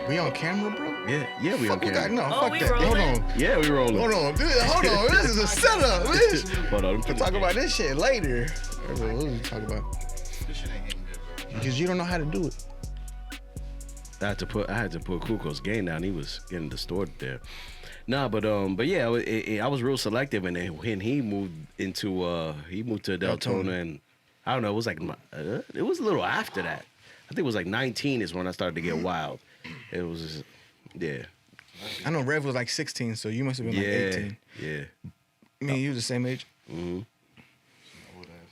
We on camera, bro? Yeah, we on camera. No, Oh, fuck we that. rolling? Hold on. Yeah, we rolling. Hold on. This is a setup, bitch. Hold on. We'll talk about this shit later. What we talk about? This shit ain't hitting good, bro. Because you don't know how to do it. I had to put Kuko's game down. He was getting distorted there. Nah, but yeah, I was real selective, and then when he moved to Deltona, and I don't know, it was like it was a little after that. I think it was like 19 is when I started to get wild. It was just, yeah. I know Rev was like 16, so you must have been like 18. Yeah. I mean, you the same age. Mm-hmm.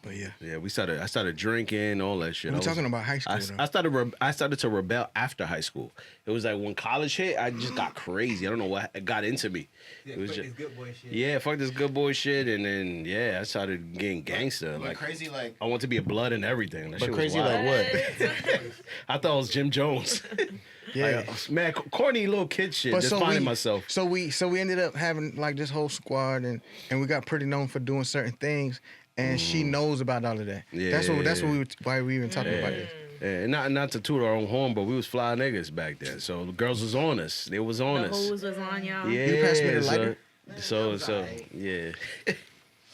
But yeah. Yeah, I started drinking, all that shit. We're talking about high school, though. I started to rebel after high school. It was like when college hit, I just got crazy. I don't know what got into me. Yeah, it was fuck just this good boy shit. Yeah, fuck this good boy shit, and then yeah, I started getting gangster. But Like crazy, like I want to be a blood and everything. That but shit crazy, was wild. like what? I thought it was Jim Jones. Yeah. Like, man, corny little kid shit. Just finding myself. So we ended up having like this whole squad, and we got pretty known for doing certain things, and she knows about all of that. Yeah. Why we even talking about this. Yeah, not to toot our own horn, but we was fly niggas back then. So the girls was on us. They was on The us. hoes was on y'all. Yeah. You pass me the lighter? So yeah.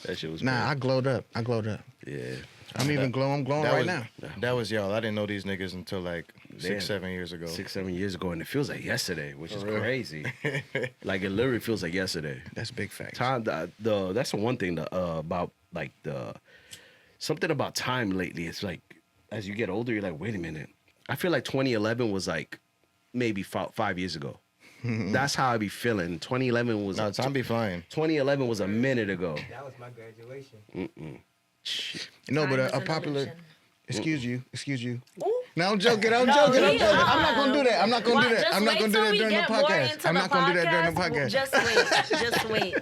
That shit was Nah, I glowed up. Yeah. I'm glowing right now. That was y'all. I didn't know these niggas until like Damn. 6-7 years ago. 6-7 years ago, and it feels like yesterday, which is crazy. Like it literally feels like yesterday. That's big facts. Time, that's the one thing about like something about time lately. It's like as you get older, you're like, wait a minute. I feel like 2011 was like maybe 5 years ago. That's how I be feeling. 2011 was No, time be flying. 2011 was a minute ago. That was my graduation. Shit. No, but Time is a an popular. illusion. Excuse you. Ooh. No, I'm joking. I'm No, joking. he- I'm not gonna do that. I'm not gonna do Well, that. just I'm not wait gonna do till that we during the get more podcast. into I'm the not gonna do that during the podcast. Just wait.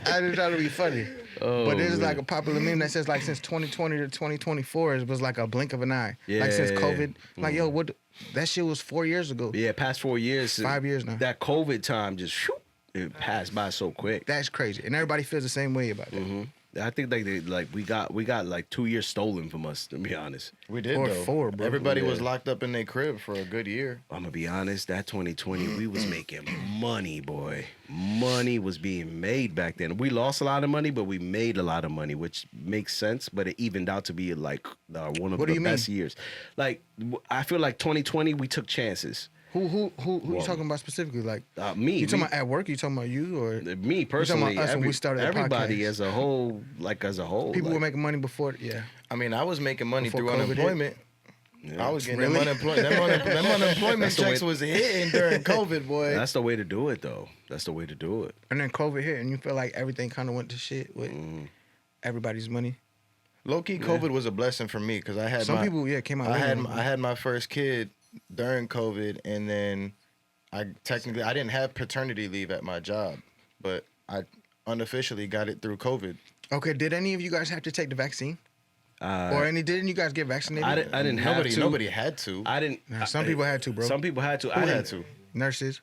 I just try to be funny. Oh, But there's man. like a popular meme that says like since 2020 to 2024 it was like a blink of an eye. Like since Yeah. COVID. Like yo, what? That shit was 4 years ago. Yeah, past 4 years. 5 years now. That COVID time just it passed by so quick. That's crazy, and everybody feels the same way about that. I think we got like 2 years stolen from us, to be honest. We did Or though. 4, bro. Everybody was Yeah. locked up in their crib for a good year. I'm gonna be honest, that 2020, we was making money, boy. Money was being made back then. We lost a lot of money, but we made a lot of money, which makes sense, but it evened out to be like one of What do the you best years. Like, I feel like 2020, we took chances. Who you Well, talking about specifically? Like Me. you talking about at work? You talking about you or me personally, us when we started the everybody podcast? as a whole, people like, were making money before? Yeah. I mean, I was making money Before through COVID hit? unemployment. yeah. I was getting Really? them unemployment That's the checks way- was hitting during COVID, boy. That's the way to do it, though. That's the way to do it. And then COVID hit, and you feel like everything kind of went to shit with everybody's money. Low key, COVID was a blessing for me because I had Some people came out. I later. had my first kid during COVID, and then I didn't have paternity leave at my job, but I unofficially got it through COVID. Okay, did any of you guys have to take the vaccine? Didn't you guys get vaccinated? I didn't have to. Nobody had to. I didn't. Nah, some people had to, bro. Some people had to. Who I had didn't. to? Nurses.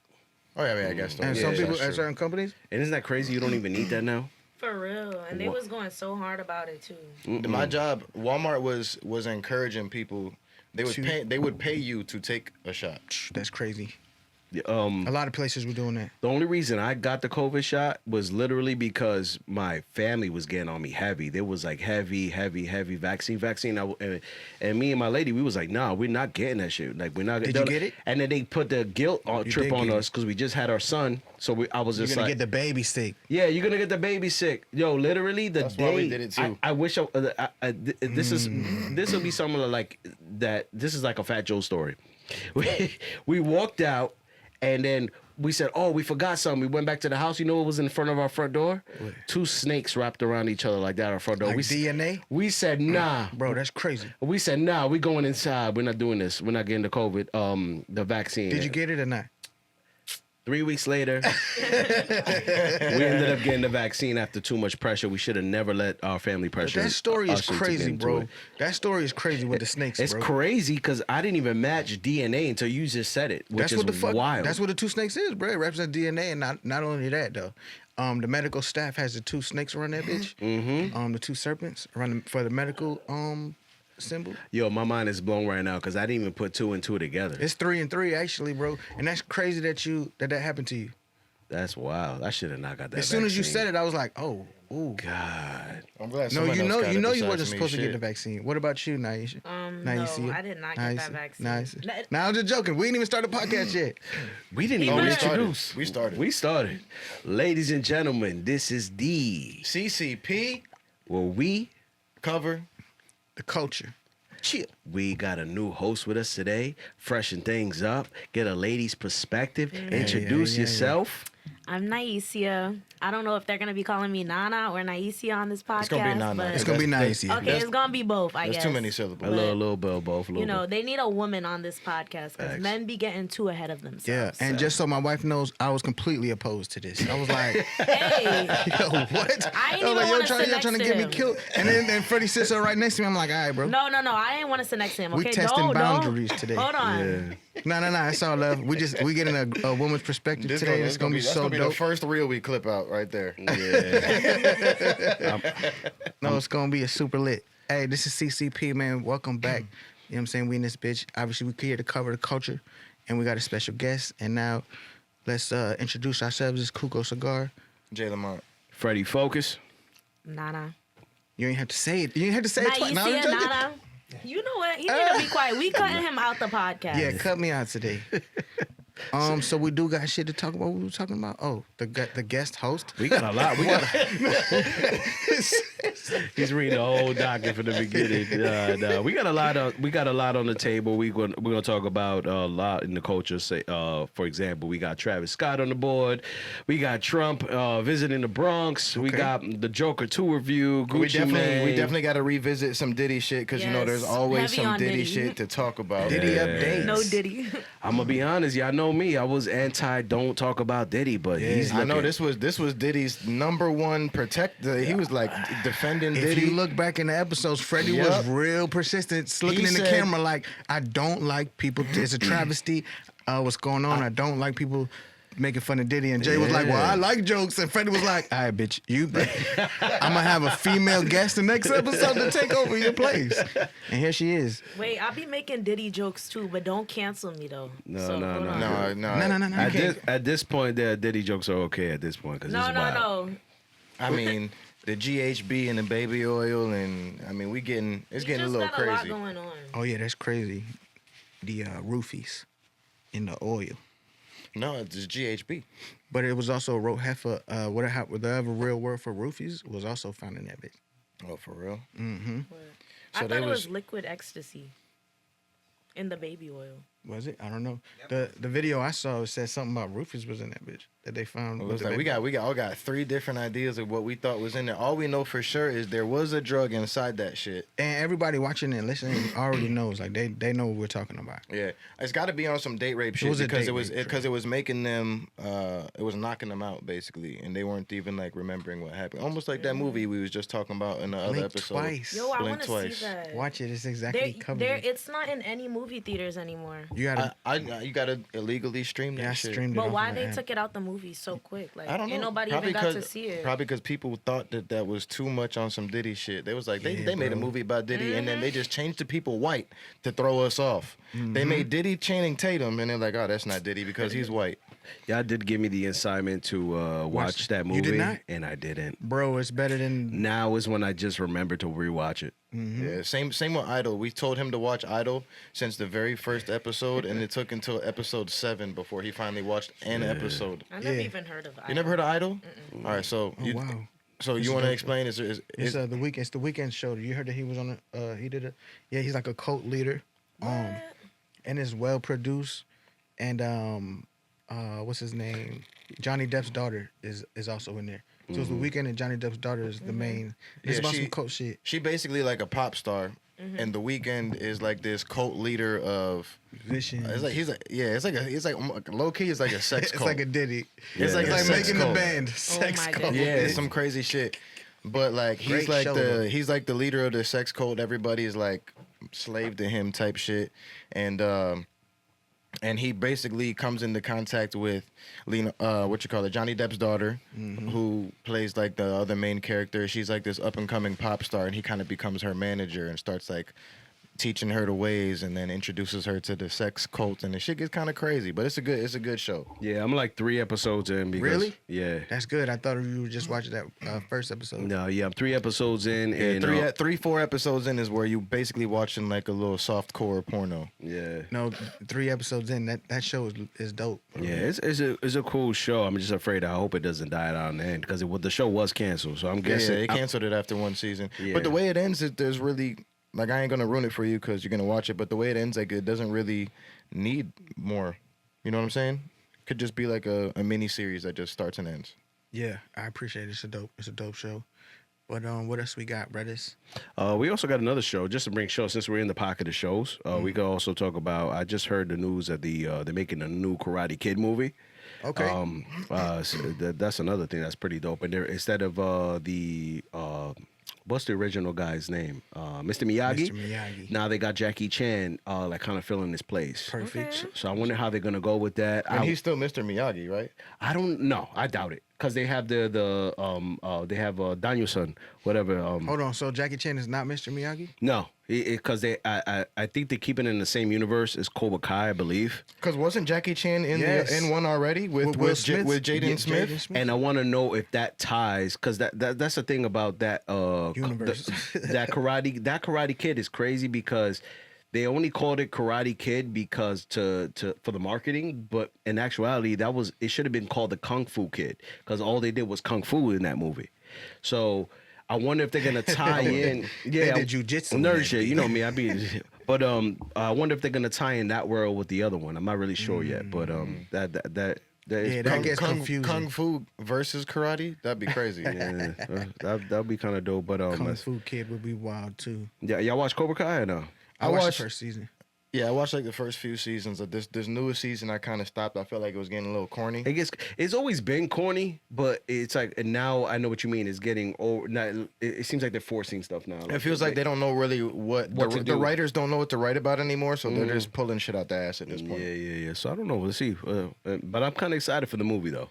Oh yeah, I mean, I guess so. And Yeah, some people that's at true. certain companies. And isn't that crazy? You don't even need that now. For real. And they was going so hard about it too. My job, Walmart was encouraging people. They would pay you to take a shot. That's crazy. A A lot of places were doing that. The only reason I got the COVID shot was literally because my family was getting on me heavy. There was like heavy vaccine. And me and my lady, we was like, nah, we're not getting that shit. Like, we're not. Did you get it? And then they put the guilt trip did on get us because we just had our son. So I was You're just gonna like, get the baby sick. yeah, you're gonna get the baby sick. Yo, literally the That's day why we did it too. I wish this will be something like that. This is like a Fat Joe story. We walked out. And then we said, oh, we forgot something. We went back to the house. You know what was in front of our front door? What? 2 snakes wrapped around each other like that at our front door. Like we DNA? We said, nah. Bro, that's crazy. We said, nah, we going inside. We're not doing this. We're not getting the COVID, the vaccine. Did you get it or not? 3 weeks later, we ended up getting the vaccine after too much pressure. We should have never let our family pressure. That story is us into crazy, into bro. it. That story is crazy with the snakes, It's bro. crazy because I didn't even match DNA until you just said it, which That's is what the fuck. wild. That's what the 2 snakes is, bro. It represents DNA, and not only that though. The medical staff has the 2 snakes around that bitch. Mm-hmm. The 2 serpents for the medical symbol? Yo, my mind is blown right now because I didn't even put 2 and 2 together. It's 3 and 3 actually, bro. And that's crazy that happened to you. That's wild. I should have not got that. As soon as you vaccine. said it, I was like, oh, ooh. God. I'm glad No, someone else got it you besides wasn't me. supposed to get Shit. the vaccine. What about you, Naisha? No, I did not get that vaccine. Now I'm just joking. We didn't even start the podcast yet. We didn't Oh, even we introduce. We started. We started. Ladies and gentlemen, this is the CCP where we cover. The culture. Chill. We got a new host with us today. Freshen things up. Get a lady's perspective. Introduce yeah. yourself. I'm Naisia. I don't know if they're gonna be calling me Nana or Naisia on this podcast. It's gonna be Nana. but- It's gonna be nice. Okay, Yeah. it's gonna be both. I There's guess. too many syllables. A little bit, both. A little You know, bit. they need a woman on this podcast because Facts. men be getting too ahead of Yeah, themselves. and just so my wife knows, I was completely opposed to this. I was like, Hey, yo, what? I ain't was even like, wanna sit y'all next trying to to get me him. killed. And then Freddie sits her right next to me. I'm like, all right, bro. no, I didn't want to sit next to him. We Okay, testing no, boundaries today. Hold on. No, it's all love. We getting a woman's perspective This today. It's gonna be that's so gonna be dope. the first reel we clip out right there. Yeah. No, it's gonna be a super lit. Hey, this is CCP, man. Welcome back. You know what I'm saying? We in this bitch. Obviously, we here to cover the culture, and we got a special guest. And now, let's introduce ourselves. It's Kuko Cigar. Jay Lamont. Freddie, focus. Nana. You ain't have to say it. You ain't have to say it twice. No, I'm Naisia, joking. Nana. You know what? He need to be quiet. We cutting him out the podcast. Yeah, cut me out today. So we do got shit to talk about. What we were talking about? Oh, the guest host. We got a lot. He's reading the whole docket from the beginning. No, we got a lot on the table. We're gonna talk about a lot in the culture. Say, for example, we got Travis Scott on the board. We got Trump visiting the Bronx. We got the Joker 2 review. Gucci We Mane. definitely got to revisit some Diddy shit because you know there's Yes. always Heavy some on Diddy Diddy. shit to talk about. Diddy Yeah. updates. No Diddy. I'm gonna be honest. Y'all know me. I was anti. Don't talk about Diddy, but he's. I know looking- this was Diddy's number one protector. He was like defending If Diddy. you look back in the episodes, Freddie Yep. was real persistent, looking He in the said- camera like, I don't like people. It's a travesty. What's going on? I don't like people making fun of Diddy. And Jay was like, well, I like jokes. And Freddie was like, all right, bitch, I'm going to have a female guest the next episode to take over your place. And here she is. Wait, I'll be making Diddy jokes too, but don't cancel me though. No. hold on. no. No. you can't. At this point, the Diddy jokes are okay. At this point, because No. I mean, the GHB and the baby oil, and I mean, it's getting a little got a lot crazy. going on. Oh, yeah, that's crazy. The roofies in the oil. No, it's GHB. But it was also heifer. Whatever real word for roofies was also found in that bitch. Oh, for real? Mm-hmm. I So thought it they was was- liquid ecstasy in the baby oil. Was it? I don't know. The video I saw said something about roofies was in that bitch that they found. It with was the like baby. we all got 3 different ideas of what we thought was in there. All we know for sure is there was a drug inside that shit. And everybody watching and listening already knows. Like they know what we're talking about. Yeah, it's got to be on some date rape shit was a because date it was rape because it was making them it was knocking them out basically, and they weren't even like remembering what happened. Almost like that movie we was just talking about in the other Blink episode. twice. Yo, I Blink want to twice. see that. Watch it. It's exactly covered. It's not in any movie theaters anymore. You gotta. You gotta illegally stream that I shit. streamed it. But off why of they the app. took it out the movie so quick? Like, I don't know. ain't nobody even got to see it. Probably because people thought that was too much on some Diddy shit. They was like, they made a bro. movie about Diddy, and Mm-hmm. then they just changed the people white to throw us off. They made Diddy Channing Tatum, and they're like, oh, that's not Diddy because he's white. Y'all did give me the assignment to watch that movie. You did not? And I didn't. Bro, it's better than. Now is when I just remembered to rewatch it. Yeah, same with Idol. We told him to watch Idol since the very first episode, and it took until episode 7 before he finally watched an episode. I never Yeah. even heard of it. You never heard of Idol? All right, so Oh wow. so you want to explain? Is It's the weekend. It's the weekend show. You heard that he was on a. He did a. Yeah, he's like a cult leader. And it's well produced. And what's his name? Johnny Depp's daughter is also in there. So it's the weekend, and Johnny Depp's daughter is the main. It's Yeah, about she- some cult shit. she basically like a pop star, and the Weeknd is like this cult leader of. Vision. It's like it's like low key. It's like a sex It's cult. like a Diddy. It's like It's a like sex making cult. the band. Sex my cult. goodness. Yeah, it's some crazy shit. But like Great show, though. he's like the leader of the sex cult. Everybody is like slave to him type shit, and he basically comes into contact with Johnny Depp's daughter, who plays like the other main character. She's like this up and coming pop star, and he kind of becomes her manager and starts like teaching her the ways, and then introduces her to the sex cult, and the shit gets kind of crazy. But it's a good show. Yeah, I'm like 3 episodes in. Because, Really? Yeah. That's good. I thought you were just watching that first episode. No, yeah, I'm 3 episodes in. Yeah, And, 4 episodes in is where you basically watching like a little soft core porno. Yeah. No, 3 episodes in. That show is dope. Yeah, it's a cool show. I'm just afraid. I hope it doesn't die out in the end because the show was canceled. So I'm guessing Yeah, they canceled it after 1 season. Yeah. But the way it ends, there's really like I ain't gonna ruin it for you because you're gonna watch it. But the way it ends, like it doesn't really need more. You know what I'm saying? Could just be like a mini series that just starts and ends. Yeah, I appreciate it. It's a dope show. But what else we got, brothers? We also got another show just to bring shows since we're in the pocket of shows. We could also talk about. I just heard the news that they're making a new Karate Kid movie. Okay. So that's another thing that's pretty dope. And instead of what's the original guy's name? Mr. Miyagi. Mr. Miyagi. Now they got Jackie Chan like kind of filling his place. Perfect. Okay. So I wonder how they're gonna go with that. And he's still Mr. Miyagi, right? I don't know. I doubt it because they have they have Danielson, whatever. Hold on. So Jackie Chan is not Mr. Miyagi? No, because I think they keep it in the same universe as Cobra Kai, I believe. Because wasn't Jackie Chan in one already with Will Smith? Jaden Smith? Jaden Smith? And I want to know if that ties because that's the thing about that Universe. that Karate Kid is crazy because they only called it Karate Kid because for the marketing, but in actuality it should have been called the Kung Fu Kid because all they did was kung fu in that movie. So I wonder if they're gonna tie in. Yeah, They did jujitsu. nerd shit. You know me. But I wonder if they're gonna tie in that world with the other one. I'm not really sure yet. But that is Yeah, that gets Kung confusing. Fu versus karate? That'd be crazy. yeah, that'd be kind of dope. But Kung Fu Kid would be wild too. yeah, y'all watch Cobra Kai or no? I watched watched- the first season. Yeah, I watched like the first few seasons of this newest season. I kind of stopped. I felt like it was getting a little corny. It's always been corny, but it's like and now I know what you mean. It's getting over. It seems like they're forcing stuff now. It feels like they don't know really what to the do. writers don't know what to write about anymore, so they're just pulling shit out the ass at this point. Yeah. So I don't know. We'll see. But I'm kind of excited for the movie though,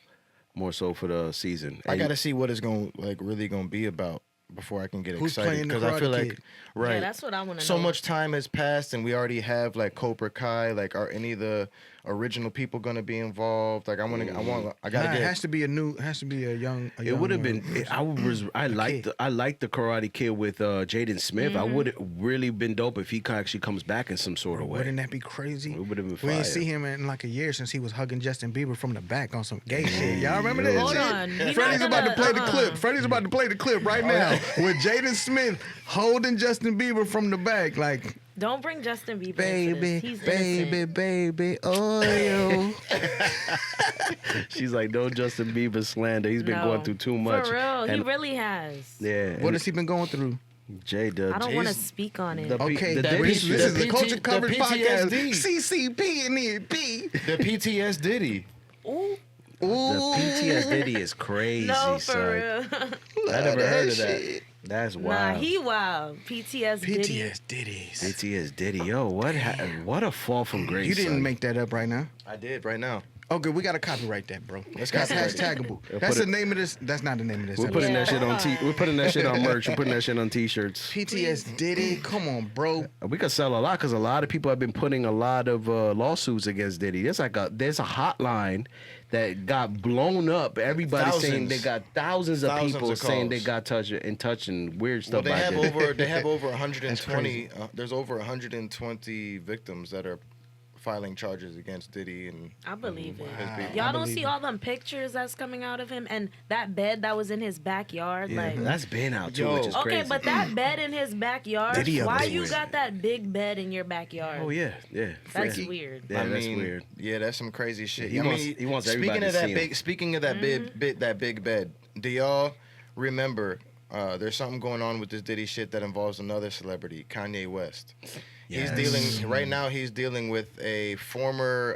more so for the season. I gotta see what it's really gonna be about before I can get Who's excited playing the because I feel Karate like Kid? right. Yeah, that's what I want to know. So much time has passed, and we already have like Cobra Kai. Like, are any of the original people gonna be involved? Like, I gotta Nah, it get. has to be a young. It would have been. I liked the Karate Kid with Jaden Smith. I would have really been dope if he actually comes back in some sort of way. Wouldn't that be crazy? It would've been We fire. didn't see him in like a year since he was hugging Justin Bieber from the back on some gay shit. Y'all remember that? Hold shit? on. He Freddie's not about to play the gonna- clip. Freddie's about to play the clip right now with Jaden Smith holding Justin Bieber from the back, like Don't bring Justin Bieber into baby, this. He's baby, innocent. baby, oh yo. She's like, no Justin Bieber slander. He's been No. going through too much. For real, he And- really has. Yeah. What has he been going through? Jay does. I don't want to speak on it. Okay, the this Diddy is shit. the Culture the Coverage Podcast. PTSD. CCP and EP. The PTS Diddy. Ooh, The PTS Diddy is crazy, no, son. for real. I never heard of that. shit. That's Nah, wild. he wild. PTS Diddy. PTS Diddy's. PTS Diddy, yo, what a fall from grace. You didn't son. make that up right now. I did right now. Okay, we gotta copyright that, bro. Let's That's copyright hashtagable. Yeah, That's put the it- name of this. That's not the name of this. We're putting episode. that shit on We're putting that shit on merch. We're putting that shit on T-shirts. PTS Diddy. Come on, bro. We could sell a lot because a lot of people have been putting a lot of lawsuits against Diddy. There's a hotline that got blown up. Everybody saying they got thousands of people of saying they calls. got touching weird Well, stuff. they about have Diddy. they have over 120. crazy. There's over 120 victims that are filing charges against Diddy and I believe it. his people. Y'all I don't believe see it. all them pictures that's coming out of him and that bed that was in his backyard. Yeah, like, that's been out too, Yo. which is okay, crazy. but that bed in his backyard. Diddy up Why there you with got that big bed in your backyard? Oh yeah. That's freaky. weird. Yeah, I that's mean, weird. Yeah, that's some crazy shit. He wants everybody to see him. Speaking of that big bed, do y'all remember? There's something going on with this Diddy shit that involves another celebrity, Kanye West. Yes. He's dealing right now. He's dealing with a former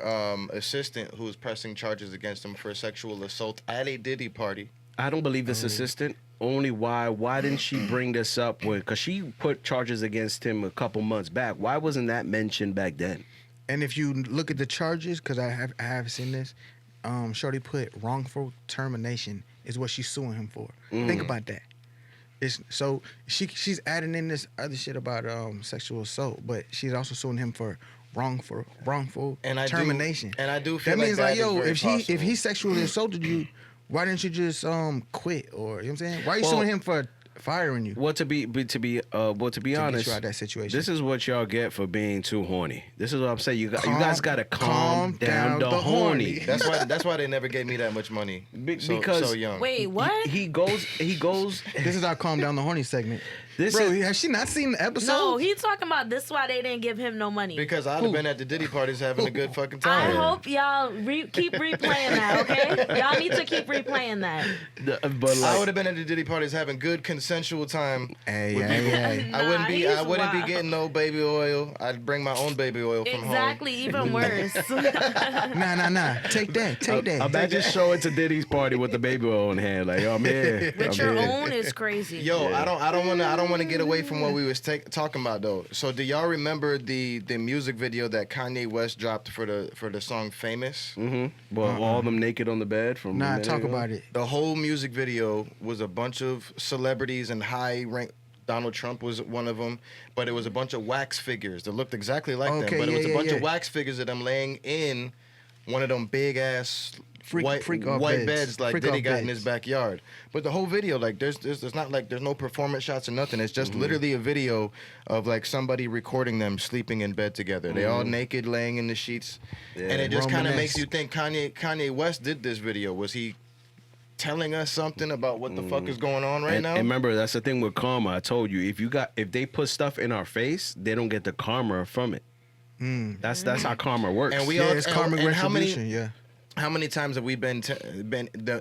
assistant who's pressing charges against him for sexual assault at a Diddy party. I don't believe this assistant. Only why didn't she bring this up when? Because she put charges against him a couple months back. Why wasn't that mentioned back then? And if you look at the charges, because I have seen this, Shorty put wrongful termination is what she's suing him for. Think about that. It's so she's adding in this other shit about sexual assault, but she's also suing him for wrongful termination. I do feel that like means that like, yo, is if very he sexually assaulted you, why didn't you just quit? Or you know what I'm saying? Why are you suing him for firing you? Well, to be honest, get you out that situation. this is what y'all get for being too horny. This is what I'm saying. You guys got to calm down the horny. That's why they never gave me that much money. Because so young. Wait, what? He goes. This is our calm down the horny segment. This Bro, is has she not seen the episode? No, he's talking about this is why they didn't give him no money. Because I'd have been at the Diddy parties having a good fucking time. I hope y'all keep replaying that, okay? Y'all need to keep replaying that. but I like, would have been at the Diddy parties having good consensual time. Hey, with hey, people. hey. Nah, I wouldn't be he's getting wild. no baby oil. I'd bring my own baby oil from Exactly, even worse. Nah. Take that. imagine showing to Diddy's party with the baby oil in hand, like, yo, I'm here. With I'm your here. own is crazy. home. Yo, Yeah. I don't want to get away from what we was talking about though. So do y'all remember the music video that Kanye West dropped for the song Famous? Mm-hmm. Well, all of them naked on the bed from. a Nah, minute talk ago. about it. The whole music video was a bunch of celebrities and high rank. Donald Trump was one of them, but it was a bunch of wax figures that looked exactly like them. Okay, But it was a bunch yeah. of wax figures of them laying in one of them big ass Freak white off beds beds. like Freak Diddy off got in beds. his backyard. But the whole video, like there's not like there's no performance shots or nothing. It's just literally a video of like somebody recording them sleeping in bed together. They all naked, laying in the sheets, and it just kind of makes you think Kanye West did this video. Was he telling us something about what the fuck is going on right now? And remember, that's the thing with karma. I told you, if they put stuff in our face, they don't get the karma from it. That's how karma works. And we Yeah, all it's karmic and how many retribution. Yeah. How many times have we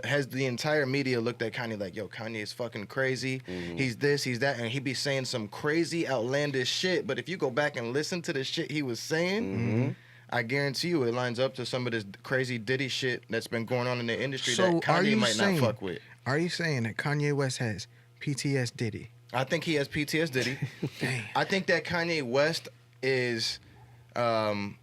has the entire media looked at Kanye like, yo, Kanye is fucking crazy. He's this, he's that, and he be saying some crazy, outlandish shit. But if you go back and listen to the shit he was saying, I guarantee you it lines up to some of this crazy Diddy shit that's been going on in the industry So that are Kanye you might saying, not fuck with. Are you saying that Kanye West has PTS Diddy? I think he has PTSD. Dang. I think that Kanye West is.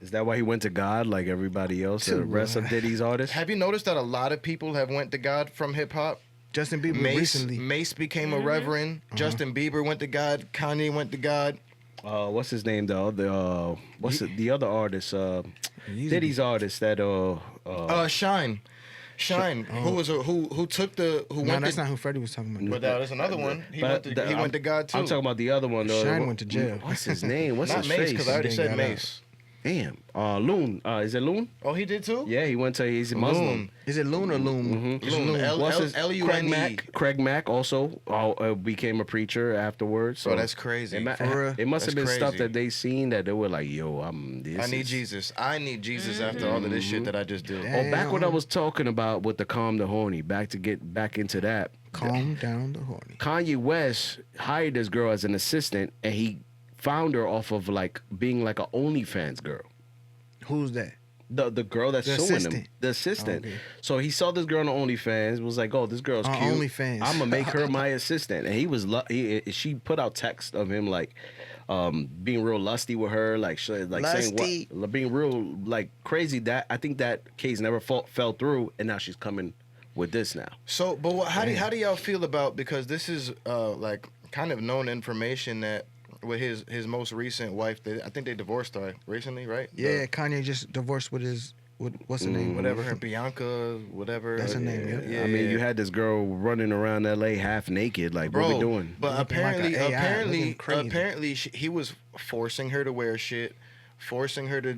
Is that why he went to God like everybody else, the rest of Diddy's artists? Have you noticed that a lot of people have went to God from hip hop? Justin Bieber Mace recently. became a reverend. Justin Bieber went to God. Kanye went to God. What's his name though? The other artist? Yeezy. Diddy's artist that Shine. Who took the who No, went that's to, not who Freddie was talking about. But that's another one. He went to God too. I'm talking about the other one though. Shine went to jail. What's his name? What's Not his Mace face? because I already Then said got Mace. Damn. Loon. Is it Loon? Oh, he did too. Yeah, he went to. He's a Muslim. Loon. Is it Loon or Loom? Mhm. It's Loon. Loon. What's his- L-U-N-E. Craig Mack. Craig Mack also became a preacher afterwards. So Bro, that's crazy. It, For real? it must have been That's stuff crazy. that they seen that they were like, "Yo, I need Jesus. I need Jesus after all of this shit that I just did. Damn. Oh, back when I was talking about with the calm the horny, to get back into that. Calm down the horny. Kanye West hired this girl as an assistant, and he found her off of like being like a OnlyFans girl. Who's that? The girl that's The suing him, assistant. the assistant. Okay. So he saw this girl on OnlyFans, was like, "Oh, this girl's On cute. OnlyFans. I'm gonna make her my assistant." And he was, she put out text of him like, being real lusty with her, like saying Lusty. what, being real like crazy. That I think that case never fell through, and now she's coming with this now. So, but how do y'all feel about, because this is like kind of known information that with his most recent wife, I think they divorced recently, right? Yeah, Kanye just divorced with his what's her name? Whatever her Bianca, whatever. That's her name, yeah. Yeah, I mean, you had this girl running around LA half naked. Like, what we doing? But Looking like a AI, looking crazy. apparently, he was forcing her to wear shit, forcing her to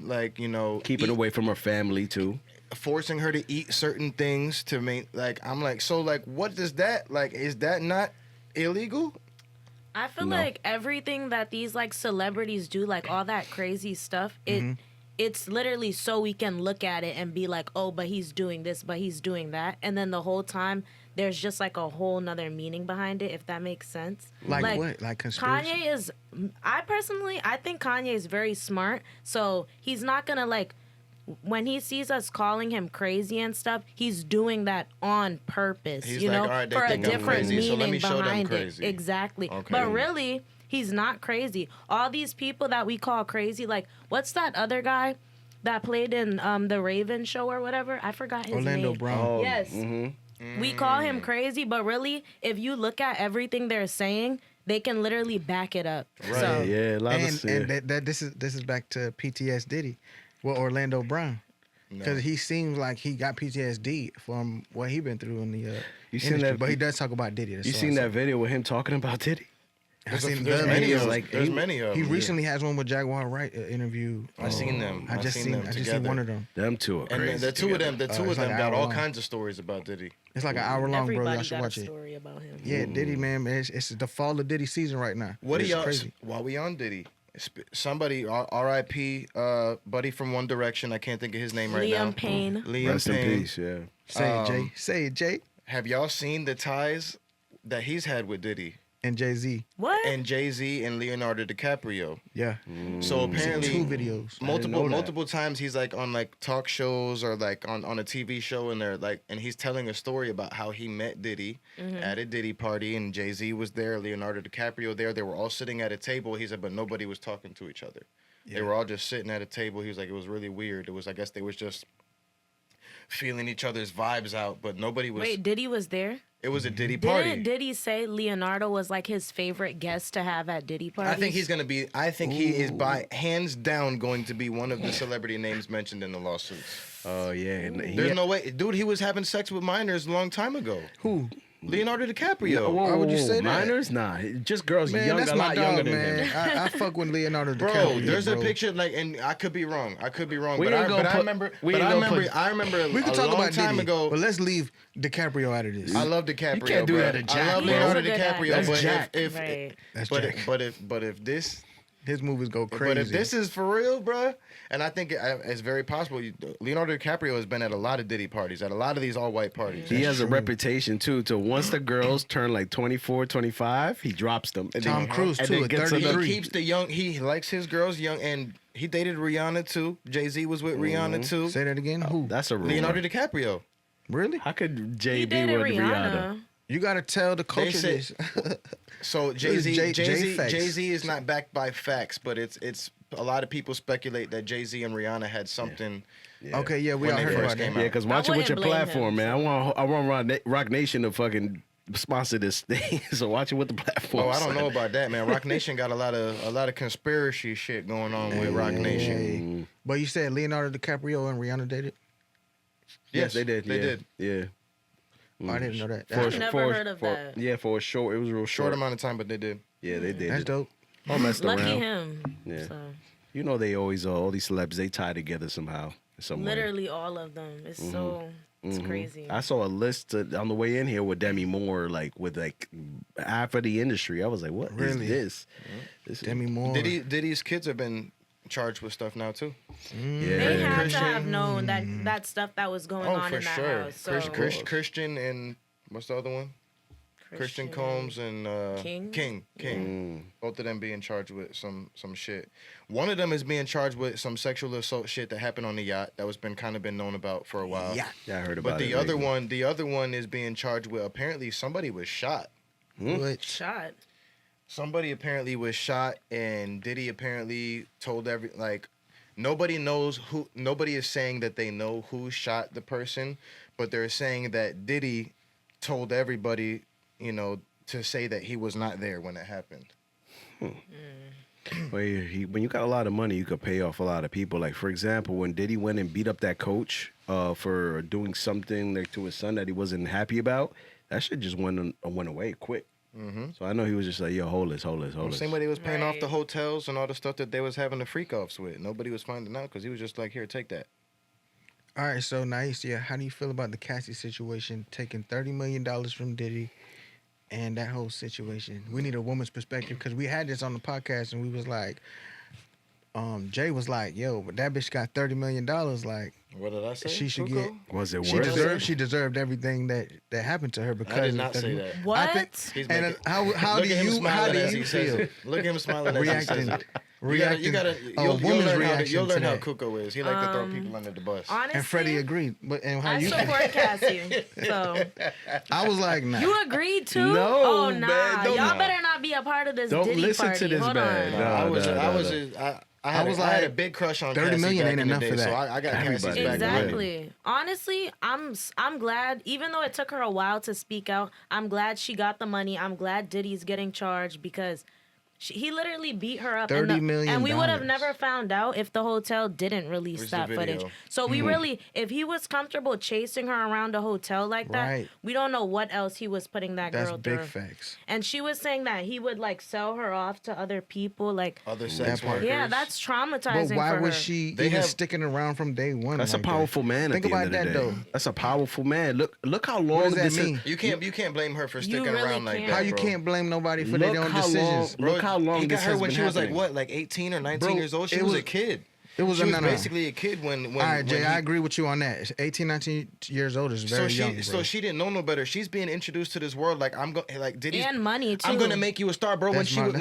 Keeping eat, away from her family too. forcing her to eat certain things to make I'm like, so like, what does that like? Is that not illegal? I feel No. like everything that these like celebrities do, like all that crazy stuff, it's literally so we can look at it and be like, oh, but he's doing this, but he's doing that. And then the whole time there's just like a whole nother meaning behind it, if that makes sense. Like what? Like conspiracy? Kanye is, I think Kanye is very smart. So he's not going to like, when he sees us calling him crazy and stuff, he's doing that on purpose, He's you like, know, all right, they for a think I'm different crazy, so let meaning me show them behind it. crazy. Exactly. Okay. But really, he's not crazy. All these people that we call crazy, like, what's that other guy that played in the Raven show or whatever? I forgot his Orlando name. Brown. Oh, Yes. mhm. We call him crazy, but really, if you look at everything they're saying, they can literally back it up. Right. So, Yeah, a lot of This is back to PTS Diddy, well, Orlando Brown, because he seems like he got PTSD from what he been through in the You seen industry. that- But he does talk about Diddy. You seen that video with him talking about Diddy? I seen There's the many videos. of like, There's he- many of He them. recently has one with Jaguar Wright interview. I seen them. I just seen them I just together. seen one of them. Them two are And crazy. the two of them, it's got like an all hour long. kinds of stories about Diddy. It's like an hour long, bro. everybody Y'all should got watch a it. story about him. Yeah, Diddy, man. It's the fall of Diddy season right now. What do It's y'all? crazy. While we on Diddy, somebody R.I.P. Buddy from One Direction. I can't think of his name right now. Liam Payne. Liam Rest in Payne. peace, yeah. Say it, Jay. Say it, Jay. Have y'all seen the ties that he's had with Diddy And Jay-Z. What? and Jay-Z and Leonardo DiCaprio? Yeah. So apparently, Two videos. multiple times he's like on like talk shows or like on a TV show, and they're like, and he's telling a story about how he met Diddy at a Diddy party, and Jay-Z was there, Leonardo DiCaprio there. They were all sitting at a table. He said, but nobody was talking to each other. They were all just sitting at a table. He was like, it was really weird. It was, I guess, they was just feeling each other's vibes out, but nobody was. Wait, Diddy was there? It was a Diddy party. Didn't Diddy say Leonardo was like his favorite guest to have at Diddy parties? I think he's gonna be. I think he is by hands down going to be one of the celebrity names mentioned in the lawsuits. Oh yeah. And There's no way, dude. He was having sex with minors a long time ago. Who? Leonardo DiCaprio. Why would you say that? Minors? Nah, just girls Man, young, that's a my lot dog, younger than man. him. I fuck with Leonardo Bro, DiCaprio. there's bro. a picture like, and I could be wrong. We But ain't I gonna put- remember. we But ain't I gonna remember. put- I remember. We could a talk long about time Diddy, ago. but let's leave DiCaprio out of this. I love DiCaprio. can't do bro. that to Jack, I love bro. Leonardo He's a good DiCaprio. actor. But Jack. if Right. That's but Jack. if this. His movies go crazy. But if this is for real, bro, and I think it's very possible. Leonardo DiCaprio has been at a lot of Diddy parties, at a lot of these all-white parties. He has a true. reputation too. To once the girls turn like 24, 25, he drops them. And Tom then, Cruise, and too, then at gets 33. another- He keeps the young. He likes his girls young, and he dated Rihanna too. Jay-Z was with Rihanna too. Say that again. Who? That's a rumor. Leonardo DiCaprio. Really? How could He Jay be dated with Rihanna? You gotta tell the culture say- this. So Jay- J-Facts. Jay-Z is not backed by facts, but it's a lot of people speculate that Jay-Z and Rihanna had something. Yeah. Okay, yeah, we When all they heard first about came that. Yeah, out. because watch it with your wouldn't blame platform, him, man. I want Rock Nation to fucking sponsor this thing. So watch it with the platform. Oh, I don't son. know about that, man. Rock Nation got a lot of conspiracy shit going on with Rock Nation. Hey. But you said Leonardo DiCaprio and Rihanna dated? Yes, they did. They yeah. did. Yeah. Oh, I didn't know that. I've never heard of that. Yeah, for a short, it was real Short amount of time, but they did. Yeah, they did. That's dope. All messed Lucky around. him. Yeah. So, You know they always all these celebs they tie together somehow. Some way. literally all of them. It's so it's crazy. I saw a list on the way in here with Demi Moore, like with like half of the industry. I was like, what is Really? this? This is- Demi Moore. Diddy's kids have been charged with stuff now too. Yeah. They had to Christian- have known that stuff that was going on for in that sure. house. So Christian and what's the other one? Christian Combs and King? King. Both of them being charged with some shit. One of them is being charged with some sexual assault shit that happened on the yacht that was been known about for a while. Yeah. Yeah, I heard about But it. the other one is being charged with apparently somebody was shot. What? shot. Somebody apparently was shot, and Diddy apparently told nobody knows who. Nobody is saying that they know who shot the person, but they're saying that Diddy told everybody, to say that he was not there when it happened. Well, when you got a lot of money, you could pay off a lot of people. Like, for example, when Diddy went and beat up that coach for doing something like to his son that he wasn't happy about, that shit just went away quick. So I know he was just like, yo, hold this. Same way they was paying off the Right. hotels and all the stuff that they was having the freak offs with. Nobody was finding out because he was just like, here, take that. All right, so nice. Yeah, how do you feel about the Cassie situation, taking $30 million from Diddy and that whole situation? We need a woman's perspective because we had this on the podcast and we was like, Jay was like, yo, but that bitch got $30 million. Like, What did I say? she should Kuko? get. Was it She worth deserved everything that happened to her because I did of not $30 say million. that. What? He's And making- how Look do at him you smiling as he feel? says it. Look at him smiling as he says Reacting. it. reacting. You gotta. a You'll woman's learn reaction you'll learn to how that. Kuko is. He like to throw people under the bus. Honestly, And Freddie agreed, but and how I you? support Cassie. So I was like, nah. you agreed too? No, Oh nah, man, don't- y'all better not be a part of this Don't Diddy listen party. to this Hold man. on. No. I had a like, big crush on 30 Cassie million back ain't in the enough day, for that. so I got Cassie's Everybody. back then. Exactly. Honestly, I'm glad. Even though it took her a while to speak out, I'm glad she got the money. I'm glad Diddy's getting charged because he literally beat her up. $30 million. And we would have never found out if the hotel didn't release Where's the that footage. video? So we really, if he was comfortable chasing her around a hotel like that, Right. we don't know what else he was putting that That's girl big through. facts. And she was saying that he would like sell her off to other people, like. Other sex That part. workers. Yeah, that's traumatizing But why for was her. she They even have- sticking around from day one? That's like a powerful man. Think at the about end of that, the day. though. That's a powerful man. Look how long does that this mean? is. You can't blame her for sticking really around like can't. that. How you bro. can't blame nobody for their Look own how long- decisions? Bro, Look how long he got this her has when been she was like happening. what, like 18 or 19 Bro, years old. She it was was- a kid. It was She was no. basically a kid when. All right, Jay, when I he- agree with you on that. 18, 19 years old is very young, bro. So she didn't know no better. She's being introduced to this world like Diddy's, And money, I'm too. gonna make you a star, bro. That's my point.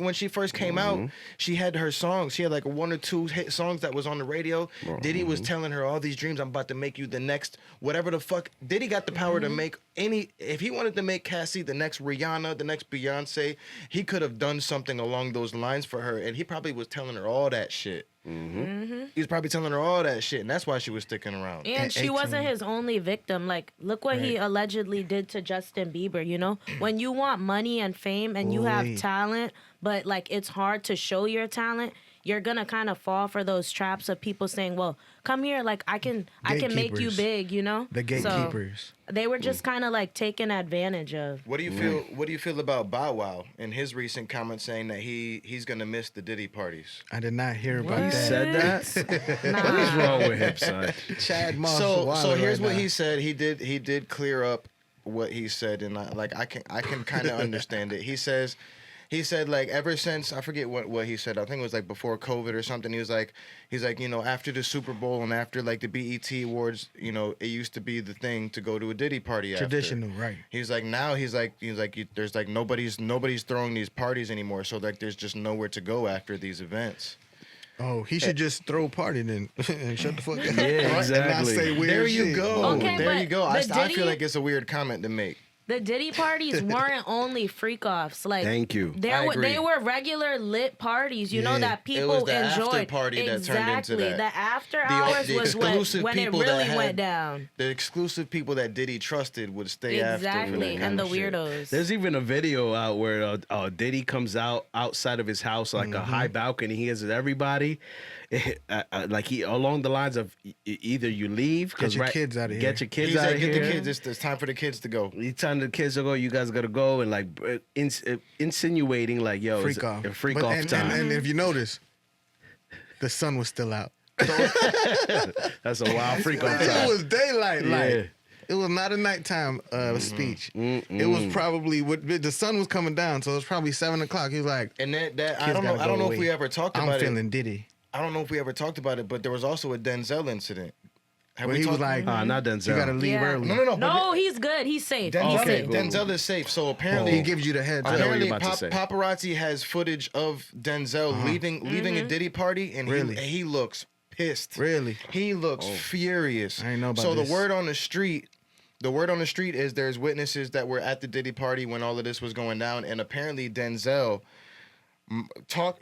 When she first came out, she had her songs. She had like 1 or 2 hit songs that was on the radio. Diddy was telling her all these dreams. I'm about to make you the next whatever the fuck. Diddy got the power to make any. If he wanted to make Cassie the next Rihanna, the next Beyonce, he could have done something along those lines for her, and he probably was telling her all that shit. He was probably telling her all that shit, and that's why she was sticking around. And At she 18. wasn't his only victim. Like, look what he Right. allegedly did to Justin Bieber, you know? When you want money and fame and you have Ooh-wee. talent, but like it's hard to show your talent, you're gonna kind of fall for those traps of people saying, well, come here, like I can make you Gatekeepers. big, you know? The gatekeepers. So they were just kind of like taken advantage of. What do you feel? What do you feel about Bow Wow and his recent comment saying that he's gonna miss the Diddy parties? I did not hear about He What? that. said that. Nah. What is wrong with him, son? Chad Moss. So here's what he said. He did clear up what he said, and I can kind of understand it. He said like ever since I forget what he said. I think it was like before COVID or something. He's like you know, after the Super Bowl and after like the BET Awards, you know, it used to be the thing to go to a Diddy party. Traditional, after. right? He's like now there's like nobody's throwing these parties anymore. So like there's just nowhere to go after these events. Oh, he should just throw a party then and shut the fuck up. Yeah, And not exactly. say weird There you shit. go. Okay, there but you go. I the feel Diddy- like it's a weird comment to make. The Diddy parties weren't only freak offs. Like, Thank you. I agree. They were regular lit parties, you know, Yeah. that It people was the enjoyed. after party that turned into Exactly. that. The after hours the was exclusive when it people that really had- went down. The exclusive people that Diddy trusted would stay after. for that Exactly. kind And the of shit. weirdos. There's even a video out where Diddy comes out outside of his house, like a high balcony. He has everybody, like he along the lines of either you leave, Get your kids out of here. Get your kids He's out like, of get here. the kids. It's time for the kids to go. He's telling the kids to go. You guys gotta go, and like insinuating like, yo, Freak it's off. a freak But- off and, time. And if you notice, the sun was still out. That's a wild freak off It time. was daylight. Yeah. Like it was not a nighttime speech. It was probably the sun was coming down, so it was probably 7 o'clock. He was like, And that I Kids don't know. gotta I don't go know if we away. ever talked "I'm about it. feeling Diddy." I don't know if we ever talked about it, but there was also a Denzel incident. Have Where he was like, Not "You Denzel. gotta leave Yeah. early." no, No, he's good. He's safe. He's Denzel, safe. cool. Denzel is safe. So apparently, He gives you the heads I know up. what apparently you're about to say. paparazzi has footage of Denzel leaving a Diddy party, and Really? he looks pissed. Really? He looks furious. I didn't know about so this. the word on the street is there's witnesses that were at the Diddy party when all of this was going down, and apparently Denzel talk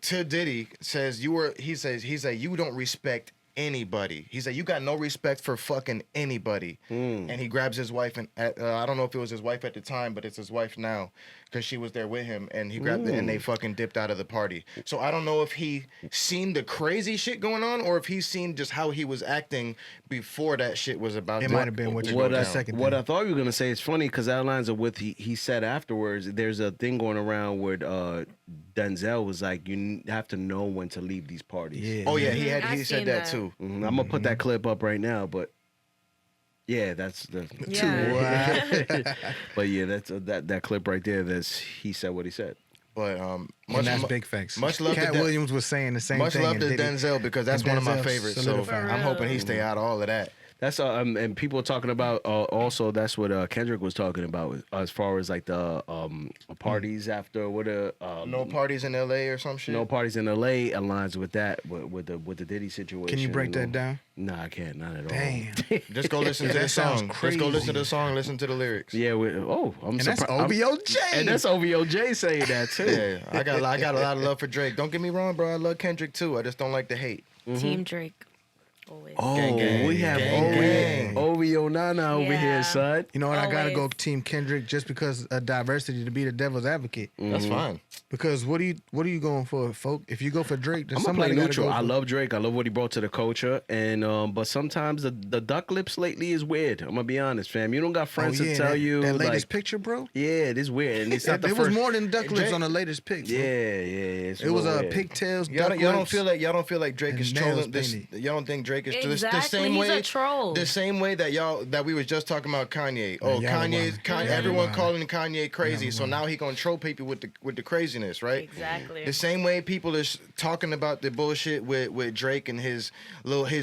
to Diddy says he's like you don't respect anybody. He's like you got no respect for fucking anybody. And he grabs his wife and I don't know if it was his wife at the time, but it's his wife now because she was there with him, and he grabbed it and they fucking dipped out of the party. So I don't know if he seen the crazy shit going on or if he seen just how he was acting before that shit was about It to might have been what you What go I, down. Second what thing. I thought you were gonna say is funny because that lines of what he said afterwards. There's a thing going around where Denzel was like, you have to know when to leave these parties. Yeah. Oh yeah, I he said seen that that. too. I'm gonna put that clip up right now, but yeah, that's the. Yeah. But yeah, that's that clip right there. That's he said what he said. But And that's big facts. much love to Cat Den- Williams was saying the same much thing. love and to Diddy- Denzel because that's and one of my Denzel favorites. So solidified. I'm hoping he stay out of all of that. That's and people are talking about also. That's what Kendrick was talking about as far as like the parties after what no parties in L.A. or some shit. no parties in L.A. aligns with that with the Diddy situation. Can you break that down? Nah, I can't. Not at all. Damn. Just go listen to the That sounds song. Just go listen to crazy. the song. Listen to the lyrics. Yeah. I'm And that's surprised. OVOJ. And that's OVOJ saying that too. Yeah, I got a lot of love for Drake. Don't get me wrong, bro. I love Kendrick too. I just don't like the hate. Team Drake. Always. Oh, Gang, gang. we have Gang, gang. OVO Nana over Yeah. here, son. You know what? I gotta go Always. Team Kendrick just because of diversity to be the devil's advocate. That's fine. Because what are you going for, folk? If you go for Drake, then I'm gonna play somebody gotta neutral. go I for- love Drake. I love what he brought to the culture, and but sometimes the duck lips lately is weird. I'm gonna be honest, fam. You don't got friends to tell you that latest like, picture, bro. yeah, it is weird, and it's not the It first. was more than duck lips Drake- on the latest pic. bro. Yeah, it's It was real weird. pigtails. Y'all duck don't lips. feel like Drake and is nails trolling this. painted. Y'all don't think Drake is the Exactly, same he's way a troll. the same way that we was just talking about Kanye. Oh, y'all Kanye's wild. everyone Y'all calling Kanye crazy, Y'all so wild. now he gonna troll people with the craziness, right? Exactly. The same way people is talking about the bullshit with Drake and his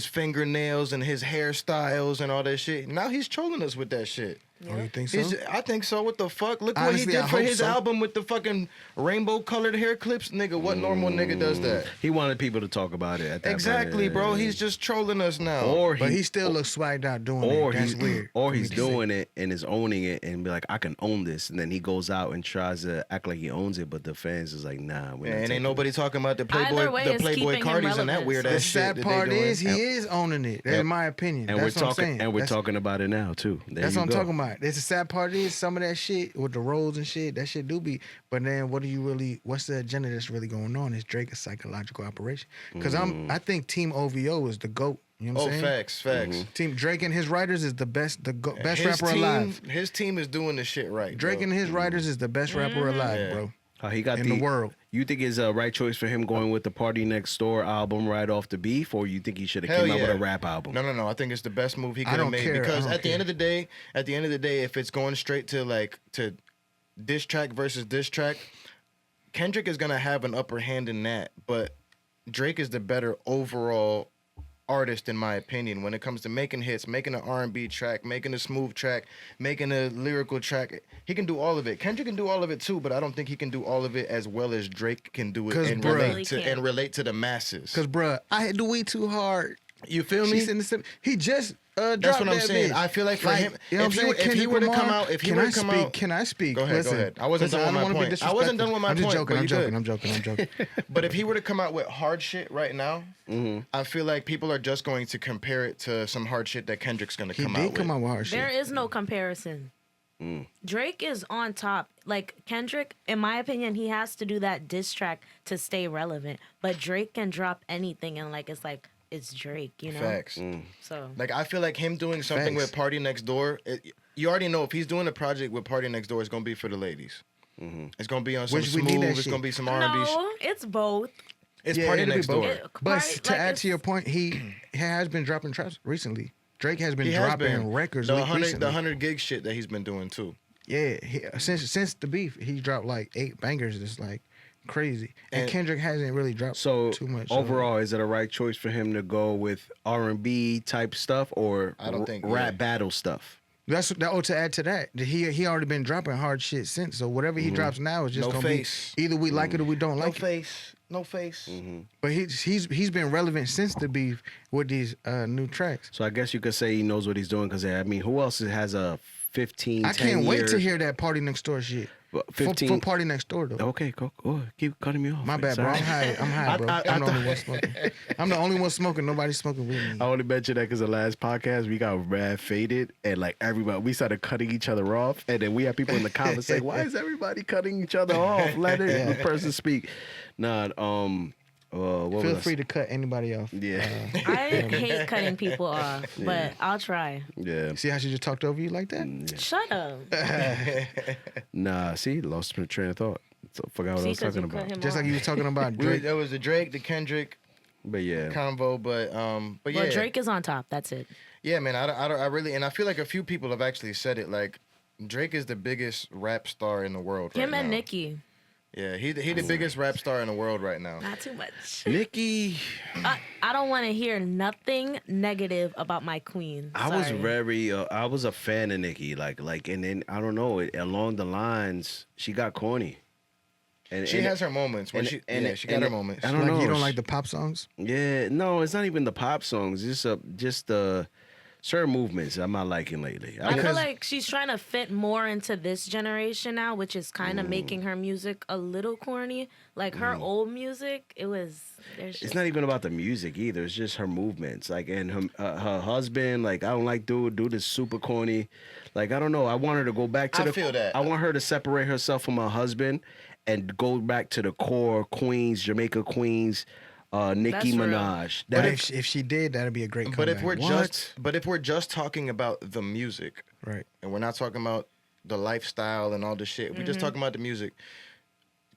fingernails and his hairstyles and all that shit. Now he's trolling us with that shit. Oh, you think so? I think so. What the fuck? Look what Honestly, he I did for hope his so. album with the fucking rainbow colored hair clips, nigga. What normal nigga does that? He wanted people to talk about it. At that Exactly, point. bro. He's just trolling us now. or But he still looks swagged out doing or it. That's he's weird. or for me he's to doing it and is owning it and be like, I can own this, and then he goes out and tries to act like he owns it, but the fans is like, nah. We're not and taking ain't nobody talking about the Either way, it's Playboy keeping him Cardis and that relevant. weird The ass shit. sad that part they doing. is he is owning it. That's And- my opinion. And That's we're what I'm talking saying. and we're That's- talking about it now too. That's what I'm talking about. There's the sad part is some of that shit with the roles and shit. That shit do be. But then what's the agenda that's really going on? Is Drake a psychological operation? Because I think Team OVO is the GOAT. You know what I'm saying? Facts. Team Drake and his writers is the best best His rapper team, alive. His team is doing the shit right. Drake bro. and his writers is the best rapper alive, Yeah. bro. He got in the world. You think it's a right choice for him going with the Party Next Door album right off the beef, or you think he should have Hell came out with yeah. a rap album? No. I think it's the best move he I could have don't made care. because I don't at the care. end of the day, if it's going straight to diss track versus diss track, Kendrick is gonna have an upper hand in that, but Drake is the better overall artist in my opinion when it comes to making hits, making an R&B track, making a smooth track, making a lyrical track. He can do all of it. Kendrick can do all of it too, but I don't think he can do all of it as well as Drake can do it 'Cause, and bruh- relate to the masses. Cause bruh, I had to weed too hard. You feel me? She's in the he just dropped That's what I'm that saying. bitch. I feel like for him, you know if what I'm saying? he Kendrick were to come Lamar, out, if he can were I to come speak? out, Can I speak? Go ahead, Listen, go ahead. I wasn't listen, done with don't my wanna be point. I wasn't done with my I'm just point, joking. but I'm you joking. good. I'm joking. I'm joking. But if he were to come out with hard shit right now, I feel like people are just going to compare it to some hard shit that Kendrick's going to He come did out come with. out with hard There shit. is no comparison. Drake is on top. Like Kendrick, in my opinion, he has to do that diss track to stay relevant. But Drake can drop anything and it's Drake, you know? Facts. So Like I feel like him doing something Facts. with Party Next Door. You already know if he's doing a project with Party Next Door, it's going to be for the ladies. It's going to be on some Which we need smooth. that It's shit. going to be some R&B. no, it's both. It's Yeah, Party it'll be Next both. Door. But Party- to like, add it's- to your point, he has been dropping tracks recently. Drake has been He has dropping been. records The recently. 100 gig shit that he's been doing too. Yeah, since the beef, he dropped like 8 bangers. It's like crazy. And And- Kendrick hasn't really dropped So too much. overall, is it a right choice for him to go with R&B type stuff or I don't think- rap yeah. battle stuff? to add to that, he already been dropping hard shit since. So whatever he drops now is just No gonna face. be either we like it or we don't like it. No face. But he's been relevant since the beef with these new tracks. So I guess you could say he knows what he's doing because I mean, who else has a 15? I 10 can't wait year- to hear that Party Next Door shit. But For 15. Party Next Door though. Okay, go. Keep cutting me off. My man. bad, bro. Sorry. I'm high, bro. I'm the only one smoking. I'm the only one smoking. Nobody's smoking with me. I only mentioned that because the last podcast we got mad faded and like everybody we started cutting each other off and then we had people in the comments saying, "Why is everybody cutting each other off? Let the person speak." Nah, what Feel was free to cut anybody off. Yeah, I hate cutting people off, but I'll try. yeah. See how she just talked over you like that? Shut up. Nah, see, lost my train of thought. So forgot what I See, was 'cause talking you cut about. him Just off. like you was talking about Drake. There was the Drake, the Kendrick But yeah, combo, but yeah, Well, Drake is on top. That's it. yeah, man. I really, and I feel like a few people have actually said it. Like Drake is the biggest rap star in the world. Him right and now. Nicki. Yeah, he the biggest rap star in the world right now. Not too much. Nicki. I don't want to hear nothing negative about my queen. I was Sorry. very, I was a fan of Nicki, and then I don't know, along the lines, she got corny. And She has her moments. When she got her moments. I don't Like know. you don't like the pop songs? Yeah, no, it's not even the pop songs. It's just certain movements I'm not liking lately. I feel like she's trying to fit more into this generation now, which is kind of making her music a little corny. Like her old music, It's not even about the music either. It's just her movements. Like, and her husband, like, I don't like dude is super corny. Like, I don't know. I want her to go back to I feel that. I want her to separate herself from her husband and go back to the core Queens, Jamaica Queens, Nicki That's real. Minaj. But if she did, that'd be a great comeback. But if we're just talking about the music, right. and we're not talking about the lifestyle and all the shit, we're just talking about the music.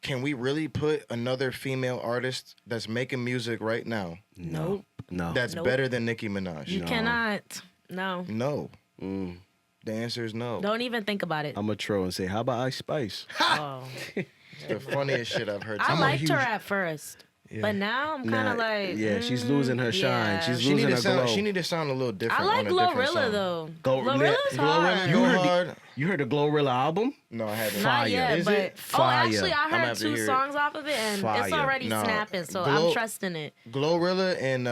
Can we really put another female artist that's making music right now No. that's better than Nicki Minaj? You cannot. No. No. The answer is no. Don't even think about it. I'm going to throw and say, how about Ice Spice? Oh. It's the funniest shit I've heard. I liked her at first. Yeah. But now I'm kind of like. Yeah, she's losing her shine. yeah. She's She losing need her to sound. glow. She need to sound a little different. I like on a different Glorilla song. though. Glorilla- Glorilla's hard. Go hard. You heard the Glorilla album? No, I haven't. Not Fire. yet, Is but it? actually, I I'ma heard have to 2 hear it. songs off of it, and it's Fire. already Nah. snapping. So Glo- I'm trusting it. Glorilla and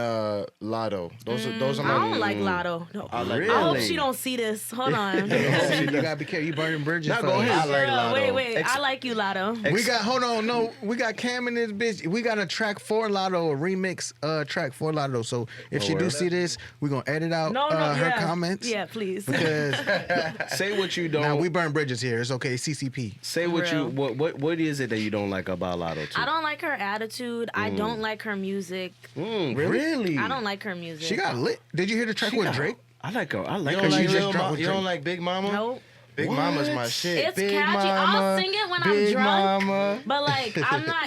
Lotto. Those are I my. don't like Lotto. No. I like I hope Really? she don't see this. Hold on. you gotta be careful. You burning bridges. Now for go us. ahead. I like Lotto. Wait. I like you, Lotto. We got we got Cam in this bitch. We got a track for Lotto, a remix track for Lotto. So if she do word? see this, we're gonna edit out No, her yeah. comments. Yeah, please. Because Say what you don't. now we burn bridges here. It's okay. CCP. Say what Real. you what is it that you don't like about Lotto too? I don't like her attitude. I don't like her music. Really? I don't like her music. She got lit. Did you hear the track with Drake? I like her. I like You her. don't like just Lil dropped Ma- with You don't Drake. like Big Mama? Nope. Big Mama's my shit. It's Big catchy. I'll Mama, sing it when I'm Big drunk. Mama. But like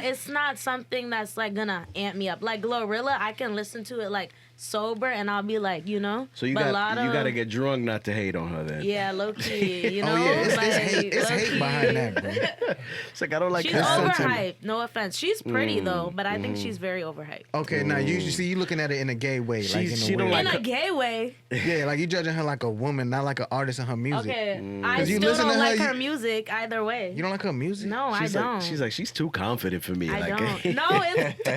it's not something that's like gonna amp me up. Like Glorilla, I can listen to it like sober and I'll be like, So you but got Lotto, you got to get drunk not to hate on her then. yeah, low key, you know. Oh yeah, it's like, hate. It's hate low-key. behind that, bro. It's like I don't like She's her. overhyped. No offense. She's pretty though, but I think she's very overhyped. Okay, now you see you looking at it in a gay way, like in a she don't weird. like In a gay way. Yeah, like you judging her like a woman, not like an artist in her music. Okay. I 'Cause you still listen to don't her, like you- her music either way. You don't like her music? No, I don't. She's like she's too confident for me. I like, don't.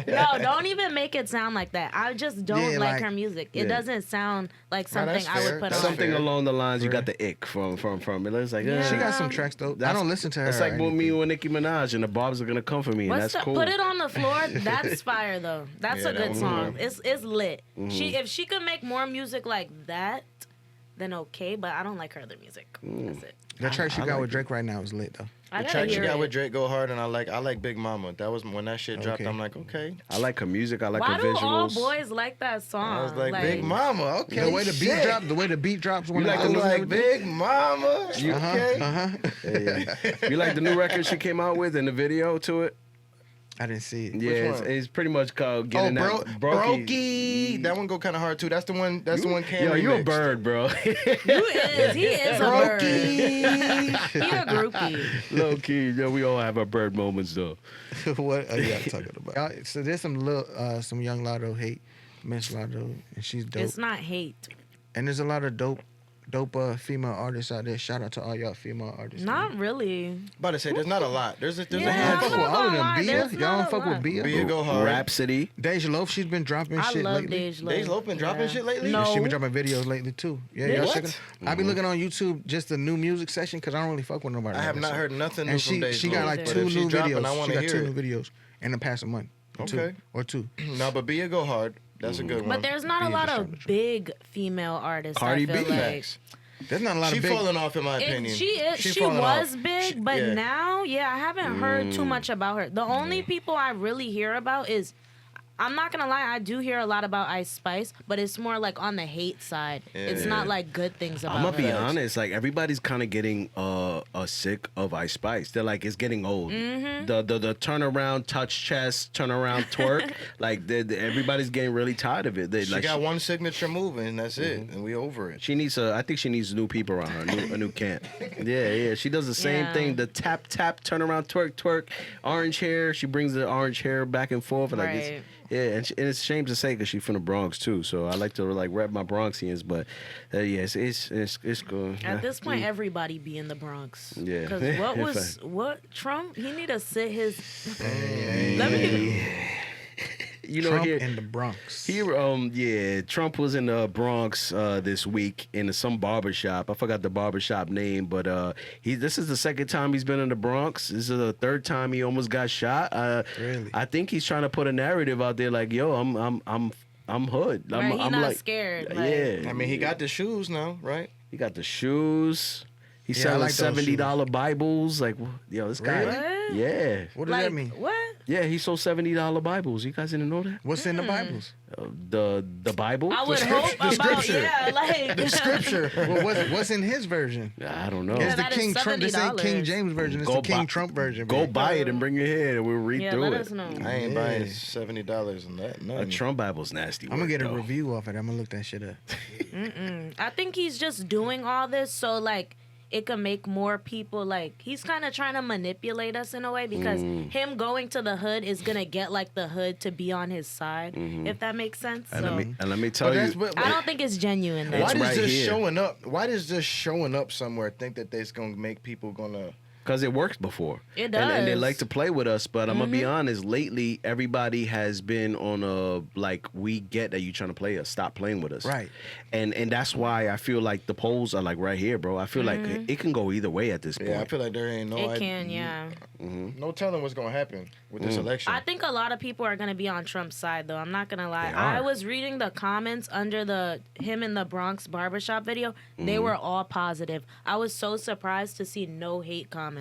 No, don't even make it sound like that. I just don't Yeah, like like- her music. It Yeah. doesn't sound like No, something that's I would fair. put That's on. something fair. along the lines you got the ick from it. It's like Yeah. She got some tracks though. I don't listen to her. It's like or with me anything. with Nicki Minaj and the Bobs are gonna come for me. And What's that's the, cool. Put it on the floor. That's fire though. That's Yeah, a that good was song. good. It's lit. If she could make more music like that, then okay. But I don't like her other music. That's it. The track she I got like with Drake right now is lit though. I The gotta track she hear got it. with Drake go hard, and I like Big Mama. That was when that shit dropped. Okay. I'm like, okay. I like her music. I like Why her do all visuals. boys like that song? I was like, Big Mama. Okay. The way the beat shit. drops, when like the I was the like, Big Mama. Okay. Yeah. You like the new record she came out with and the video to it? I didn't see it. Yeah, one? it's pretty much called Oh, getting bro, that Brokey. That one go kind of hard too. That's the one. That's the one. Cam Yo, you a remixed. bird, bro. You is. He is a bird. He a groupie. Low key, yo, we all have our bird moments though. What are y'all talking about? So there's some young Lotto hate, Miss Lotto, and she's dope. It's not hate. And there's a lot of dope female artists out there. Shout out to all y'all female artists. Not really. About to say, there's not a lot. There's a Yeah, Y'all I'm fuck not with all of gonna lie, them. Bia, there's y'all not don't a fuck lot. with Bia. Bia go hard. Rhapsody. Deja Loaf, she's been dropping I shit love lately. Dej Loaf. Dej Loaf been dropping shit lately? No. She been dropping videos lately too. Yeah, Did y'all what? check it. I be looking on YouTube just the new music section because I don't really fuck with nobody. I have like not that. heard nothing new And from Dej she got Loaf, like but 2 if she new dropping, videos. I She wanna got hear 2 it. new videos in the past month. Okay. Or two. No, but Bia go hard. That's a good one. But there's not a Bia's lot just of trying to- big female artists. Cardi I feel B. like. Facts. There's not a lot She of big. falling off in my opinion. She falling was off. big, but yeah. now, yeah, I haven't heard too much about her. The only people I really hear about is I'm not gonna lie, I do hear a lot about Ice Spice, but it's more like on the hate side. It's not like good things about I'm gonna her. be honest. Like everybody's kind of getting sick of Ice Spice. They're like, it's getting old. The turnaround, touch chest, turnaround twerk. Like everybody's getting really tired of it. She got one signature move and that's it, and we over it. She needs I think she needs new people around her, a new camp. Yeah. She does the same thing. The tap, turnaround, twerk, orange hair. She brings the orange hair back and forth. Like Right. and it's a shame to say because she's from the Bronx too. So I like to like rep my Bronxians, but it's good. At this point, everybody be in the Bronx. Yeah. Because what Trump? He need to sit his. Let me. Trump here in the Bronx. Trump was in the Bronx this week in some barbershop. I forgot the barbershop name, but this is the second time he's been in the Bronx. This is the third time he almost got shot. Really? I think he's trying to put a narrative out there like, yo, I'm hood. Right, I'm he not like, scared. yeah. I mean, he got the shoes now, right? He got the shoes. He's Yeah, I selling like those $70 Bibles. Like, yo, this guy. What? Yeah. What does Like, that mean? what? Yeah, he sold $70 Bibles. You guys didn't know that? What's in the Bibles? The Bible? I would hope about scripture. like Scripture. Well, what's in his version? I don't know. Yeah, It's the that is King Trump. This ain't King $70. James version. It's Go the King buy- Trump version. Go man. buy it and bring your head and we'll read Yeah, through let it. us know. I ain't buying $70 on that. A Trump Bible's nasty. I'm gonna get a though. review off it. I'm gonna look that shit up. I think he's just doing all this so like it can make more people like he's kind of trying to manipulate us in a way because him going to the hood is gonna get like the hood to be on his side if that makes sense. And, So let me tell you. I don't think it's genuine. Though. Why It's does right just here. showing up? Why does just showing up somewhere think that that's gonna make people gonna? Because it worked before. It And they does. like to play with us. But I'm going to be honest. Lately, everybody has been on a, like, we get that you trying to play us. Stop playing with us. Right. And that's why I feel like the polls are, like, right here, bro. I feel like it can go either way at this point. Yeah, I feel like there ain't no. It can, yeah. No telling what's gonna happen with this election. I think a lot of people are gonna be on Trump's side, though. I'm not gonna lie. They are. I was reading the comments under the him in the Bronx barbershop video. They were all positive. I was so surprised to see no hate comments.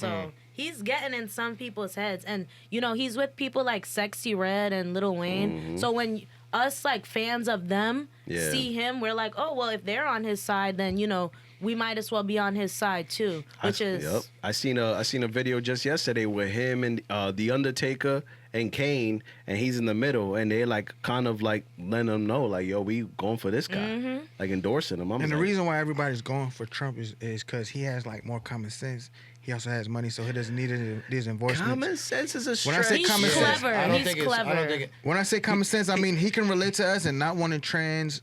So he's getting in some people's heads, and you know he's with people like Sexy Red and Lil Wayne. So when us like fans of them Yeah. see him, we're like, oh well, if they're on his side, then you know we might as well be on his side too. Which is Yep. I seen a video just yesterday with him and the Undertaker and Kane, and he's in the middle, and they're like kind of like letting them know, like, yo, we going for this guy, like endorsing him. I'm And the like, reason why everybody's going for Trump is because he has like more common sense. He also has money, so he doesn't need these endorsements. common sense is a stretch. When I say he's common sense, clever. I don't He's think clever. I don't think it. When I say common sense, I mean he can relate to us and not wanting trans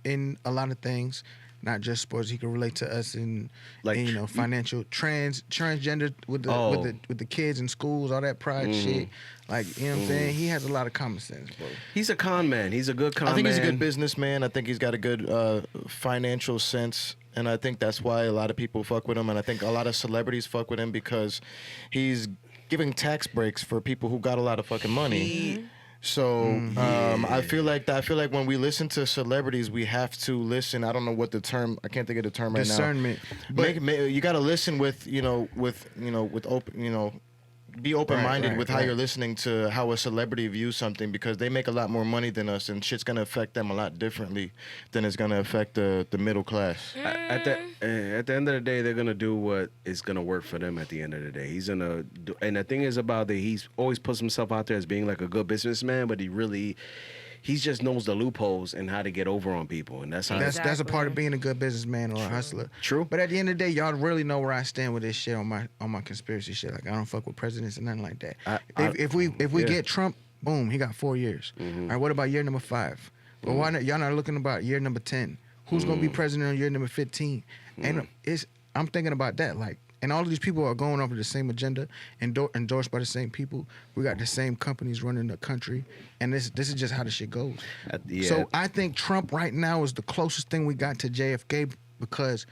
in a lot of things, not just sports. He can relate to us in Like you know financial transgender with the Oh. with the kids in schools, all that pride shit. Like you know what I'm saying, he has a lot of common sense, bro. He's a con man. He's a good con man. I think he's a good businessman. I think he's got a good financial sense, and I think that's why a lot of people fuck with him. And I think a lot of celebrities fuck with him because he's giving tax breaks for people who got a lot of fucking money. So I feel like when we listen to celebrities, we have to listen. I don't know what the term. I can't think of the term right now. Discernment. But you got to listen with open. Be open-minded right, with how right. you're listening to how a celebrity views something because they make a lot more money than us and shit's gonna affect them a lot differently than it's gonna affect the middle class. At the end of the day, they're gonna do what is gonna work for them. At the end of the day, he's gonna do, and the thing is about that he's always puts himself out there as being like a good businessman, but he just knows the loopholes and how to get over on people, and that's how. That's a part Exactly. of being a good businessman or a hustler. True. But at the end of the day, y'all really know where I stand with this shit on my conspiracy shit. Like I don't fuck with presidents and nothing like that. If we yeah. get Trump, boom, he got 4 years. All right, what about year number 5? Well, why not? Y'all not looking about year number 10? Who's gonna be president on year number 15? And I'm thinking about that. Like, and all of these people are going off of the same agenda, endorsed by the same people. We got the same companies running the country, and this is just how the shit goes. Yeah. So I think Trump right now is the closest thing we got to JFK because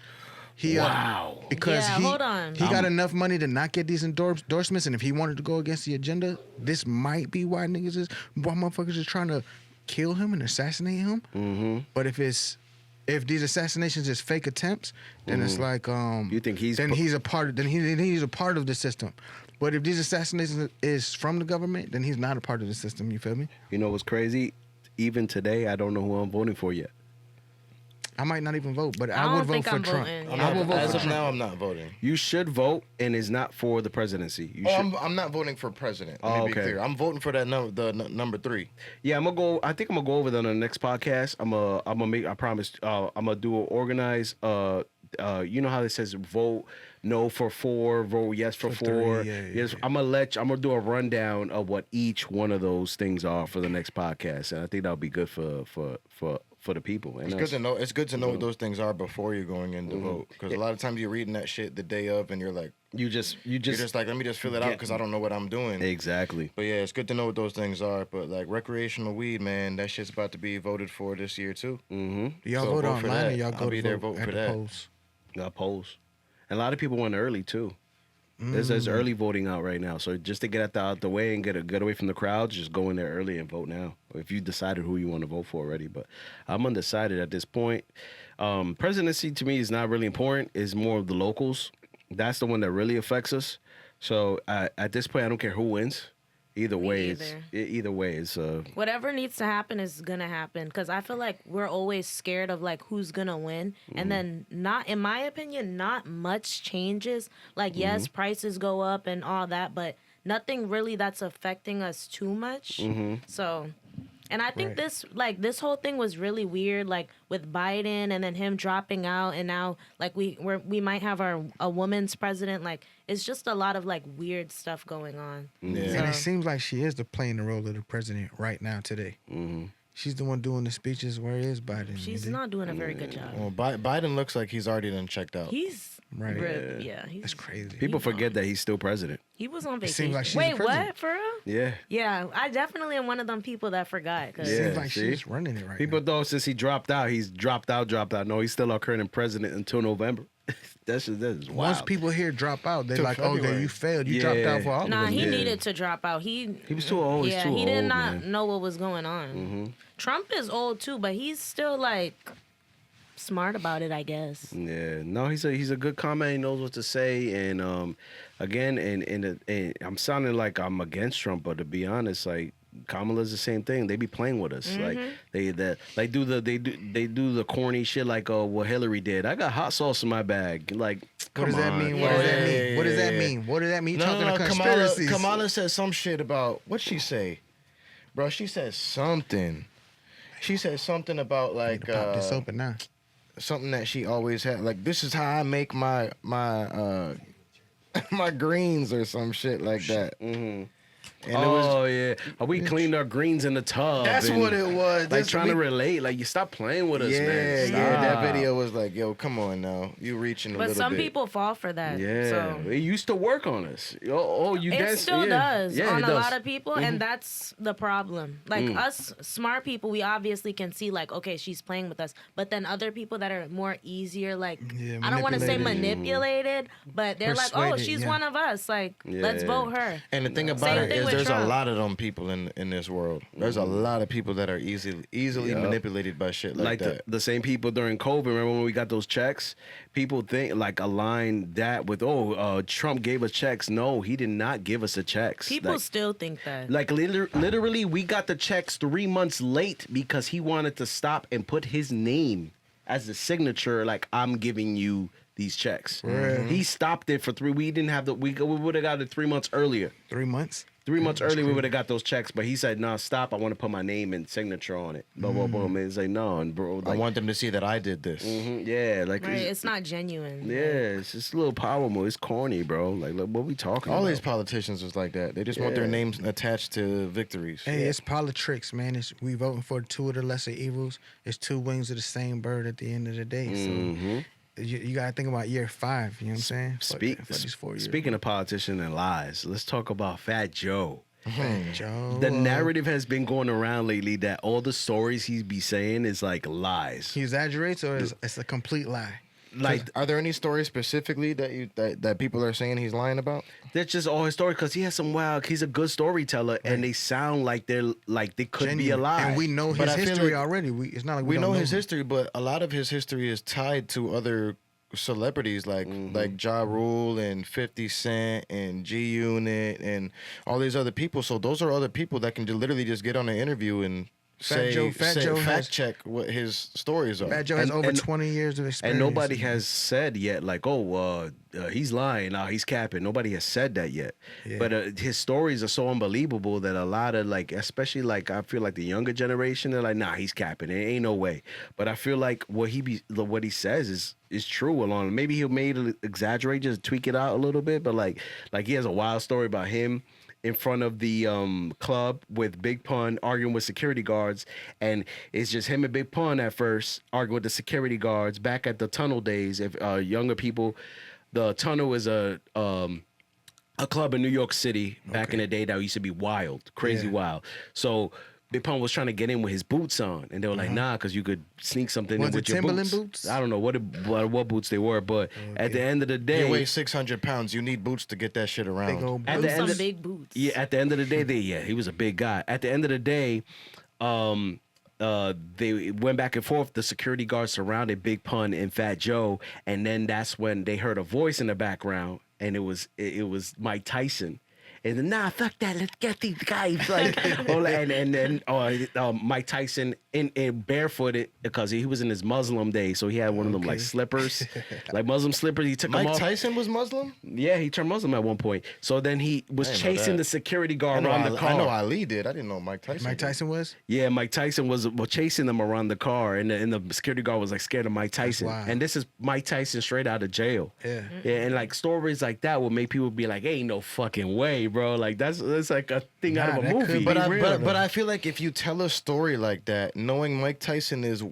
he Wow. because Yeah, he hold on. he got enough money to not get these endorsements, and if he wanted to go against the agenda, this might be why motherfuckers is trying to kill him and assassinate him. But if it's if these assassinations is fake attempts, then it's like You think he's then he's a part of he's a part of the system. But if these assassinations is from the government, then he's not a part of the system. You feel me? You know what's crazy? Even today, I don't know who I'm voting for yet. I might not even vote, but I I don't would vote think for I'm Trump. voting, I'm yeah. I will vote as for of Trump. now, I'm not voting. You should vote, and it's not for the presidency. You should. I'm not voting for president. Let Oh, me be okay. clear. I'm voting for that number 3. Yeah, I'm gonna go. I think I'm gonna go over that on the next podcast. I'm gonna make. I promise. I'm gonna do an organized. You know how it says vote no for 4, vote yes for 4. 3, yeah, yes, yeah. I'm gonna do a rundown of what each one of those things are for the next podcast, and I think that'll be good for the people. And It's good to know. It's good to know what those things are before you're going in to vote. Because a lot of times you're reading that shit the day of, and you're like, you just you're just like, let me just fill it out because I don't know what I'm doing. exactly. But yeah, it's good to know what those things are. But like recreational weed, man, that shit's about to be voted for this year too. Mm-hmm. Do y'all So vote vote for online or that. y'all I'll go be to there vote voting at for the that. polls? Got polls, and a lot of people went early too. There's early voting out right now, so just to get out the way and get away from the crowds, just go in there early and vote now. If you decided who you want to vote for already, but I'm undecided at this point. Presidency to me is not really important; it's more of the locals. That's the one that really affects us. So at this point, I don't care who wins. Either way, it's Whatever needs to happen is gonna happen, because I feel like we're always scared of like who's gonna win, and then not, in my opinion, not much changes. Like yes, prices go up and all that, but nothing really that's affecting us too much. So, and I think Right. this whole thing was really weird, like with Biden and then him dropping out, and now like we might have a woman's president. Like it's just a lot of like weird stuff going on. Yeah. And it So- seems like she is playing the role of the president right now today. She's the one doing the speeches. Where is Biden? She's not doing a very good job. Well, Biden looks like he's already done checked out. He's Right. yeah, he's, That's crazy. people forget that he's still president. he was on It vacation. seems like she's Wait, the president. what? For real? Yeah. Yeah, I definitely am one of them people that forgot. 'Cause Yeah. Seems like see? she's running it right People now. though, since he dropped out, he's dropped out. No, he's still our current president until November. That is wild. Once people here drop out, they're Till like, "Oh, February. you failed. You dropped out for all Nah, of us." he Yeah. needed to drop out. He was too old. He's Yeah, too he did old, not man. know what was going on. Trump is old too, but he's still like smart about it, I guess. Yeah, no, he's a good comment. He knows what to say, and again, and I'm sounding like I'm against Trump, but to be honest, like Kamala's the same thing. They be playing with us, like they do the corny shit like what Hillary did. I got hot sauce in my bag. Like, What come does that on. mean? Yeah. What does that mean? Yeah, What does yeah, that yeah. mean? What does that mean? You No, talking no, to Kamala, conspiracies? Kamala said some shit about what'd she say, bro? She said something. She said something about like Pop this open now. something that she always had. Like this is how I make my my greens or some shit like that. And it was Oh yeah, we cleaned our greens in the tub. that's and, what it was. Like That's- trying to we- relate. Like you stop playing with us, yeah, man. yeah. That Stop. video was like, yo, come on now, you reaching a But little some bit. people fall for that. Yeah, So. it used to work on us. Oh, you It dance. still yeah. does Yeah, on it a does. lot of people, and that's the problem. Like us smart people, we obviously can see like, okay, she's playing with us. But then other people that are more easier, like Yeah, I don't want to say manipulated. manipulated, but they're like, oh, Persuaded, she's yeah. one of us. Like, let's Yeah. vote her. And the thing about Same it thing is, with there's Trump. a lot of them people in this world. There's a lot of people that are easily Yup. manipulated by shit like Like that. the same people during COVID. Remember when we got those checks? People think like align that with Trump gave us checks. No, he did not give us the checks. People like, still think that. like literally, we got the checks 3 months late because he wanted to stop and put his name as the signature. Like I'm giving you these checks. He stopped it for 3. We didn't have we would have got it 3 months earlier. 3 months. 3 months earlier, we would have got those checks, but he said, "No, stop! I want to put my name and signature on it." Boom, boom, boom. And it's like, no, and bro, I like, want them to see that I did this. yeah, like, Right, it's not genuine. yeah, it's just a little power move. It's corny, bro. Like, look, what we talking All about? these politicians is like that. They just want their Yeah. names attached to victories. Hey, it's politics, man. We voting for 2 of the lesser evils. It's 2 wings of the same bird at the end of the day. So you gotta think about year 5. You know what I'm saying? For these 4 years. Speaking of politicians and lies, let's talk about Fat Joe. Joe, The narrative has been going around lately that all the stories he be saying is like lies. he exaggerates, or it's a complete lie. like Are there any stories specifically that people are saying he's lying about? that's just all his story because he has some wild. He's a good storyteller, and they sound like they could be Genuine. alive. And we know But his I feel history like already. It's not like We don't know his history, but a lot of his history is tied to other celebrities like Ja Rule and 50 Cent and G Unit and all these other people. So those are other people that can literally just get on an interview and Fat Joe fact check what his stories are. Fat Joe has over 20 years of experience. And nobody has said yet, like, he's lying, he's capping. Nobody has said that yet. Yeah. But his stories are so unbelievable that a lot of, like, especially, like, I feel like the younger generation, they're like, nah, he's capping. It ain't no way. But I feel like what he says is true along. Maybe he'll exaggerate, just tweak it out a little bit. But, like he has a wild story about him in front of the club with Big Pun arguing with security guards, and it's just him and Big Pun at first arguing with the security guards back at the Tunnel days. If younger people, the Tunnel is a club in New York City back in the day that used to be wild, crazy wild. So Big Pun was trying to get in with his boots on, and they were like, nah, because you could sneak something in with your Timberland boots. I don't know what boots they were, but at the end of the day, you weigh 600 pounds. You need boots to get that shit around. At the end of, big boots. Yeah, at the end of the day, he was a big guy. At the end of the day, they went back and forth. The security guards surrounded Big Pun and Fat Joe, and then that's when they heard a voice in the background, and it was Mike Tyson. And then, nah, fuck that. Let's get these guys. Like, and then Mike Tyson in barefooted because he was in his Muslim days, so he had one of them like slippers, like Muslim slippers. He took them off. Mike Tyson was Muslim? Yeah, he turned Muslim at one point. So then he was chasing the security guard around the car. I know Ali did. I didn't know Mike Tyson. Mike Tyson was? Yeah, Mike Tyson was chasing them around the car, and the security guard was like scared of Mike Tyson. And this is Mike Tyson straight out of jail. Yeah. And like stories like that will make people be like, "Ain't no fucking way, bro!" Like that's like a thing out of a movie. But I feel like if you tell a story like that, knowing Mike Tyson is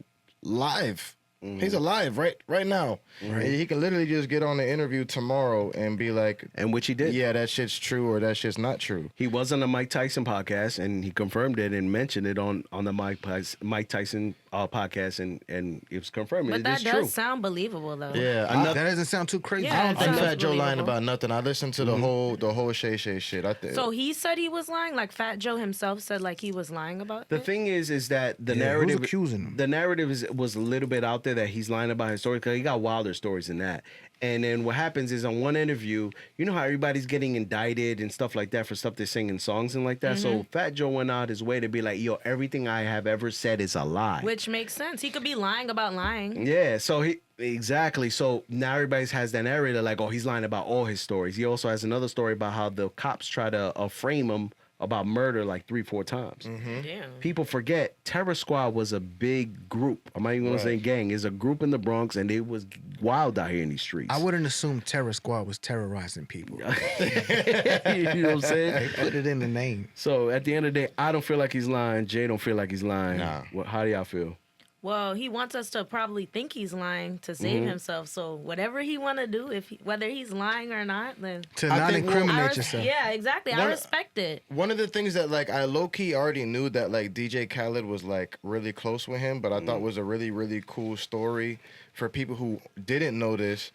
live. He's alive right now. And he can literally just get on the interview tomorrow and be like, and which he did. Yeah, that shit's true or that shit's not true. He was on the Mike Tyson podcast and he confirmed it and mentioned it on the Mike Tyson podcast and it was confirmed. But that does sound believable though. Yeah, that doesn't sound too crazy. Yeah, I don't think Fat Joe believable. lying about nothing. I listened to the whole Shay shit. I think. So he said he was lying. Like Fat Joe himself said, like he was lying about The it? thing is that the Who's narrative accusing him? The narrative was a little bit out there that he's lying about his story because he got wilder stories than that. And then what happens is on one interview, you know how everybody's getting indicted and stuff like that for stuff they're singing songs and like that. So Fat Joe went out his way to be like, yo, everything I have ever said is a lie. Which makes sense. He could be lying about lying. Yeah, so exactly. So now everybody has that narrative like, oh, he's lying about all his stories. He also has another story about how the cops try to frame him about murder like 3-4 times. Damn. People forget Terror Squad was a big group. I'm not even gonna say gang. It's a group in the Bronx, and it was wild out here in these streets. I wouldn't assume Terror Squad was terrorizing people. You know what I'm saying? They put it in the name. So at the end of the day, I don't feel like he's lying. Jay don't feel like he's lying. Nah. How do y'all feel? Well, he wants us to probably think he's lying to save himself. So whatever he want to do, whether he's lying or not, then To not think- incriminate yourself. yeah, exactly. I respect it. One of the things that like I low key already knew that like DJ Khaled was like really close with him, but I thought was a really really cool story for people who didn't know this.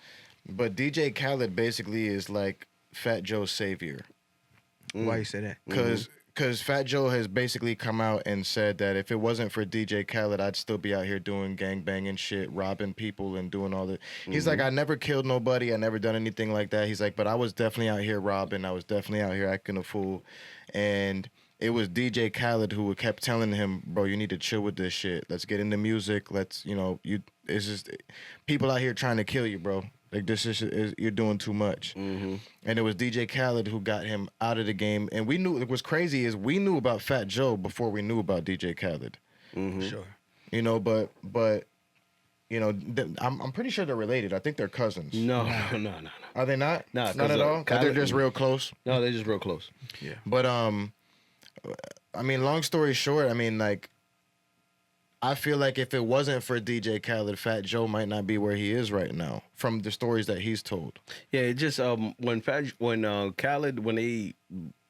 But DJ Khaled basically is like Fat Joe's savior. Why you say that? Because Fat Joe has basically come out and said that if it wasn't for DJ Khaled, I'd still be out here doing gangbanging shit, robbing people and doing all that. He's like, I never killed nobody. I never done anything like that. He's like, but I was definitely out here robbing. I was definitely out here acting a fool. And it was DJ Khaled who kept telling him, bro, you need to chill with this shit. Let's get into music. Let's, it's just people out here trying to kill you, bro. Like this is you're doing too much. And it was DJ Khaled who got him out of the game. And we knew what's crazy is we knew about Fat Joe before we knew about DJ Khaled. Sure. But I'm pretty sure they're related. I think they're cousins. No. Are they not? No, Not 'cause, at all. Khaled- They're just real close. No, they're just real close. Yeah. But I mean, long story short, I mean, like, I feel like if it wasn't for DJ Khaled, Fat Joe might not be where he is right now from the stories that he's told. Yeah, it just when Khaled when they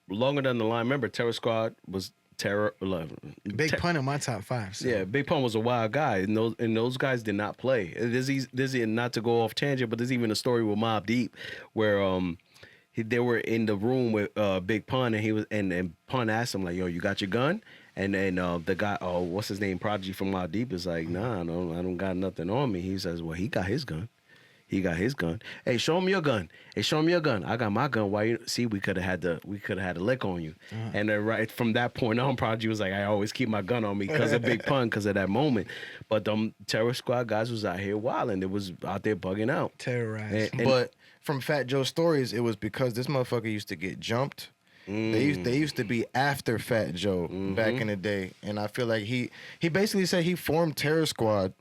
longer down the line, remember Terror Squad was terror. Big Pun in my top 5. So. Yeah, Big Pun was a wild guy, and those guys did not play. There's not to go off tangent, but there's even a story with Mobb Deep where they were in the room with Big Pun, and he was and Pun asked him like, "Yo, you got your gun?" And then the guy, what's his name, Prodigy from Mobb Deep, is like, "Nah, I don't got nothing on me." He says, "Well, he got his gun." He got his gun. Hey, show him your gun. Hey, show him your gun. I got my gun. Why you see? We could have had a lick on you. And then right from that point on, Prodigy was like, I always keep my gun on me because of Big Pun, because of that moment. But them Terror Squad guys was out here wilding. It was out there bugging out, terrorized. But from Fat Joe's stories, it was because this motherfucker used to get jumped. They used to be after Fat Joe back in the day, and I feel like he basically said he formed Terror Squad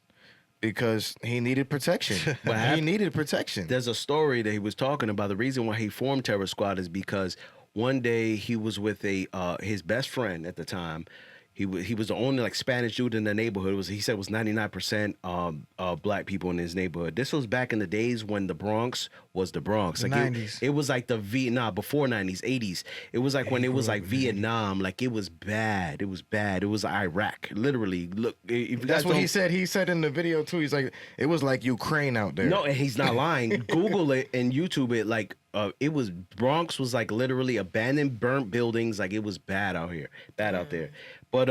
because he needed protection. He needed protection. There's a story that he was talking about. The reason why he formed Terror Squad is because one day he was with his best friend at the time. He was the only like Spanish dude in the neighborhood. He said it was 99% black people in his neighborhood. This was back in the days when the Bronx was the Bronx. Like 90s. It was like before 90s, 80s. It was like when it was like Vietnam. Like it was bad. It was bad. It was Iraq. Literally. Look, if you That's guys what he said. He said in the video too. He's like, it was like Ukraine out there. No, and he's not lying. Google it and YouTube it. Like it was Bronx was like literally abandoned, burnt buildings. Like it was bad out here, out there. But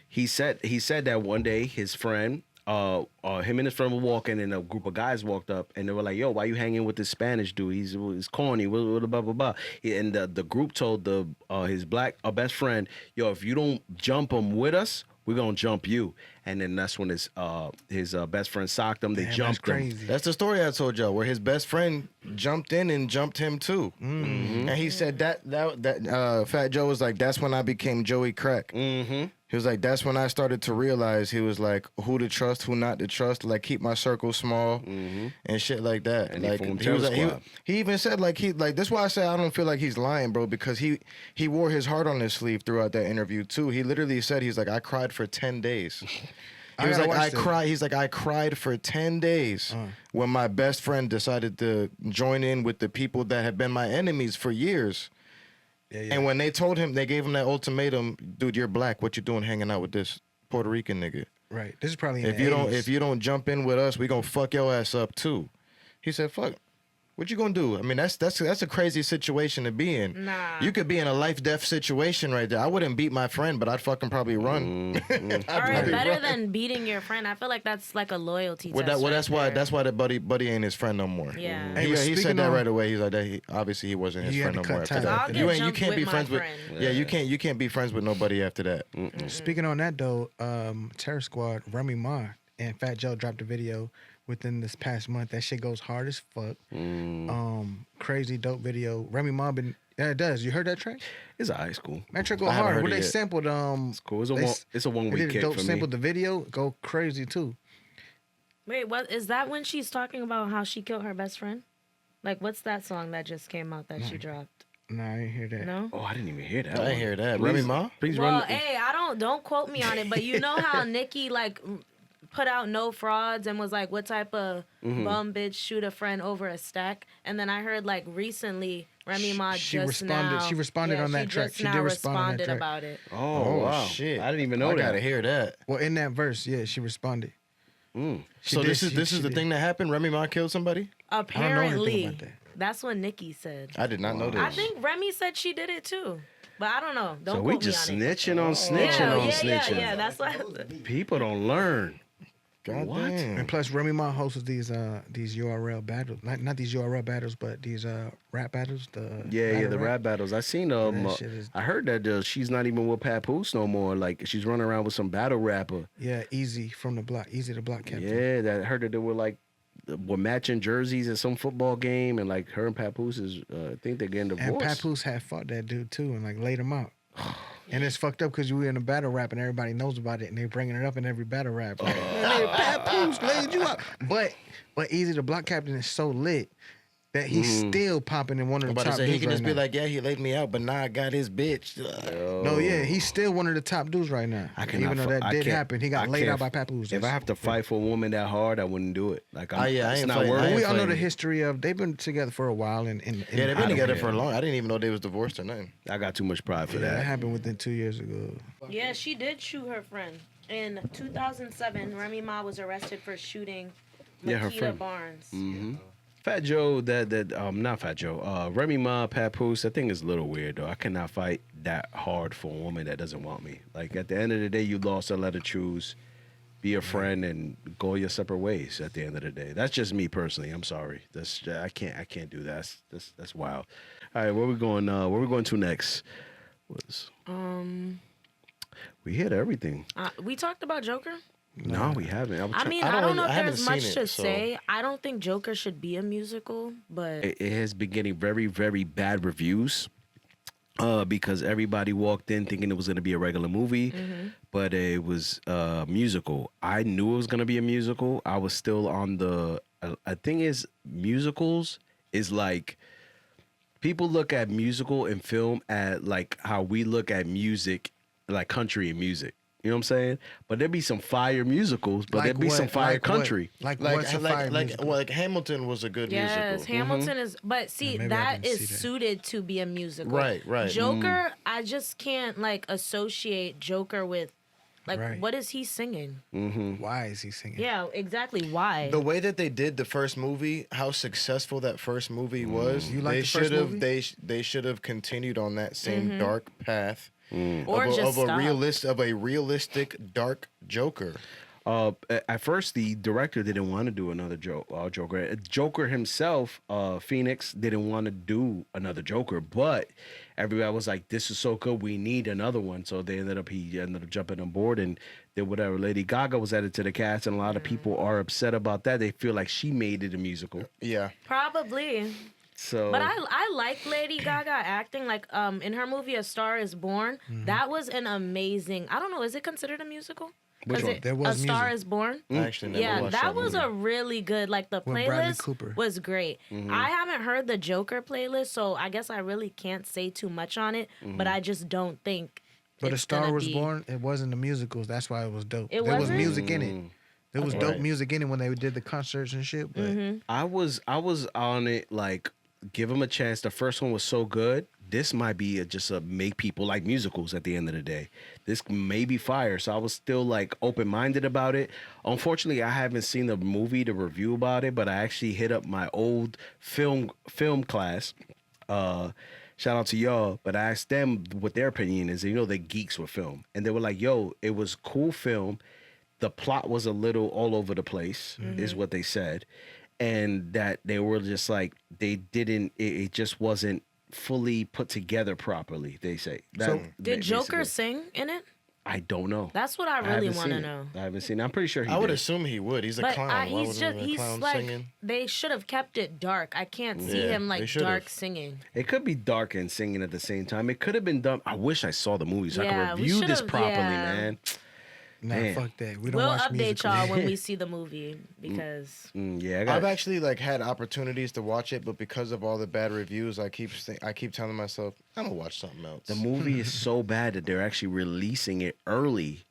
he said that one day his friend, him and his friend were walking, and a group of guys walked up, and they were like, "Yo, why you hanging with this Spanish dude? He's corny." Blah blah blah. And the group told his black best friend, "Yo, if you don't jump him with us, we're gonna jump you." And then that's when his best friend socked him. They jumped him. That's the story I told y'all, where his best friend jumped in and jumped him too. And he said that Fat Joe was like, "That's when I became Joey Crack." He was like, "That's when I started to realize," he was like, "who to trust, who not to trust. Like keep my circle small and shit like that." And like he was like, he even said like that's why I say I don't feel like he's lying, bro, because he wore his heart on his sleeve throughout that interview too. He literally said he's like, "I cried for 10 days." He was like, I cried. He's like, I cried for 10 days when my best friend decided to join in with the people that have been my enemies for years. Yeah. And when they told him, they gave him that ultimatum, dude, you're black. What you doing hanging out with this Puerto Rican nigga? Right. This is probably if you don't jump in with us, we gonna fuck your ass up too. He said, fuck. What you gonna do? I mean, that's a crazy situation to be in. Nah. You could be in a life-death situation right there. I wouldn't beat my friend, but I'd fucking probably run. All right, better than beating your friend. I feel like that's like a loyalty test. That's why the buddy ain't his friend no more. Yeah. He said that right away. He's like, obviously he wasn't his friend no more after that. You can't be friends with. Yeah, you can't be friends with nobody after that. Speaking on that though, Terror Squad, Remy Ma and Fat Joe dropped a video within this past month. That shit goes hard as fuck. Crazy dope video. Remy Ma it does. You heard that track? It's a high school. Man, track go hard. Where they sampled It's cool. It's a 1 week kick for me. Sampled the video, go crazy too. Wait, what is that when she's talking about how she killed her best friend? Like what's that song that just came out that she dropped? No, I didn't hear that. No? Oh, I didn't even hear that. I didn't hear that. Remy Ma? Please well, run. hey, don't quote me on it, but you know how Nicki like put out no frauds and was like, what type of bum bitch shoot a friend over a stack? And then I heard like recently Remy Ma she responded on that track. She did respond on that track. About it. Oh, wow. Shit. I didn't even know that. I gotta hear that. Well, in that verse, yeah, she responded. So this is the thing that happened? Remy Ma killed somebody? Apparently. That's what Nicki said. I did not know this. I think Remy said she did it too. But I don't know. Don't so quote we me just on it. snitching on snitching on snitching. Yeah, that's why. People don't learn. God What? damn. And plus, Remy Ma hosts these URL battles, not these URL battles, but these rap battles. The rap battles. I seen I heard that she's not even with Papoose no more. Like she's running around with some battle rapper. Yeah, Easy from the block, Easy the Block Captain. Yeah, that I heard that they were like matching jerseys at some football game, and like her and Papoose is I think they're getting divorced. And Papoose had fought that dude too, and like laid him out. And it's fucked up because you were in a battle rap and everybody knows about it and they're bringing it up in every battle rap. Like, Papoose laid you out. But Easy the Block Captain is so lit that he's still popping in one of the top dudes he can right just now. be like, yeah, he laid me out, but now I got his bitch. No, yeah, he's still one of the top dudes right now. Even though that did happen, he got laid out by Papoose. If I have to fight for a woman that hard, I wouldn't do it. Like, I it's ain't not fighting. worth But it. we all know the history of they've been together for a while, and Yeah, they've been together for a long. I didn't even know they was divorced or nothing. I got too much pride for that that. happened within 2 years ago. Yeah, she did shoot her friend. In 2007, Remy Ma was arrested for shooting Her Makita friend. Barnes. Fat Joe, not Fat Joe. Remy Ma, Papoose. I think it's a little weird though. I cannot fight that hard for a woman that doesn't want me. Like at the end of the day, you lost a let her choose. Be a friend and go your separate ways. At the end of the day, that's just me personally. I'm sorry. I can't do that. That's wild. All right, where we going? Where we going to next? We hit everything. We talked about Joker. No, we haven't. I don't know if I haven't there's much seen to it, so- say. I don't think Joker should be a musical, but It has been getting very, very bad reviews. Because everybody walked in thinking it was going to be a regular movie, but it was a musical. I knew it was going to be a musical. I was still on the. Thing is, musicals is like people look at musical and film at like how we look at music, like country and music. You know what I'm saying? But there'd be some fire musicals, but there'd be some fire country. Like Hamilton was a good yes, musical. Hamilton is. But see, maybe I that didn't is see that. suited to be a musical. Right. Joker, I just can't like associate Joker with, like, Right. what is he singing? Why is he singing? Yeah, exactly. Why? The way that they did the first movie, how successful that first movie was, You like they the first should have movie? they should have continued on that same dark path or of just stop. a realistic dark Joker. At first, the director didn't want to do another Joker. Joker himself, Phoenix, didn't want to do another Joker, but everybody was like, "This is so good, we need another one." So he ended up jumping on board and did whatever. Lady Gaga was added to the cast, and a lot of people are upset about that. They feel like she made it a musical. Yeah. Probably. So, But I like Lady Gaga acting. Like in her movie A Star Is Born, that was an amazing. I don't know, is it considered a musical? Which one? There was A Star music. Is Born. I actually never Yeah, watched that was movie. a really good. Like the With Bradley playlist Cooper. was great. I haven't heard the Joker playlist, so I guess I really can't say too much on it. But I just don't think. But A it's Star gonna Was be- Born, it wasn't the musicals. That's why it was dope. It there was wasn't? music in it. There was dope Right. music in it when they did the concerts and shit. But I was on it like give them a chance. The first one was so good. This might be just a make people like musicals at the end of the day. This may be fire. So I was still like open-minded about it. Unfortunately, I haven't seen the movie to review about it, but I actually hit up my old film class. Shout out to y'all. But I asked them what their opinion is. You know, they're geeks with film. And they were like, yo, it was cool film. The plot was a little all over the place, is what they said. And that they were just like, it just wasn't fully put together properly, they say. Did Joker basically. sing in it? I don't know. That's what I really haven't want to seen it. know. I haven't seen it. I'm pretty sure he I would did. assume he would. He's a But clown. Why he's wouldn't a he's clown like singing? they should have kept it dark. I can't see Yeah, him they like should've. dark singing. It could be dark and singing at the same time. It could have been done. I wish I saw the movie so I Yeah, could we review this should've- properly, yeah. man. nah, Man. fuck that. We don't We'll watch update musicals. y'all when we see the movie because Yeah, I've actually like had opportunities to watch it, but because of all the bad reviews, I keep telling myself I'm gonna watch something else. the movie is so bad that they're actually releasing it early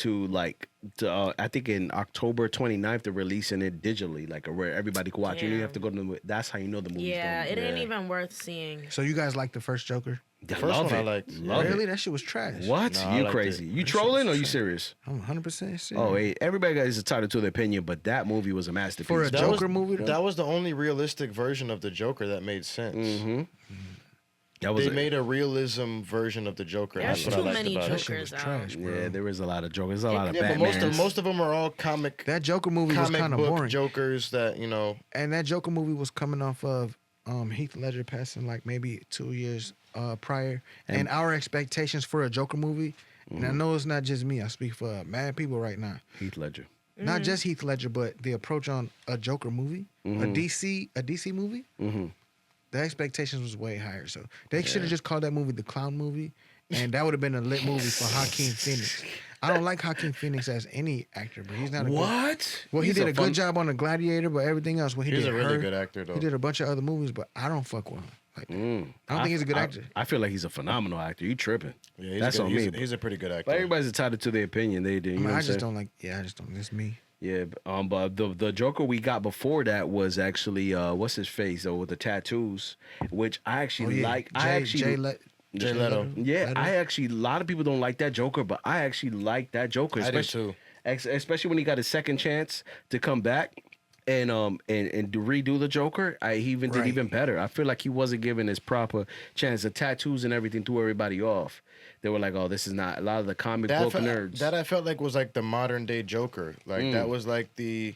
I think in October 29th they're releasing it digitally, like where everybody can watch. You know, you have to go to that's how you know the movie's yeah, done. it ain't even worth seeing. So you guys like the first Joker? I first love one I it. liked. Love Really? it. That shit was trash. What? No, I You liked crazy? it. You That trolling shit or was you trash. serious? I'm 100% serious. Oh, hey, everybody is entitled to their opinion, but that movie was a masterpiece. For a That Joker was, movie, though? That was the only realistic version of the Joker that made sense. Mm-hmm. That was They made a realism version of the Joker. There's That's what I too liked many about That it. shit was Jokers out. trash, bro. Yeah, there is a lot of jokers. There's a lot of Yeah, Batman. but most of them are all comic That Joker movie was comic kind of book boring. Jokers that And that Joker movie was coming off of Heath Ledger passing like maybe 2 years prior. And our expectations for a Joker movie, and I know it's not just me, I speak for mad people right now. Heath Ledger. Not just Heath Ledger, but the approach on a Joker movie, a DC movie, the expectations was way higher. So they should have just called that movie the Clown Movie, and that would have been a lit movie for Joaquin Phoenix. I don't like Joaquin Phoenix as any actor, but he's not a good. What? Well, he He's did a fun- good job on The Gladiator, but everything else, when he He's did a really Her, good actor, though. he did a bunch of other movies, but I don't fuck with him. Like, I don't think he's a good actor. I feel like he's a phenomenal actor. You tripping? Yeah, he's That's good. on he's, me. He's a pretty good actor. But everybody's entitled to their opinion. They do. You I mean, know what I I'm just saying? don't like. Yeah, I just don't. It's me. Yeah, but the Joker we got before that was actually what's his face with the tattoos, which I actually like. Jay Leto. Yeah, Leto. I actually a lot of people don't like that Joker, but I actually like that Joker. I do too. Especially when he got a second chance to come back and to redo the Joker. He even did Right. even better. I feel like he wasn't given his proper chance. The tattoos and everything threw everybody off. They were like, "Oh, this is not." A lot of the comic book nerds. That I felt like was like the modern day Joker. Like that was like the,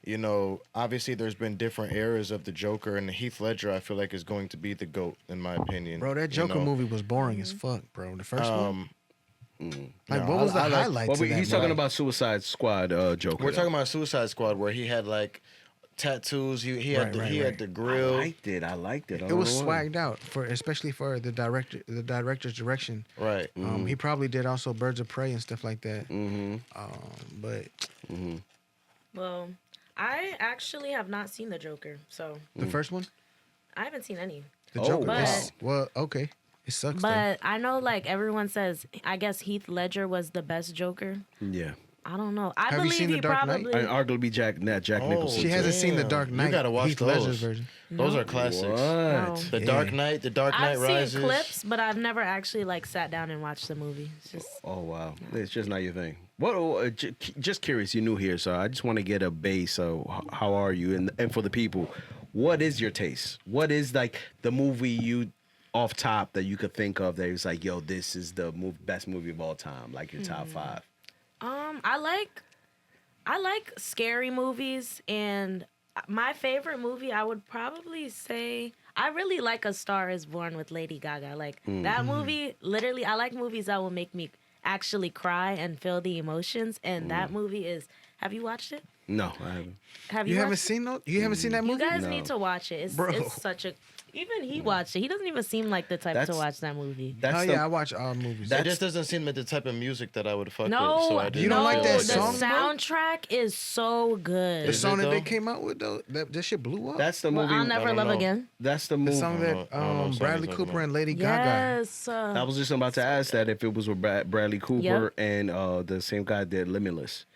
you know, obviously there's been different eras of the Joker, and Heath Ledger I feel like is going to be the GOAT in my opinion. Bro, that Joker movie was boring as fuck, bro. The first one. Like, no, what was the I like- highlights? well, of that he's talking movie? about Suicide Squad Joker. We're talking about Suicide Squad where he had like tattoos. He had Right, he right. had the grill. I liked it. I It don't was know why. swagged out especially for the director's direction. Right. He probably did also Birds of Prey and stuff like that. But Well, I actually have not seen the Joker, so the first one, I haven't seen any. the Oh, Joker. wow. Well, okay, it sucks. But I know, like everyone says, I guess Heath Ledger was the best Joker. Yeah. I don't know. I Have you believe seen The he Dark Knight? probably. And arguably Jack Oh, Nicholson. she hasn't seen The damn. Dark You Knight. gotta watch Heath Ledger's those. version. Those are classics. What? No. The Yeah. Dark Knight, The Dark Knight I've Rises. seen clips, but I've never actually like sat down and watched the movie. It's just Oh wow, it's just not your thing. What? Just curious. You're new here, so I just want to get a base. So how are you? And for the people, what is your taste? What is like the movie you off top that you could think of that is like, yo, this is the best movie of all time, like your top 5? I like scary movies, and my favorite movie I would probably say I really like A Star Is Born with Lady Gaga. Like that movie, literally, I like movies that will make me actually cry and feel the emotions. And that movie is. Have you watched it? No, I haven't. Have You haven't watched it? seen no? You haven't seen that movie? You guys No. need to watch it. Bro. It's such a. Even he watched it. He doesn't even seem like the type to That's- watch that movie. That's Oh the, yeah, I watch all movies. That just doesn't seem like the type of music that I would fuck No, with. So I didn't You don't like that the song, bro? soundtrack is so good. the Is song it, that they though? came out with though, that shit blew up. that's the Well, movie. I'll Never don't Love know. Again. That's the the movie. song I that don't know what song Bradley you're Cooper talking and Lady Gaga. Yes. I was just about to ask that if it was with Bradley Cooper and the same guy that did Limitless.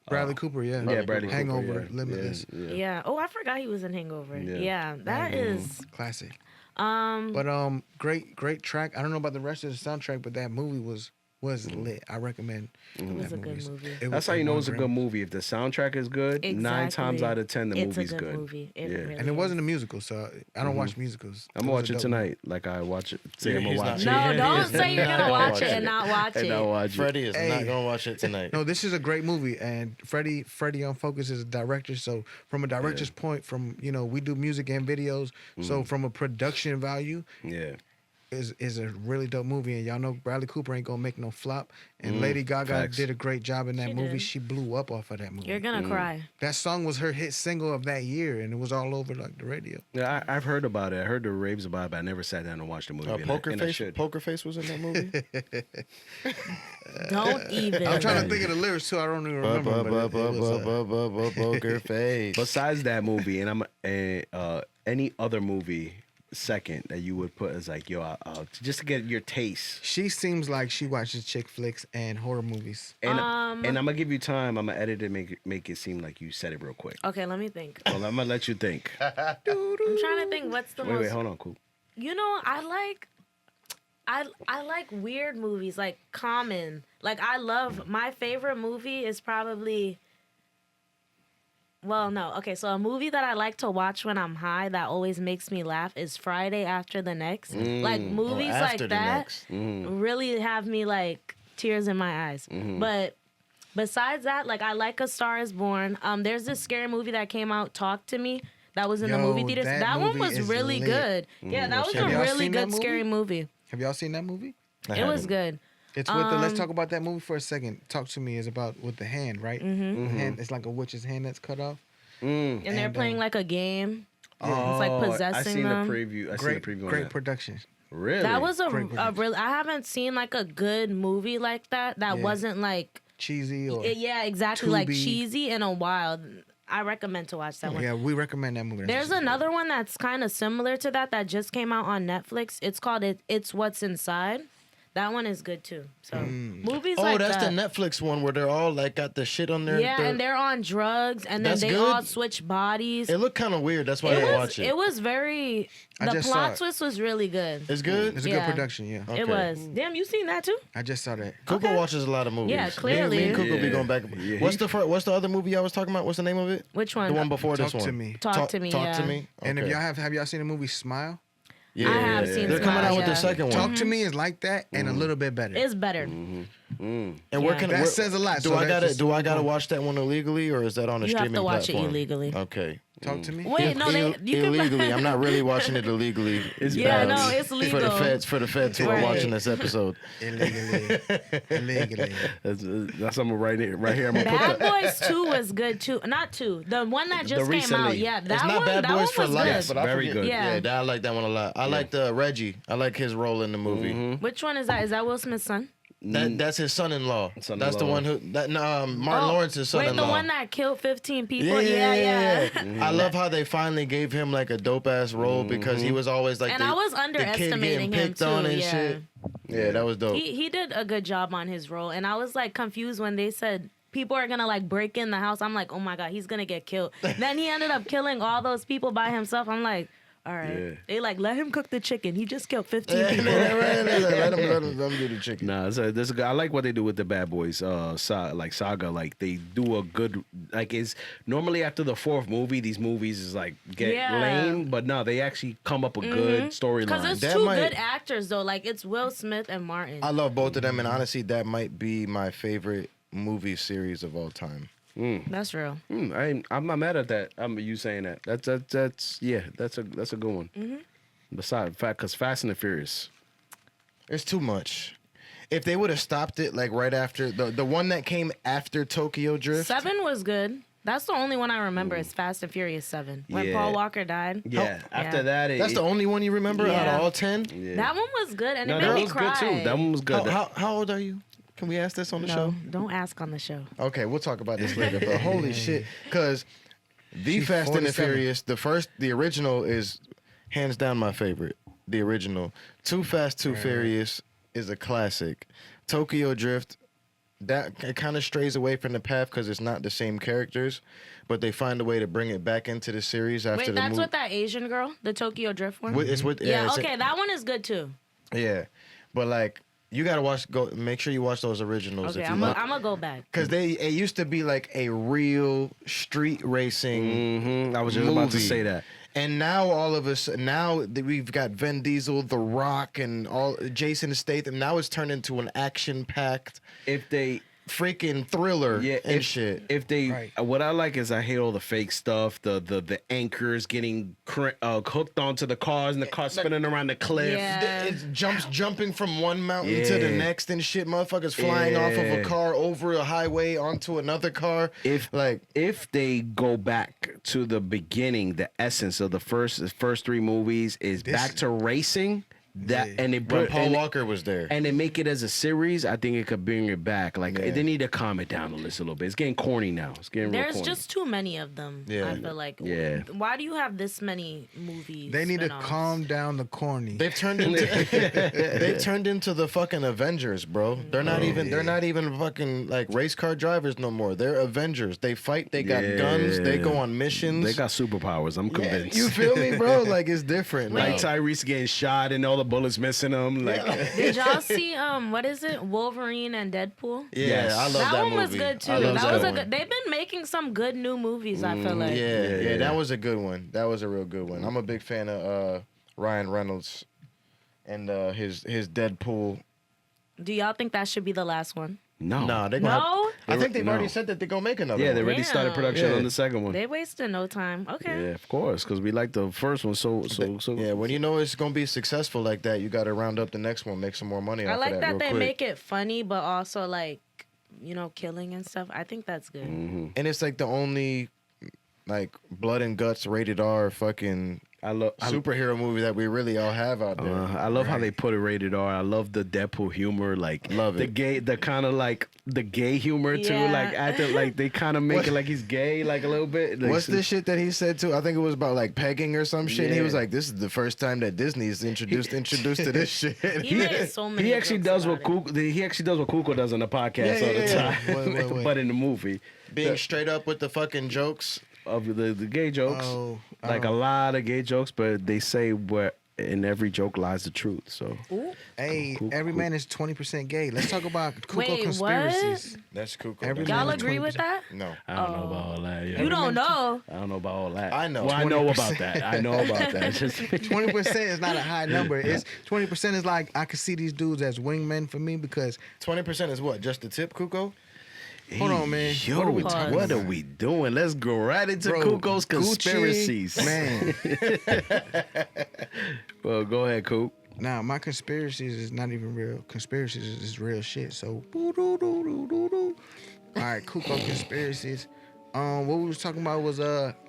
Bradley Cooper, yeah. Yeah, Bradley Hangover, Cooper. Yeah. Limitless, Yeah. Yeah. Oh, I forgot he was in Hangover. Yeah. Yeah, that is. classic. Um, But great track. I don't know about the rest of the soundtrack, but that movie was lit. I recommend. it was that a good movie. That's how you know it's a good movie. If the soundtrack is good, 9 times out of 10 the It's movie's a good good. movie. It Yeah. really And it wasn't a is. musical, so I don't watch musicals. I'm gonna watch it tonight. Like I watch it. Say I'm gonna He's watch not- it. No, Yeah, don't he's say you're not gonna gonna watch watch it and it. not watch And I'll it. watch it. Freddie is Hey. not gonna watch it tonight. No, this is a great movie, and Freddie on Focus is a director. So from a director's point, we do music and videos. So from a production value, Yeah. is a really dope movie, and y'all know Bradley Cooper ain't gonna make no flop. And Lady Gaga facts. did a great job in that She movie. did. She blew up off of that movie. You're gonna cry. That song was her hit single of that year, and it was all over like the radio. Yeah, I've heard about it. I heard the raves about it, but I never sat down and watched the movie. Poker and I Face. should. Poker Face was in that movie. Don't even. I'm trying to think of the lyrics too. I don't even remember. But it was, Poker Face. Besides that movie, and any other movie second that you would put as like, yo, just to get your taste. she seems like she watches chick flicks and horror movies. And I'm gonna give you time. I'm gonna edit it, make it seem like you said it real quick. Okay, let me think. Well, I'm gonna let you think. I'm trying to think. What's the most? Wait, hold on, cool. You know, I like weird movies, like Common. Like I love my favorite movie is probably. Well, no. Okay, so a movie that I like to watch when I'm high that always makes me laugh is Friday After the Next. Like movies like After the that Next. really have me like tears in my eyes. But besides that, like I like A Star Is Born. There's this scary movie that came out, Talk to Me. That was in the Yo, movie theaters. that That one movie was is really lit. good. Yeah, that was Have a y'all really seen that good movie? scary movie. Have y'all seen that movie? It was good. It's with the. Let's talk about that movie for a second. Talk to Me is about with the hand, right? The hand. It's like a witch's hand that's cut off. And they're And, playing like a game. Oh, It's like I possessing seen them. the preview. I seen the preview on Great that. production. Really? That was Great a production. real. I haven't seen like a good movie like that. That Yeah. wasn't like cheesy or Yeah, exactly. Like Tubi. cheesy and a wild. I recommend to watch that one. yeah, we recommend that movie. There's another one that's kind of similar to that just came out on Netflix. It's called It's What's Inside. That one is good too. So movies like that's that. the Netflix one where they're all like got the shit on there. Yeah, and they're on drugs, and then That's they good? all switch bodies. It looked kind of weird. That's why I didn't watch it. It was very. I The just saw plot it. twist was really good. It's good. It's a Yeah. good production. Yeah, Okay. It was. Damn, you seen that too? I just saw that. Kuko watches a lot of movies. Yeah, clearly. Me and Kuko be Yeah. going back. Yeah, What's the other movie I was talking about? What's the name of it? Which one? The one before Talk this one. to me. Talk to me. Talk yeah. to me. And if Okay. y'all have y'all seen the movie Smile? Yeah, I have seen They're coming Smile, out with yeah. the second one. Talk to me is like that and a little bit better. It's better. And Yeah. where can That where- says a lot, Do so I that's gotta just- do I gotta watch that one illegally or is that on a You have streaming to watch platform? it illegally. Okay. Talk to me. Wait, no, you can. illegally. I'm not really watching it illegally. Yeah, bad. no, it's For legal. the feds who are Right. watching this episode. Illegally. Illegally. That's something right here. I'm gonna Bad put that. Boys 2 was good too. Not 2. The one that just came recently. out. Yeah, that It's not one. Bad that Boys one for was Life, good. but I Very forget. good. Yeah. I like that one a lot. I liked Reggie. I like his role in the movie. Which one is that? Is that Will Smith's son? That's his son-in-law. That's the Son-in-law. one who Martin Lawrence's Wait, son-in-law. the one that killed 15 people? Yeah, Yeah. I love how they finally gave him like a dope ass role because he was always like And the, I was the kid underestimating getting him picked too. on and Yeah. shit. Yeah, that was dope. He did a good job on his role, and I was like confused when they said people are gonna like break in the house. I'm like, oh my god, he's gonna get killed. Then he ended up killing all those people by himself. I'm like, all right. Yeah. They like let him cook the chicken. He just killed 15 Yeah, people. let him do the chicken. Nah, there's a guy. I like what they do with the Bad Boys saga. Like they do a good. Like it's normally after the fourth movie, these movies is like get Yeah. lame, but no, they actually come up a good Because storyline. it's That two might- good actors though. Like it's Will Smith and Martin. I love both of them, and honestly, that might be my favorite movie series of all time. That's real. I'm not mad at that. You saying that. That's yeah. That's a good one. Besides, because Fast and the Furious. It's too much. If they would have stopped it like right after the one that came after Tokyo Drift. 7 was good. That's the only one I remember is Fast and Furious 7. When Yeah. Paul Walker died. Yeah. After Yeah. that, That's the only one you remember out Yeah. of all 10? Yeah. That one was good and No, it that made me was cry. good too. That one was good. How old are you? Can we ask this on the No, show? don't ask on the show. Okay, we'll talk about this later. But holy shit, because the She's Fast and the 47. Furious, the original is hands down my favorite. The original. Too Fast, Too Furious is a classic. Tokyo Drift, that it kind of strays away from the path because it's not the same characters, but they find a way to bring it back into the series after Wait, the that's movie. with that Asian girl, the Tokyo Drift one. It's with yeah, it's- okay, that one is good too. yeah, but like you gotta make sure you watch those originals Okay, if you I'm like. gonna go back. Because it used to be like a real street racing I was just about to movie. say that. And now all of us, we've got Vin Diesel, The Rock, and all Jason Statham. Now it's turned into an action-packed If they freaking thriller Yeah, and if, shit. If they, Right. what I like is I hate all the fake stuff, the anchors getting hooked onto the cars and the car spinning around the cliff. Yeah. It's jumping from one mountain to the Yeah. next and shit. Motherfuckers flying off of a Yeah. car over a highway onto another car. If like if they go back to the beginning, the essence of the first three movies is back to racing. That Yeah. and they when brought Paul Walker was there. and they make it as a series. I think it could bring it back. Like Yeah. they need to calm it down a little bit. It's getting corny now. It's getting real There's corny. just too many of them. Yeah. I feel like. Yeah. Why do you have this many movies? They need to spin-offs? calm down the corny. They've turned into they turned into the fucking Avengers, bro. They're not even fucking like race car drivers no more. They're Avengers. They fight, they got guns, they go on missions. They got superpowers. I'm Yeah, convinced. you feel me, bro? Like it's different. Like now. Tyrese getting shot and all the bullets missing him. Like Did y'all see what is it? Wolverine and Deadpool? Yeah, Yes. I love That that one was movie. good too. I love That was a one. good. They've been making some good new movies. I feel like. Yeah, that was a good one. That was a real good one. I'm a big fan of Ryan Reynolds and his Deadpool. Do y'all think that should be the last one? no, Nah, they're gonna. No, I think they've No. already said that they're gonna make another. yeah, one. they already started production Yeah. on the second one. they wasted no time. Okay. Yeah, of course, because we like the first one so. Yeah, when you know it's gonna be successful like that, you got to round up the next one, make some more money. I off like of that real they quick. make it funny, but also like, killing and stuff. I think that's good. And it's like the only like blood and guts rated R fucking I love superhero movie that we really all have out there. I love how they put it rated R. I love the Deadpool humor, like Love the it. gay, the kind of like the gay humor too. Yeah. Like acting like they kind of make it like he's gay, like a little bit. Like, What's this shit that he said too? I think it was about like pegging or some shit. And he was Yeah. like, "This is the first time that Disney's introduced to this shit." He made so many. He actually jokes does what about it. Kuko. He actually does what Kuko does on the podcast all the time, Wait. but in the movie Being straight up with the fucking jokes. of the gay jokes, like a oh. lot of gay jokes, but they say where in every joke lies the truth. So Ooh. Hey, Cool, every cool. man is 20% gay. Let's talk about Kuko Wait, Conspiracies. That's cool. Every That's man Y'all is agree with 20%. that? No. I don't know about all that. Yeah. You don't know. I don't know about all that. I know. Well, I know 20%. about that. I know about that. It's just 20% is not a high number. It's 20% is like I could see these dudes as wingmen for me because 20% is what? Just the tip, Kuko? hold on, man. Yo, What are we talking what about? are we doing? Let's go right into Bro, Kuko's Gucci, conspiracies. man. Well, go ahead, Coop. Now my conspiracies is not even real. Conspiracies is real shit. So all right, Kuko conspiracies. What we was talking about was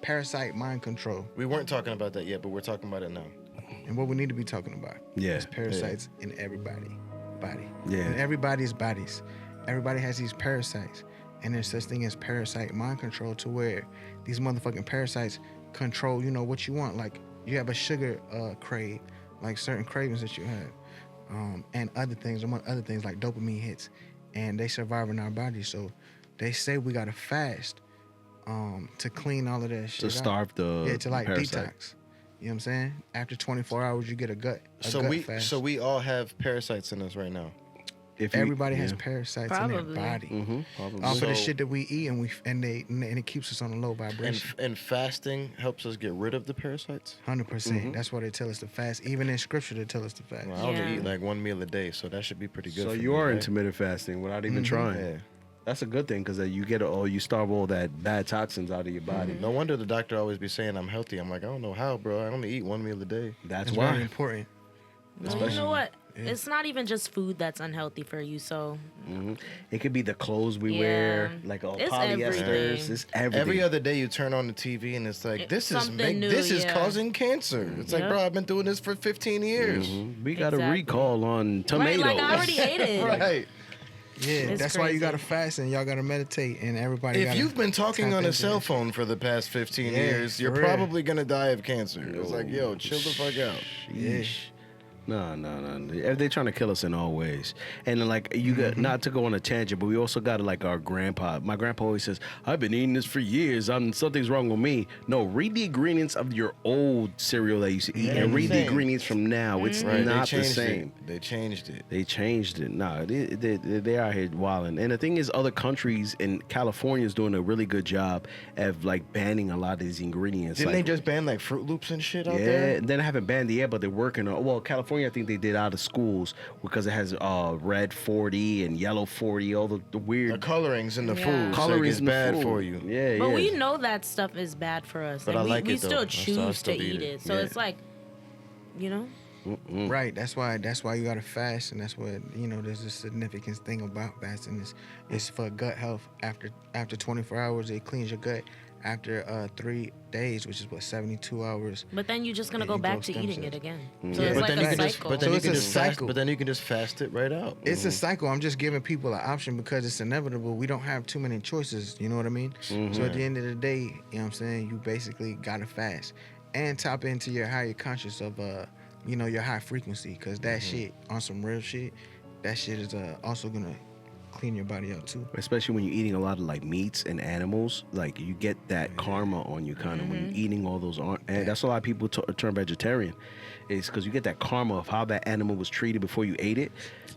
parasite mind control. We weren't talking about that yet, but we're talking about it now. And what we need to be talking about Yeah, is parasites in everybody body. Yeah. In everybody's bodies. Everybody has these parasites. And there's such thing as parasite mind control to where these motherfucking parasites control, you know, what you want. Like you have a sugar crave, like certain cravings that you have. And other things, among other things like dopamine hits. And they survive in our bodies. So they say we gotta fast to clean all of that shit To out. starve the Yeah, to like parasite. detox. You know what I'm saying? After 24 hours, you get a gut. So we all have parasites in us right now. If you- Everybody has yeah. parasites in Probably. their body. Mhm, probably. Off of the So- shit that we eat, and it keeps us on a low vibration. And fasting helps us get rid of the parasites. 100%. That's why they tell us to fast. Even in scripture, they tell us to fast. Well, I only Yeah. eat like one meal a day, so that should be pretty good. So for you me, are right? intermittent fasting without even Mhm. trying. Yeah. That's a good thing because you get you starve all that bad toxins out of your body. No wonder the doctor always be saying I'm healthy. I'm like, I don't know how, bro. I only eat one meal a day. That's It's why. very important. You know what? Yeah. It's not even just food that's unhealthy for you. So It could be the clothes we Yeah. wear, like all It's polyesters. everything. It's everything. Every other day you turn on the TV and it's like, this is something new, this is yeah. causing cancer. It's like, Yep. bro, I've been doing this for 15 years. We got a Exactly. recall on tomatoes. right, like I already ate it. Right. Yeah, It's that's why you crazy. gotta fast and y'all gotta meditate and everybody. If gotta you've been talking tap on a into cell that shit. phone for the past 15 Yeah, years, you're for real. probably gonna die of cancer. It's like, yo, chill the fuck out. Yeah. No. They're trying to kill us in all ways. And like you got not to go on a tangent, but we also got like our grandpa. My grandpa always says, "I've been eating this for years. Something's wrong with me." No, read the ingredients of your old cereal that you used to eat, Yeah, and read the same. ingredients from now. It's Right. not they the changed same. It. They changed it. They changed it. Nah, they are here wilding. And the thing is, other countries in California is doing a really good job of like banning a lot of these ingredients. Didn't like, they just ban like Fruit Loops and shit out yeah, there? then I haven't banned it yet, but they're working on. Well, California, I think they did out of schools because it has red 40 and yellow 40, all the The weird colorings in the Yeah. food, so it colorings gets in the bad food. for you. Yeah, But yeah. we know that stuff is bad for us. But and I we, like we it, though. still I choose still to eat eat it. it. So Yeah. it's like, you know, Right. That's why you gotta fast, and that's what there's a significant thing about fasting is for gut health. After 24 hours, it cleans your gut. After 3 days, which is 72 hours. but then you're just gonna Yeah, go you back grow to stem eating cells. it again. Yeah. So it's But like then you a can just, cycle. but then So you it's can a just fast, cycle. but then you can just fast it right out. It's a cycle. I'm just giving people an option because it's inevitable. We don't have too many choices. You know what I mean? So at the end of the day, you know what I'm saying? You basically gotta fast and tap into your higher conscious of your high frequency, because that shit on some real shit, that shit is also gonna clean your body out too. Especially when you're eating a lot of like meats and animals, like you get that karma on you kind of when you're eating all those. And that's a lot of people turn vegetarian. It's because you get that karma of how that animal was treated before you ate it.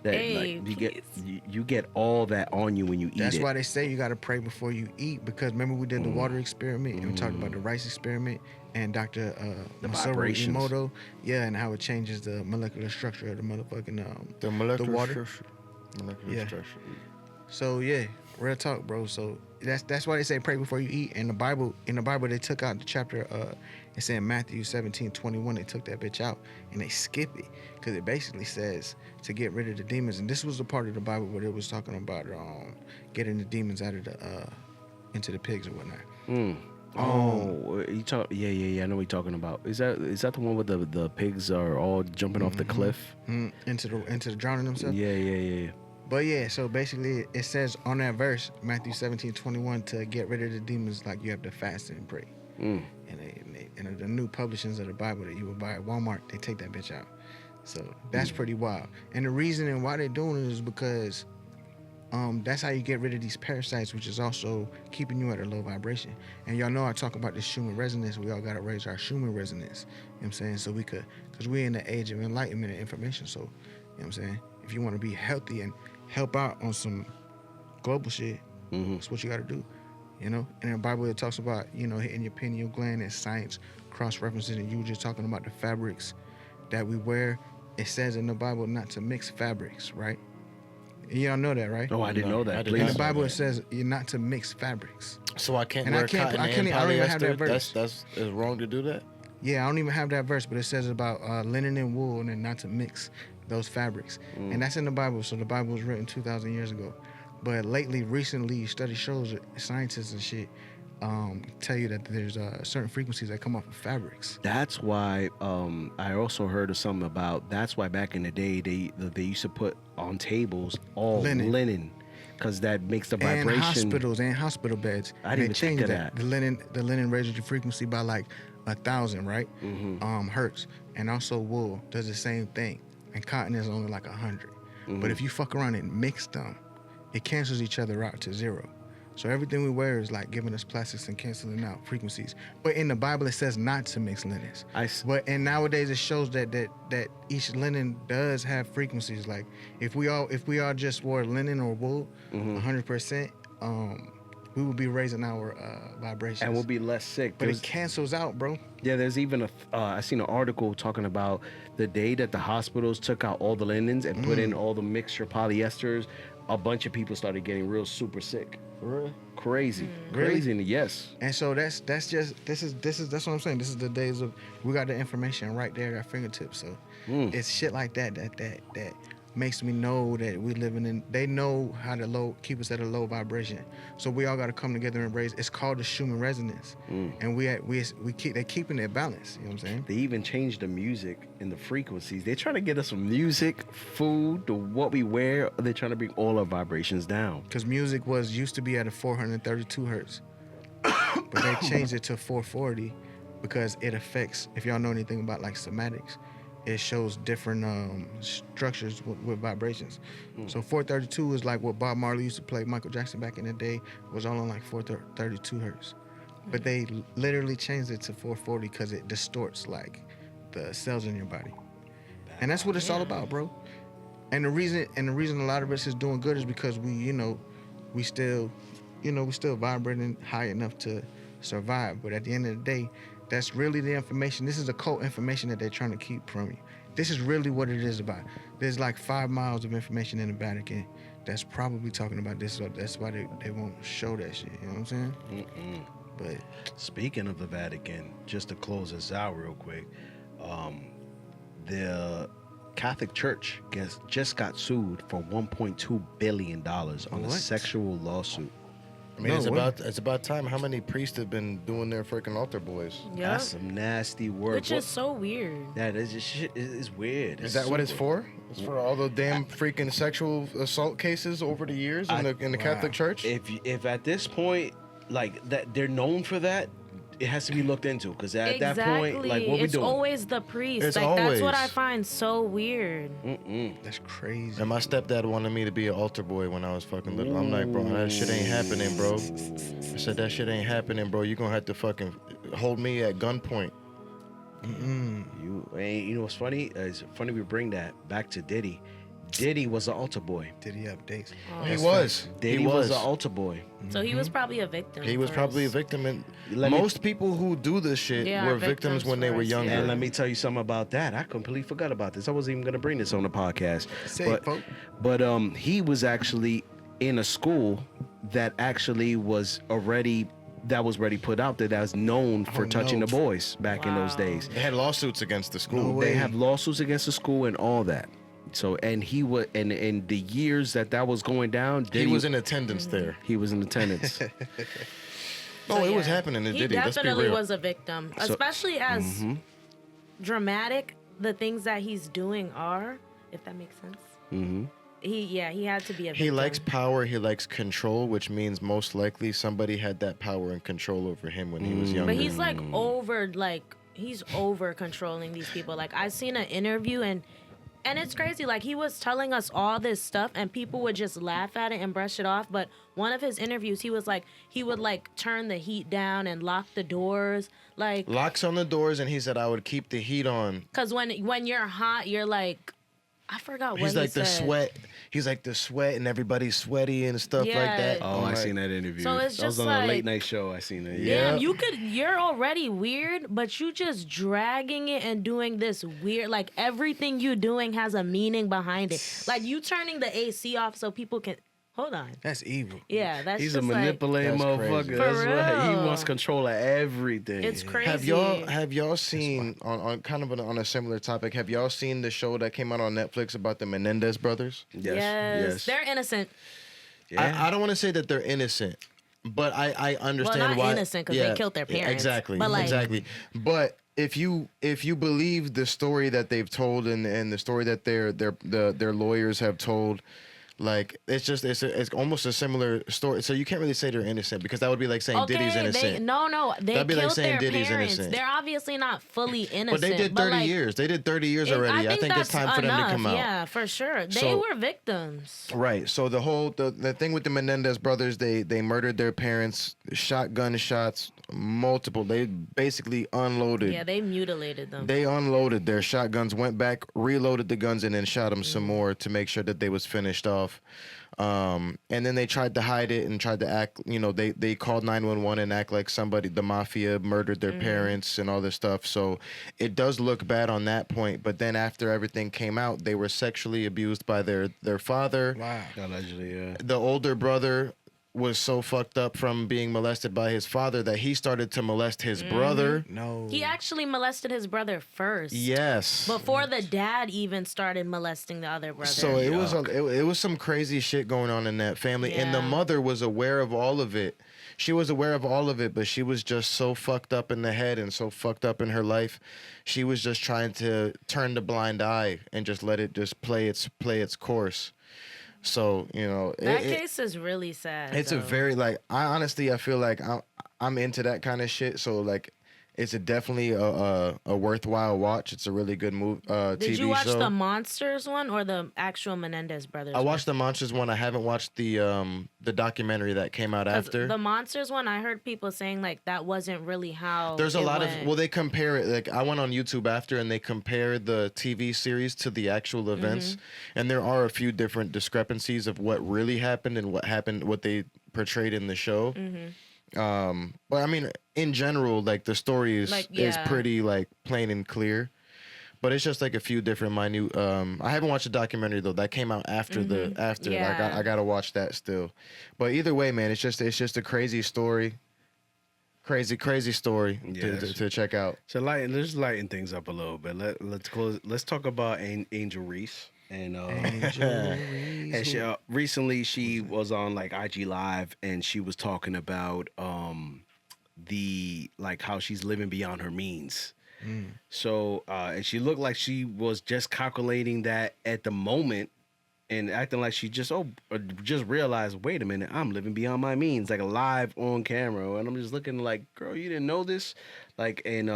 That Hey, like you get all that on you when you eat That's it. why they say you gotta pray before you eat, because remember we did the water experiment and we talked about the rice experiment and Dr. Masaru vibrations. Emoto, and how it changes the molecular structure of the motherfucking The molecular water. structure. Molecular Yeah. structure. So yeah, real talk, bro. So that's why they say pray before you eat. In the Bible, they took out the chapter. It's in Matthew 17:21. They took that bitch out and they skip it because it basically says to get rid of the demons. And this was the part of the Bible where it was talking about getting the demons out of the into the pigs or whatnot. Oh, you talk? Yeah. I know what you're talking about. Is that the one where the pigs are all jumping off the cliff? Into the drowning themselves. Yeah. But yeah, so basically it says on that verse, Matthew 17:21, to get rid of the demons, like you have to fast and pray. And the new publishings of the Bible that you would buy at Walmart, they take that bitch out. So that's pretty wild. And the reason and why they're doing it is because that's how you get rid of these parasites, which is also keeping you at a low vibration. And y'all know I talk about the Schumann resonance. We all got to raise our Schumann resonance. You know what I'm saying? So we could, because we're in the age of enlightenment and information. So, you know what I'm saying? If you want to be healthy and help out on some global shit, that's what you got to do. You know? And in the Bible, it talks about, hitting your pineal gland and science cross-references. And you were just talking about the fabrics that we wear. It says in the Bible not to mix fabrics, right? Y'all know that, right? Oh, I didn't know that. In the Bible, it says you're not to mix fabrics. So I can't And wear I can't- cotton I can't- and I don't even have that polyester? verse. That's wrong to do that? Yeah, I don't even have that verse, but it says about linen and wool and not to mix those fabrics. And that's in the Bible, so the Bible was written 2,000 years ago. But recently, study shows that scientists and shit tell you that there's certain frequencies that come off of fabrics. That's why I also heard of something about. That's why back in the day they used to put on tables all linen, because that makes the vibration. And hospitals and hospital beds. I didn't even think of that. The linen raises your frequency by like 1,000, right? Hertz. And also wool does the same thing. And cotton is only like 100. But if you fuck around and mix them, it cancels each other out to 0. So everything we wear is like giving us plastics and canceling out frequencies. But in the Bible, it says not to mix linens. And nowadays it shows that each linen does have frequencies. Like if we all just wore linen or wool, 100%, we would be raising our vibrations. And we'll be less sick. But it cancels out, bro. Yeah, there's even I seen an article talking about the day that the hospitals took out all the linens and put in all the mixture polyesters. A bunch of people started getting real super sick. Really? Crazy. Really? Crazy, yes. And so that's what I'm saying. This is the days of, we got the information right there at our fingertips. So it's shit like that makes me know that we living in. They know how to keep us at a low vibration. So we all got to come together and raise. It's called the Schumann resonance, and they're keeping it balanced. You know what I'm saying? They even changed the music and the frequencies. They're trying to get us from music, food, to what we wear. They're trying to bring all our vibrations down. Because music used to be at a 432 hertz, but they changed it to 440 because it affects. If y'all know anything about like somatics, it shows different structures with vibrations. So 432 is like what Bob Marley used to play. Michael Jackson back in the day was all on like 432 hertz. But they literally changed it to 440 because it distorts like the cells in your body. And that's what it's all about, bro. And the reason a lot of us is doing good is because we still vibrating high enough to survive. But at the end of the day, that's really the information. This is occult information that they're trying to keep from you. This is really what it is about. There's like 5 miles of information in the Vatican that's probably talking about this. So that's why they won't show that shit. You know what I'm saying? But speaking of the Vatican, just to close this out real quick, the Catholic Church just got sued for $1.2 billion on a sexual lawsuit. I mean, it's about time. How many priests have been doing their freaking altar boys? Yeah. That's some nasty work. Which is so weird. That is just shit. It's weird. Is that what it's for? It's for all the damn freaking sexual assault cases over the years in the Catholic Church? If at this point, like that, they're known for that, it has to be looked into, because at that point, like, what we it's doing? always the priest. It's That's always. what I find so weird. that's crazy. And my stepdad wanted me to be an altar boy when I was fucking little. I'm like, bro, that shit ain't happening, bro. I said, that shit ain't happening, bro. You're going to have to fucking hold me at gunpoint. You know what's funny? It's funny we bring that back to Diddy. Diddy was an altar boy. Diddy updates. He was. Diddy was an altar boy. So he was probably a victim. He was first. probably a victim. And Let me- most people who do this shit Yeah, were are victims when they were first, yeah. younger. And let me tell you something about that. I completely forgot about this. I wasn't even going to bring this on the podcast. But he was actually in a school that actually was already put out there, that was known for touching the boys back in those days. They had lawsuits against the school. No They way. have lawsuits against the school and all that. So, and he was, and in the years that was going down, He was in attendance there. He was in attendance. No, it was happening to He Diddy. Let's be definitely real. was a victim, especially as dramatic the things that he's doing are, if that makes sense. Mm-hmm. He had to be a victim. He likes power. He likes control, which means most likely somebody had that power and control over him when he was younger. But he's he's over controlling these people. Like I seen an interview and it's crazy. Like he was telling us all this stuff and people would just laugh at it and brush it off. But one of his interviews, he was like, he would like turn the heat down and lock the doors. Like locks on the doors, and he said, "I would keep the heat on." Cause when you're hot, you're like, I forgot what He's like he the said. sweat. He's like the sweat, and everybody's sweaty and stuff like Yeah. that. Oh, I'm I like, seen that interview. So it's that was just on a like- late night show. I seen it. Yeah. Damn, you're already weird, but you just dragging it and doing this weird, like everything you doing has a meaning behind it. Like you turning the AC off so people can, hold on. That's evil. Yeah, that's He's a just manipulating That's motherfucker. crazy. That's For right. He real. wants control of everything. It's crazy. Have y'all seen on kind of on a similar topic? Have y'all seen the show that came out on Netflix about the Menendez brothers? Yes. They're innocent. Yeah. I don't want to say that they're innocent, but I understand Well, not why. innocent, 'cause they killed their parents. Exactly. But, like- exactly. But if you believe the story that they've told and the story that their lawyers have told. Like it's almost a similar story, so you can't really say they're innocent because that would be like saying Diddy's innocent. They That'd be like killed saying their Diddy's parents. innocent. They're obviously not fully innocent. But they did 30 like, years. They did 30 years already. I think it's that's time for them to come out. Yeah, for sure. They So- were victims. Right. So the thing with the Menendez brothers, they murdered their parents, shotgun shots, multiple. They basically unloaded. Yeah, they mutilated them. They unloaded their shotguns, went back, reloaded the guns, and then shot them some more to make sure that they was finished off. And then they tried to hide it and tried to act, they called 911 and act like somebody, the mafia, murdered their parents and all this stuff. So it does look bad on that point. But then after everything came out, they were sexually abused by their father. Wow. Allegedly, yeah. The older brother was so fucked up from being molested by his father that he started to molest his brother. No. He actually molested his brother first. Yes. Before the dad even started molesting the other brother. So it was some crazy shit going on in that family, and the Yeah. mother was aware of all of it. She was aware of all of it, but she was just so fucked up in the head and so fucked up in her life. She was just trying to turn the blind eye and just let it just play its course. So that case is really sad. it's a though. very I feel like I'm into that kind of shit. So like, it's definitely a worthwhile watch. It's a really good TV show. Did you watch the Monsters one or the actual Menendez brothers? I watched the Monsters one. I haven't watched the documentary that came out 'Cause after. the Monsters one. I heard people saying like that wasn't really how. There's a it lot went. of they compare it. Like I went on YouTube after and they compare the TV series to the actual events, and there are a few different discrepancies of what really happened and what they portrayed in the show. But I mean, in general, like the story is pretty like plain and clear. But it's just like a few different minute. I haven't watched the documentary though. That came out after Yeah. I gotta watch that still. But either way, man, it's just a crazy story. Crazy story Yes. to check out. So let's lighten things up a little bit. Let's close. Let's talk about Angel Reese. And and she, recently she was on like IG Live and she was talking about the like how she's living beyond her means. So and she looked like she was just calculating that at the moment and acting like she just realized, wait a minute, I'm living beyond my means, like live on camera. And I'm just looking like, girl, you didn't know this? Like and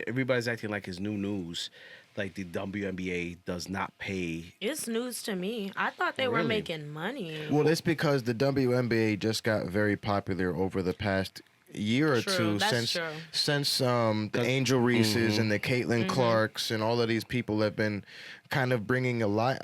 everybody's acting like it's new news. Like the WNBA does not pay. It's news to me. I thought they were Really? making money. Well, it's because the WNBA just got very popular over the past year or True, two that's true. since the Angel Reeses and the Caitlin Clarks and all of these people have been kind of bringing a lot.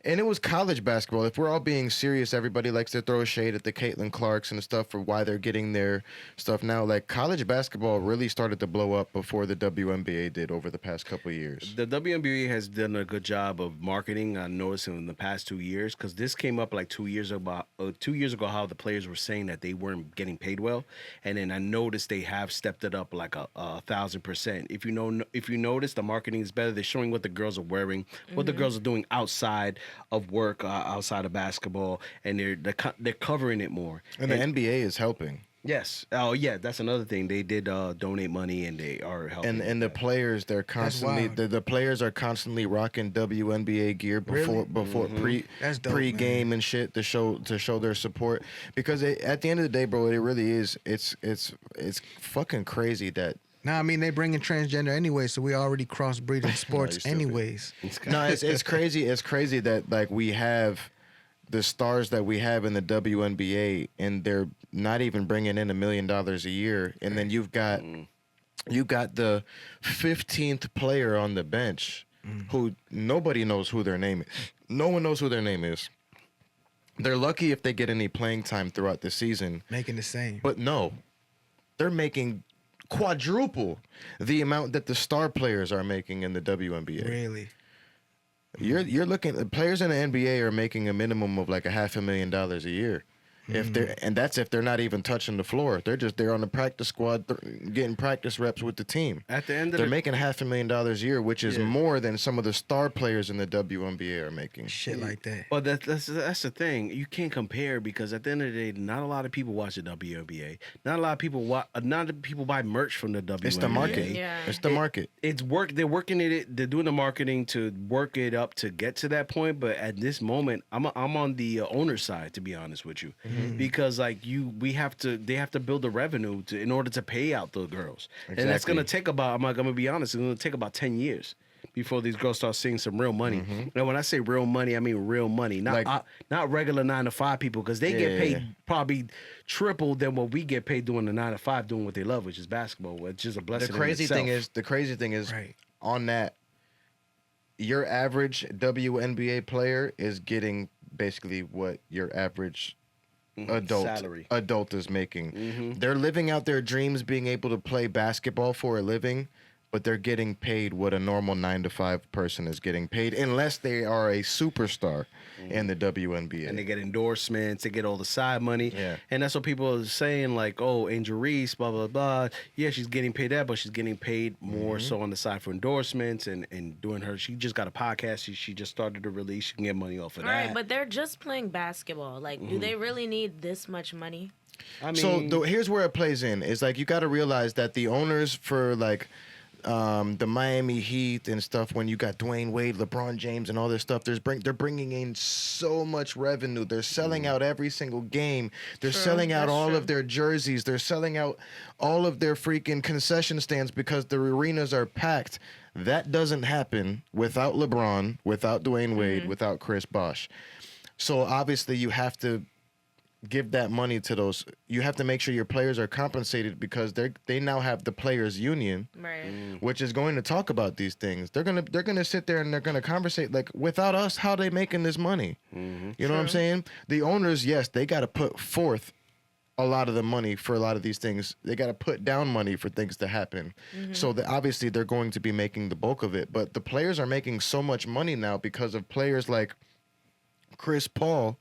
And it was college basketball. If we're all being serious, everybody likes to throw shade at the Caitlin Clarks and stuff for why they're getting their stuff now. Like college basketball really started to blow up before the WNBA did over the past couple of years. The WNBA has done a good job of marketing. I noticed in the past 2 years because this came up like 2 years ago. 2 years ago, how the players were saying that they weren't getting paid well, and then I noticed they have stepped it up like a 1,000%. If you notice, the marketing is better. They're showing what the girls are wearing, what the girls are doing outside of work, outside of basketball, and they're covering it more. And the NBA is helping. Yes. Oh, yeah. That's another thing. They did donate money, and they are helping. And the players, they're constantly wild. the players are constantly rocking WNBA gear before That's dope, pre-game man. and shit to show their support, because at the end of the day, bro, it really is it's fucking crazy that. Nah, I mean they bringing transgender anyway, so we already crossbreeding sports stupid. anyways. No, it's crazy. It's crazy that like we have the stars that we have in the WNBA, and they're not even bringing in $1 million a year, and then you got the 15th player on the bench who nobody knows who their name is. No one knows who their name is. They're lucky if they get any playing time throughout the season. Making the same. But no, they're making quadruple the amount that the star players are making in the WNBA. Really? You're looking, players in the NBA are making a minimum of like $500,000 a year. If that's if they're not even touching the floor. They're on the practice squad getting practice reps with the team. At the end of they're making $500,000 a year, which is more than some of the star players in the WNBA are making. Shit like that. But that's the thing. You can't compare, because at the end of the day, not a lot of people watch the WNBA. Not a lot of people buy merch from the WNBA. It's the market. Yeah. It's the market. It's work. They're working it. They're doing the marketing to work it up to get to that point. But at this moment, I'm on the owner's side, to be honest with you, because like they have to build the revenue in order to pay out the girls, and that's Exactly. gonna take about. I'm gonna be honest. It's gonna take about 10 years before these girls start seeing some real money. And when I say real money, I mean real money, not regular 9-to-5 people, because they get paid probably triple than what we get paid doing the 9-to-5, doing what they love, which is basketball, which is a blessing. The crazy thing is Right. on that, your average WNBA player is getting basically what your average Salary. adult is making. They're living out their dreams, being able to play basketball for a living, but they're getting paid what a normal 9-to-5 person is getting paid, unless they are a superstar in the WNBA. And they get endorsements, they get all the side money. Yeah. And that's what people are saying, like, oh, Angel Reese, blah, blah, blah. Yeah, she's getting paid that, but she's getting paid more so on the side for endorsements and doing she just got a podcast. She just started to release. She can get money off of All that. right, but they're just playing basketball. Like, do they really need this much money? I mean, Here's where it plays in. Is like you got to realize that the owners for like the Miami Heat and stuff, when you got Dwayne Wade, LeBron James, and all this stuff, they're bringing in so much revenue. They're selling out every single game. They're selling out all of their jerseys. They're selling out all of their freaking concession stands because the arenas are packed. That doesn't happen without LeBron, without Dwayne Wade, without Chris Bosh. So obviously you have to give that money to those. You have to make sure your players are compensated, because they now have the players union, Right. which is going to talk about these things. They're gonna sit there and they're gonna conversate like, without us, how they making this money? You know what I'm saying? The owners, yes, they got to put forth a lot of the money for a lot of these things. They got to put down money for things to happen. So obviously they're going to be making the bulk of it. But the players are making so much money now because of players like Chris Paul,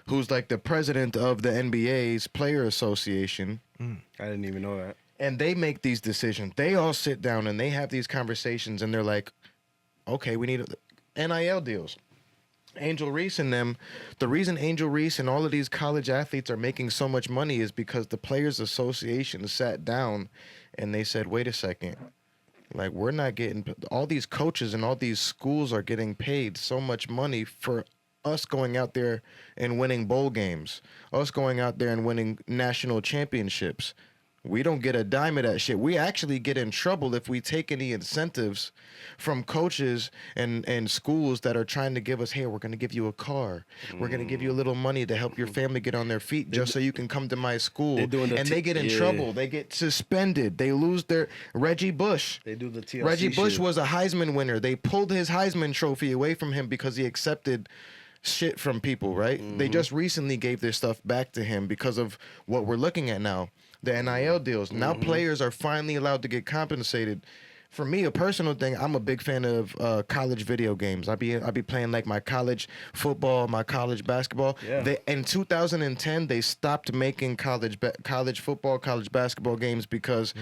who's like the president of the NBA's Player Association. I didn't even know that. And they make these decisions. They all sit down and they have these conversations, and they're like, okay, we need NIL deals. Angel Reese and them, the reason Angel Reese and all of these college athletes are making so much money is because the Players Association sat down and they said, wait a second. Like, we're not getting, all these coaches and all these schools are getting paid so much money for us going out there and winning bowl games, us going out there and winning national championships. We don't get a dime of that shit. We actually get in trouble if we take any incentives from coaches and schools that are trying to give us, hey, we're going to give you a car. We're going to give you a little money to help your family get on their feet just so you can come to my school. And they get in trouble. They get suspended. They lose their Reggie Bush. They do the TLC Reggie Bush shit. was a Heisman winner. They pulled his Heisman trophy away from him because he accepted shit from people, right? They just recently gave their stuff back to him because of what we're looking at now, the NIL deals. Now players are finally allowed to get compensated. For me, a personal thing, I'm a big fan of college video games. I be playing like my college football, my college basketball. Yeah. In 2010, they stopped making college football, college basketball games because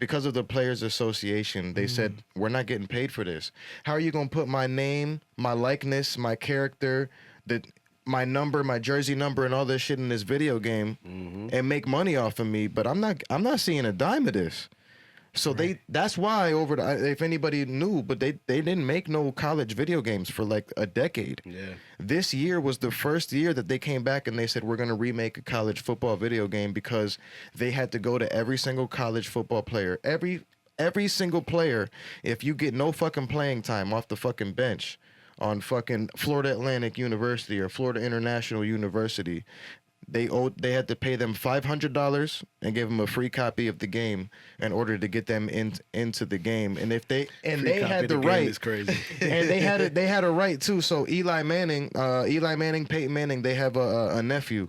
of the Players Association. They said, we're not getting paid for this. How are you going to put my name, my likeness, my character, my number, my jersey number, and all this shit in this video game and make money off of me. But I'm not seeing a dime of this. So that's why if anybody knew, but they didn't make no college video games for like a decade. Yeah. This year was the first year that they came back and they said we're gonna remake a college football video game because they had to go to every single college football player, every single player. If you get no fucking playing time off the fucking bench on fucking Florida Atlantic University or Florida International University, they had to pay them $500 and give them a free copy of the game in order to get them into the game. And if they had the right, is crazy. and they had a right too. So Eli Manning, Peyton Manning, they have a nephew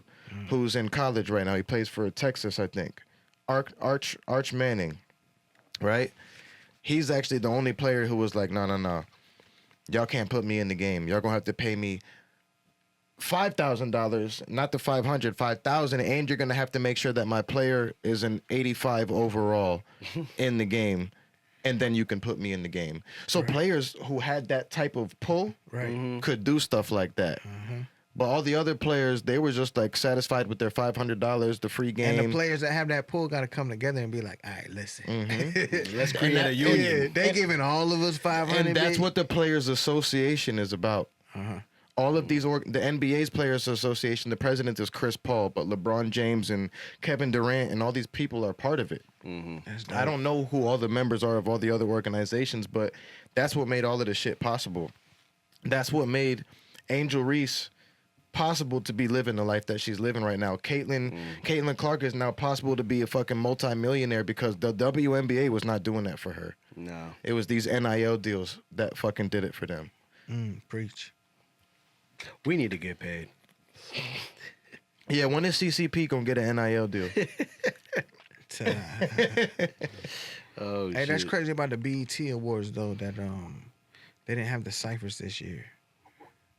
who's in college right now. He plays for Texas, I think. Arch Manning, right? He's actually the only player who was like, no. Y'all can't put me in the game. Y'all gonna have to pay me $5,000, not the 500, 5,000, and you're gonna have to make sure that my player is an 85 overall in the game, and then you can put me in the game. So players who had that type of pull could do stuff like that. But all the other players, they were just like satisfied with their $500, the free game. And the players that have that pull got to come together and be like, all right, listen. Let's create a union. Yeah, they giving all of us 500. And that's what the Players Association is about. All of these, the NBA's Players Association, the president is Chris Paul, but LeBron James and Kevin Durant and all these people are part of it. I don't know who all the members are of all the other organizations, but that's what made all of this shit possible. That's what made Angel Reese possible to be living the life that she's living right now. Caitlin Clark is now possible to be a fucking multimillionaire because the WNBA was not doing that for her. No. It was these NIL deals that fucking did it for them. Preach. We need to get paid. Yeah, when is CCP gonna get an NIL deal? Oh, Hey, that's crazy about the BET Awards though. That they didn't have the ciphers this year.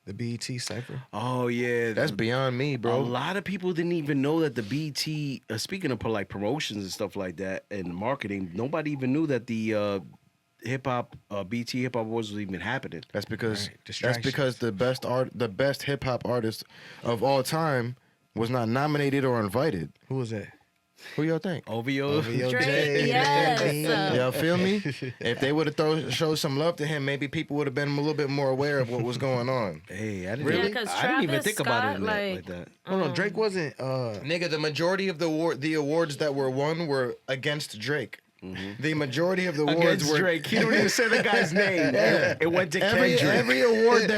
The BET cipher. Oh yeah, That's beyond me, a bro. lot of people didn't even know that the BT. Speaking of like promotions and stuff like that and marketing, nobody even knew that the hip hop BT Hip Hop Awards was even happening. That's because Distractions. the best hip hop artist of all time was not nominated or invited. Who was that? Who y'all think? OVO. Drake, yes. Y'all feel me? If they would have showed some love to him, maybe people would have been a little bit more aware of what was going on. Hey, I didn't. Yeah, Really? 'cause I didn't even Travis think about it Scott, like that. Oh no, Drake wasn't. Nigga, the majority of the awards that were won were against Drake. The majority of the awards Against were Drake. He don't even say the guy's name. It went to Kendrick. every award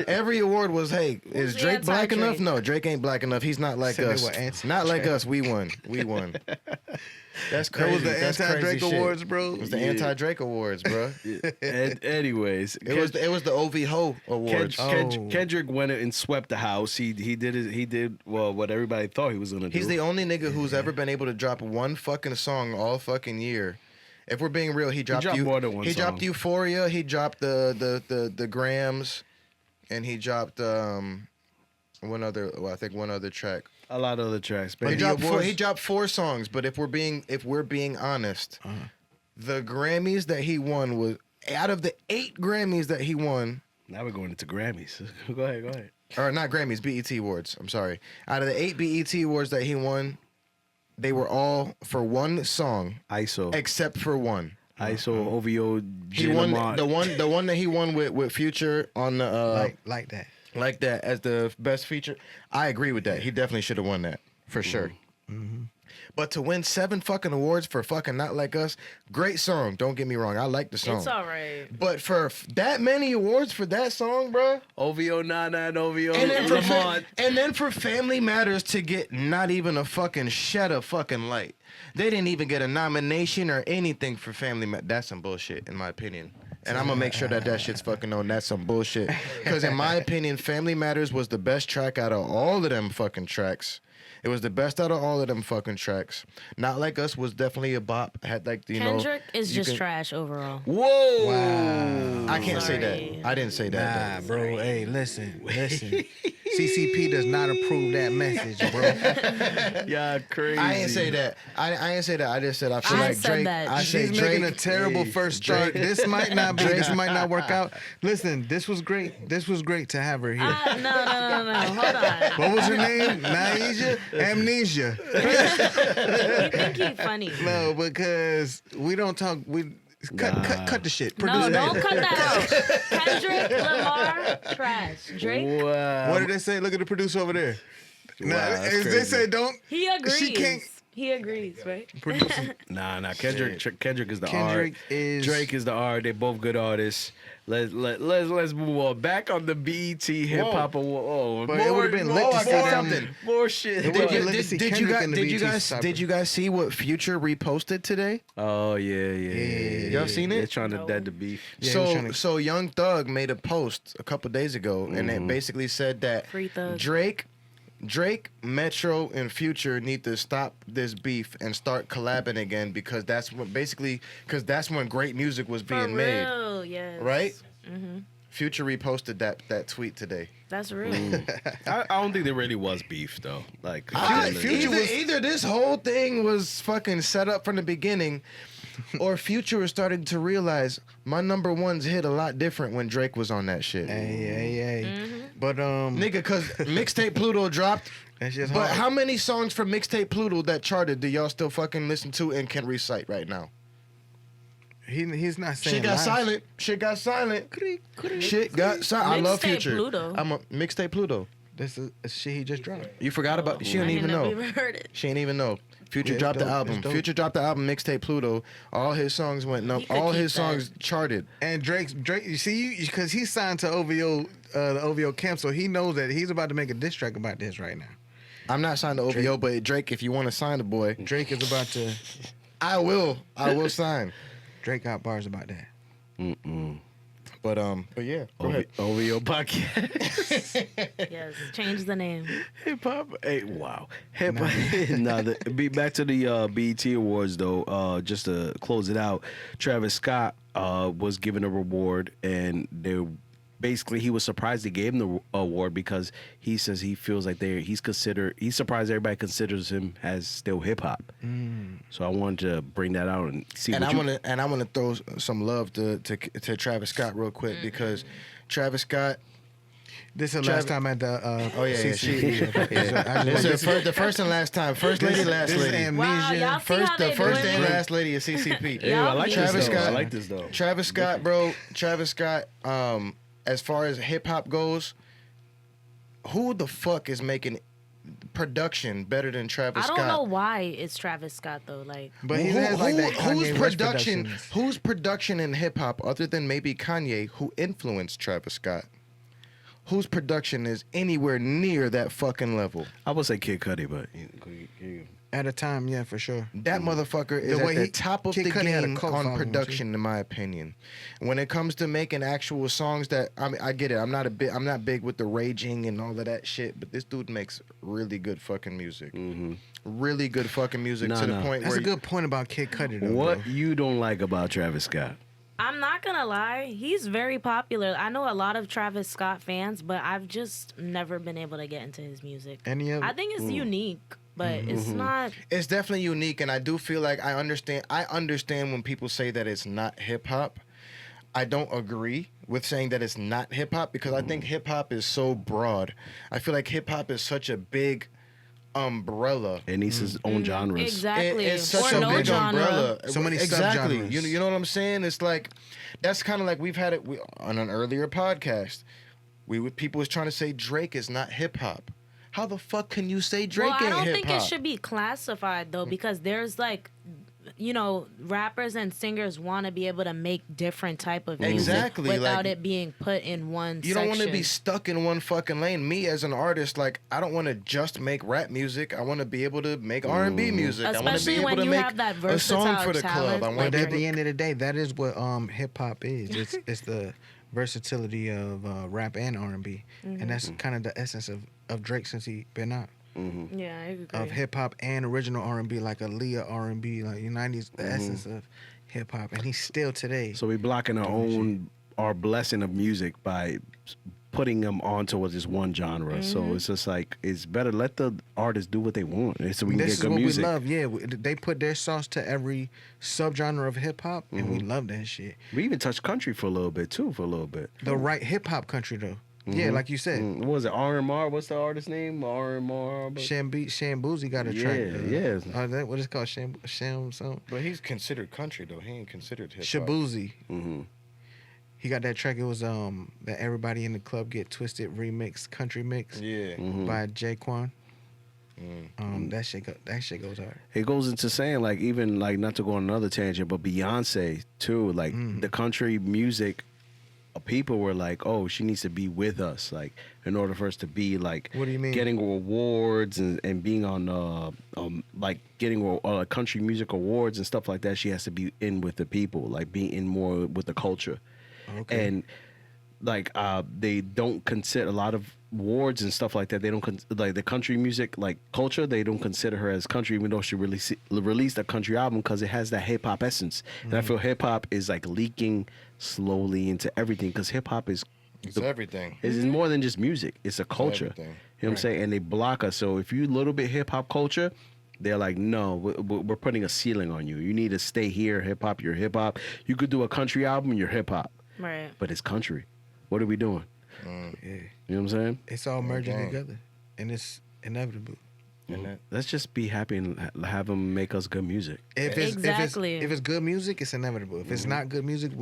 every award was, hey, is the Drake black anti-Drake? enough? No, Drake ain't black enough. He's not like Said they us. were anti-Drake. Not like us. We won. That's crazy. That was the That's anti-Drake crazy shit. awards, bro. It was the anti-Drake awards, bro. Anyways, It was the OV Ho awards. Kendrick went and swept the house. He did what everybody thought he was gonna do. He's the only nigga who's ever been able to drop one fucking song all fucking year. If we're being real, he dropped more than one He song. dropped Euphoria. He dropped the Grams, and he dropped one other track. a lot of other tracks. But But he dropped 4 songs. But if we're being honest, the Grammys that he won was out of the 8 Grammys that he won. now we're going into Grammys. Go ahead. Or not Grammys, BET Awards. I'm sorry. Out of the 8 BET Awards that he won, they were all for one song, ISO, except for one. ISO, OVO, He won the one that he won with Future on the like that. like that as the best feature. I agree with that. He definitely should have won that for sure. But to win 7 fucking awards for fucking Not Like Us, great song. Don't get me wrong. I like the song. It's all right. But for that many awards for that song, bro. OVO, Nana, and OVO, And then for Family Matters to get not even a fucking shed of fucking light. They didn't even get a nomination or anything for Family Matters. That's some bullshit, in my opinion. And I'm gonna make sure that shit's fucking known. That's some bullshit. Because in my opinion, Family Matters was the best track out of all of them fucking tracks. It was the best out of all of them fucking tracks. Not Like Us was definitely a bop. Had like Kendrick is you just can- trash overall. Whoa! Wow. I can't say Sorry. that. I didn't say that. Nah, bro. Hey, listen. CCP does not approve that message, bro. Yeah, crazy. I ain't say that. I ain't say that. I just said I feel I like said Drake. that. I say She's Drake. making a terrible first start. This might not be. This might not work out. Listen, this was great. This was great to have her here. No. Hold on. What was her name? Naija? Amnesia. You think he funny? No, because we don't talk. Cut the shit. No, Produce don't that. cut that out. Kendrick Lamar, trash. Drake, Wow. What did they say? Look at the producer over there. Wow, Nah, that's they crazy. say don't. he agrees. She can't. He agrees, right? Produce. Nah. Kendrick is the Kendrick art. is- Drake is the art. They're both good artists. Let's move on. Back on the BET Hip Hop Award. Oh, But it would've been lit to see them- More shit. It would've been lit to see Kendrick in the BET Did you guys see what Future reposted today? Oh yeah. Y'all seen it? They're trying to No. dead the beef. Yeah, he was trying to- So Young Thug made a post a couple days ago, and it basically said that Free Thug. Drake, Metro, and Future need to stop this beef and start collabing again because that's when great music was being For made, real, yes. right? Future reposted that tweet today. That's real. I don't think there really was beef though. Like Either this whole thing was fucking set up from the beginning, or Future was starting to realize my number ones hit a lot different when Drake was on that shit. Hey. But Nigga, cause Mixtape Pluto dropped. that's just But hard. how many songs from Mixtape Pluto that charted do y'all still fucking listen to and can recite right now? He's not saying. Shit got lies. silent. Shit got silent. Shit got silent. I love Mixtape Future. Pluto. I'm a Mixtape Pluto. This is a shit he just dropped. You forgot about? She I don't ain't even never know. even heard it. She ain't even know. Future Yeah, dropped it's the dope. album. It's dope. Future dropped the album Mixtape Pluto. All his songs went up. He could All keep his songs charted. And Drake, you see, because he's signed to OVO, the OVO camp, so he knows that he's about to make a diss track about this right now. I'm not signed to OVO, but Drake, if you want to sign the boy, Drake is about to. I will sign. Drake got bars about that. But yeah, go ahead. OVO podcast. Yes, change the name. Hip hop. Hey, wow. Hip hop. Be back to the BET Awards though. Just to close it out, Travis Scott was given a reward, and he was surprised they gave him the award because he says he feels like he's surprised everybody considers him as still hip hop. So I wanted to bring that out and see. And I want to throw some love to Travis Scott real quick because Travis Scott. This is the last time at the. This is the first and last time. First lady, last This is lady. amnesia. Wow, y'all see how they The first doing and it? last lady of CCP. Hey, I like Travis this though. Scott. I like this though. Travis Scott, bro. Travis Scott. As far as hip hop goes, who the fuck is making production better than Travis I Scott? don't know why it's Travis Scott though. Like, But he has like that whose Kanye West production? productions. Whose production in hip hop, other than maybe Kanye, who influenced Travis Scott? Whose production is anywhere near that fucking level? I would say Kid Cudi, but At a time, yeah, for sure. That motherfucker is The way at the he- top of Kid the Cudi had a game cult on following, production, in my opinion. When it comes to making actual songs, that I mean, I get it. I'm not big with the raging and all of that shit, but this dude makes really good fucking music. Really good fucking music to the point That's where a good point about Kid Cudi, though. what bro. you don't like about Travis Scott? I'm not gonna lie, he's very popular. I know a lot of Travis Scott fans, but I've just never been able to get into his music. Any of I think it's unique, but it's not. it's definitely unique, and I do feel like I understand when people say that it's not hip hop. I don't agree with saying that it's not hip hop because I think hip hop is so broad. I feel like hip hop is such a big umbrella. It needs his own genres. Exactly. It's such or a no big genre. umbrella. So many exactly. subgenres. You know what I'm saying? It's like that's kind of like we've had it on an earlier podcast. People was trying to say Drake is not hip hop. How the fuck can you say Drake Well, I ain't don't hip think it hop? should be classified though, because there's like, rappers and singers want to be able to make different type of music Exactly, without like, it being put in one You section. don't want to be stuck in one fucking lane. Me as an artist, like I don't want to just make rap music. I want to be able to make R&B music. I want to be Especially able when to you make have that a song versatile for the talent. club. I want But to at the end of the day, that is what hip hop is. It's the versatility of rap and R&B, and that's kind of the essence of Drake since he been out. Yeah, I agree. Of hip hop and original R&B, like Aaliyah R&B, like '90s, the essence of hip hop, and he's still today. So we blocking our blessing of music by putting them onto this one genre. So it's just like it's better let the artists do what they want, so we can This get is good what music. we love. Yeah, they put their sauce to every subgenre of hip hop, and we love that shit. We even touched country for a little bit too. The right hip hop country though. Yeah, like you said, What was it? R&R? What's the artist name? R&R. Shambuzi got a track. Yeah. What is it called? Sham something. But he's considered country though. He ain't considered hip hop. Shabuzi. Mm-hmm. He got that track. It was that Everybody in the Club Get Twisted remix, country mix Yeah. by Jaquan. That shit goes hard. It goes into saying like even like not to go on another tangent, but Beyonce too. Like the country music, people were like, "Oh, she needs to be with us." Like in order for us to be like, What do you mean? Getting awards and being on like getting country music awards and stuff like that. She has to be in with the people, like be in more with the culture. Okay. And like they don't consider a lot of awards and stuff like that. They don't like the country music like culture. They don't consider her as country, even though she released a country album because it has that hip hop essence. And I feel hip hop is like leaking slowly into everything because hip hop is It's everything. it's more than just music. It's a culture. everything. You know what I'm saying? And they block us. So if you a little bit hip hop culture, they're like, no, we're putting a ceiling on you. You need to stay here, hip hop. You're hip hop. You could do a country album, you're hip hop. Right. But it's country. What are we doing? Yeah. You know what I'm saying? It's all merging dang. together, and it's inevitable. And that, Let's just be happy and have them make us good music. Exactly. If it's good music, it's inevitable. If it's not good music,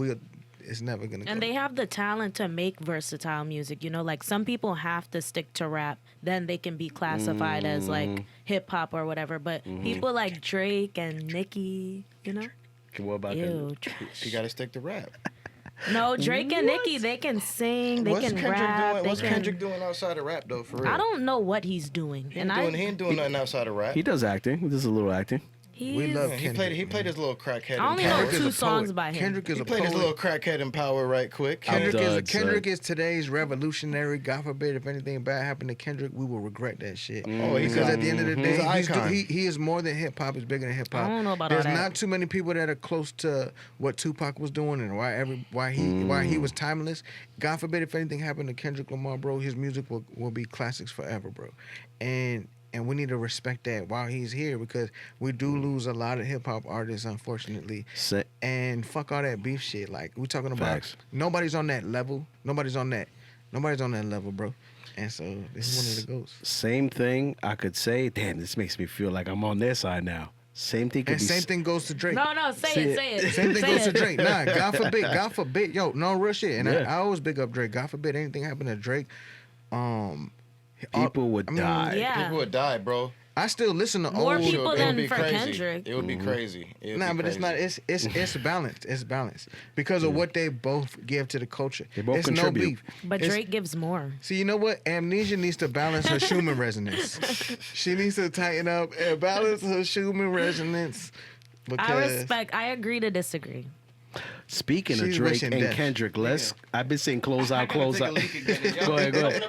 it's never gonna. And they have the talent to make versatile music. You know, like some people have to stick to rap, then they can be classified as like hip hop or whatever. But people like Drake and Nicki, you know, What about ew. you got to stick to rap. No, Drake and Nicki, they can sing, they can rap. What's they can, Kendrick doing outside of rap though? For real, I don't know what he's doing, He and ain't doing nothing outside of rap. He does acting. He does a little acting. We love He Kendrick. played. He played his little crackhead. I only in know Power. Kendrick is two a songs poet. by him. Kendrick is He a played his poet. little crackhead in Power right quick. Kendrick is today's revolutionary. God forbid if anything bad happened to Kendrick, we will regret that shit. Oh, he's Because a- at the end of the he's day, an icon. he is more than hip hop. He's bigger than hip hop. I don't know about There's all that. not too many people that are close to what Tupac was doing and why he was timeless. God forbid if anything happened to Kendrick Lamar, bro, his music will be classics forever, bro. And we need to respect that while he's here because we do lose a lot of hip hop artists, unfortunately. And fuck all that beef shit. Like we talking about, Facts. nobody's on that level. Nobody's on that level, bro. And so this is one of the goats. Same thing I could say. Damn, this makes me feel like I'm on their side now. Same thing could And be same thing goes to Drake. No, say it. Same thing Say goes to it. Drake. Nah, God forbid, yo, no real shit. And Yeah. I always big up Drake. God forbid anything happen to Drake. People would die. Yeah. People would die, bro. I still listen to More old. people It than would be for crazy. Kendrick. It would be crazy. It would Nah, be but it's crazy. not. It's balanced. It's balanced because of what they both give to the culture. They both it's contribute. no beef. But It's- Drake gives more. See, you know what? Amnesia needs to balance her Schumann resonance. She needs to tighten up and balance her Schumann resonance. Because I agree to disagree. Speaking of She's Drake wishing and death. Kendrick, I've been saying close out. Go ahead.